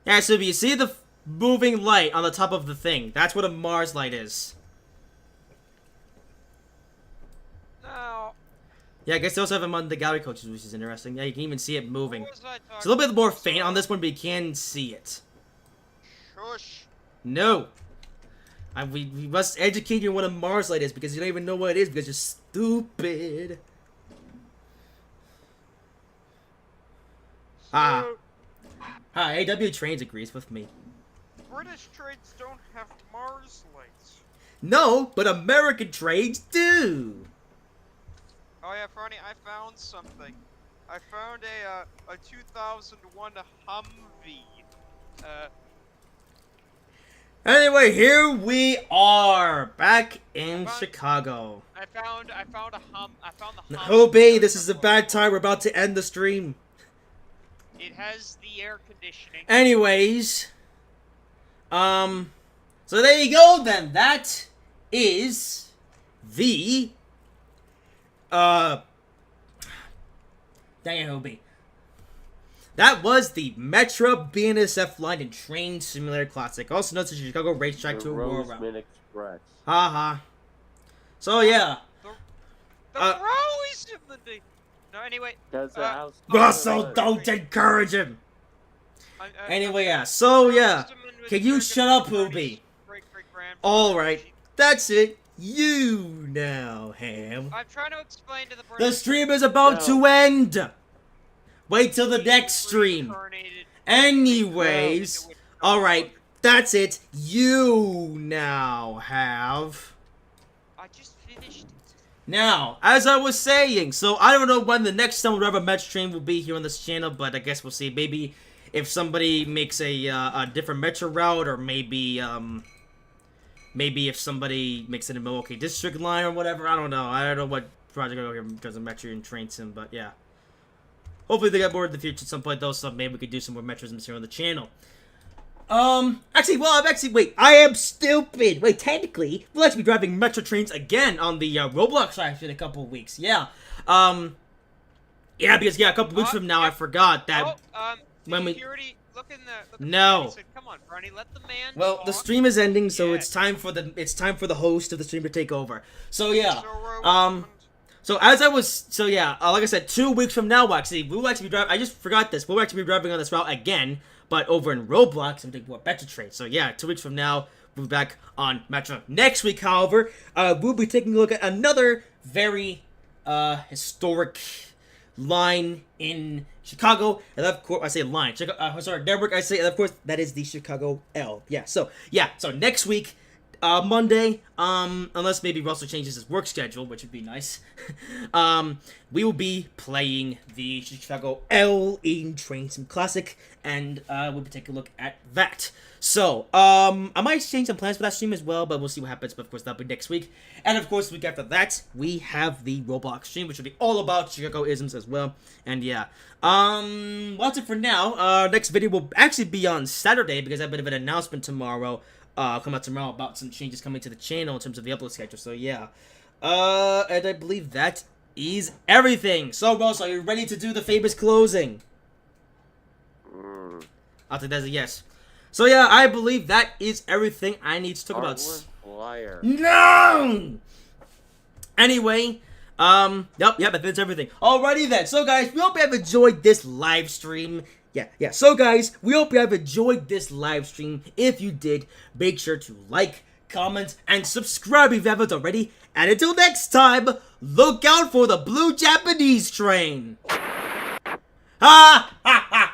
Yeah, so you see the moving light on the top of the thing. That's what a Mars light is.
Now,
Yeah, I guess they also have them on the gallery coaches, which is interesting. Yeah, you can even see it moving.
what was I
It's a
talking
little bit more
about?
faint on this one, but you can see it.
Shush.
No. We must educate you on what a Mars light is because you don't even know what it is because you're stupid. Ah. Hi, AW Trains agrees with me.
British trains don't have Mars lights.
No, but American trains do.
Oh yeah, Franny, I found something. I found a 2001 Humvee.
Anyway, here we are back in
Come on.
Chicago.
I found the Humvee.
Hobie, this is a bad time. We're about to end the stream.
It has the air conditioning.
Anyways, so there you go then. That is the, dang it, Hobie. That was the Metra BNSF Line and Train Simulator Classic, also known as the Chicago Racetrack
The
Tour World Round.
Roseman Express.
Haha. So yeah.
The
Uh,
row is in the No, anyway.
That's the house.
Russell, don't encourage him.
I-
Anyway, yeah. So yeah.
Roseman was
Can you
American
shut up,
Party's
Hobie?
great-great-grandfather.
All right. That's it. You now, Ham.
I'm trying to explain to the
The
British
stream is about to end. Wait till the next stream.
reincarnated
Anyways,
into a
alright, that's it. You now have.
I just finished it.
Now, as I was saying, so I don't know when the next time we'll have a Met stream will be here on this channel, but I guess we'll see. Maybe if somebody makes a different Metro route, or maybe if somebody makes it a Milwaukee District line or whatever. I don't know. I don't know what project over here because of Metro and Train Sim, but yeah. Hopefully they get more in the future at some point though, so maybe we could do some more Metros here on the channel. Wait, I am stupid! Wait, technically, we'll actually be driving Metro trains again on the, Roblox actually in a couple of weeks, yeah. Yeah, because, a couple weeks from now, I forgot that when we...
Security, look in the
No.
said, come on, Bernie, let the man
Well,
talk.
the stream is ending, so
Yeah.
it's time for the host of the stream to take over. So, yeah.
So,
So as I was, so yeah, like I said, 2 weeks from now, actually, we will actually be driving. I just forgot this. We'll actually be driving on this route again, but over in Roblox and take more Metra trains. So yeah, 2 weeks from now, we'll be back on Metra. Next week, however, we'll be taking a look at another very historic line in Chicago, and of course I say line. Sorry, network. I say, and of course that is the Chicago L. Yeah. So next week. Monday, unless maybe Russell changes his work schedule, which would be nice, we will be playing the Chicago L in Train Sim Classic, and we'll be taking a look at that. So, I might change some plans for that stream as well, but we'll see what happens, but of course that'll be next week. And of course, week after that, we have the Roblox stream, which will be all about Chicago-isms as well, and yeah. Well, that's it for now. Next video will actually be on Saturday, because I have a bit of an announcement tomorrow, come out tomorrow about some changes coming to the channel in terms of the upload schedule. So yeah, and I believe that is everything. So Ross, are you ready to do the famous closing? I'll take that as a yes. So yeah, I believe that is everything I need to talk about.
Liar.
No. Anyway, yep, that's everything. Alrighty then. So guys, we hope you have enjoyed this live stream. Yeah. So guys, we hope you have enjoyed this live stream. If you did, make sure to like, comment, and subscribe if you haven't already. And until next time, look out for the blue Japanese train. Ha ha ha!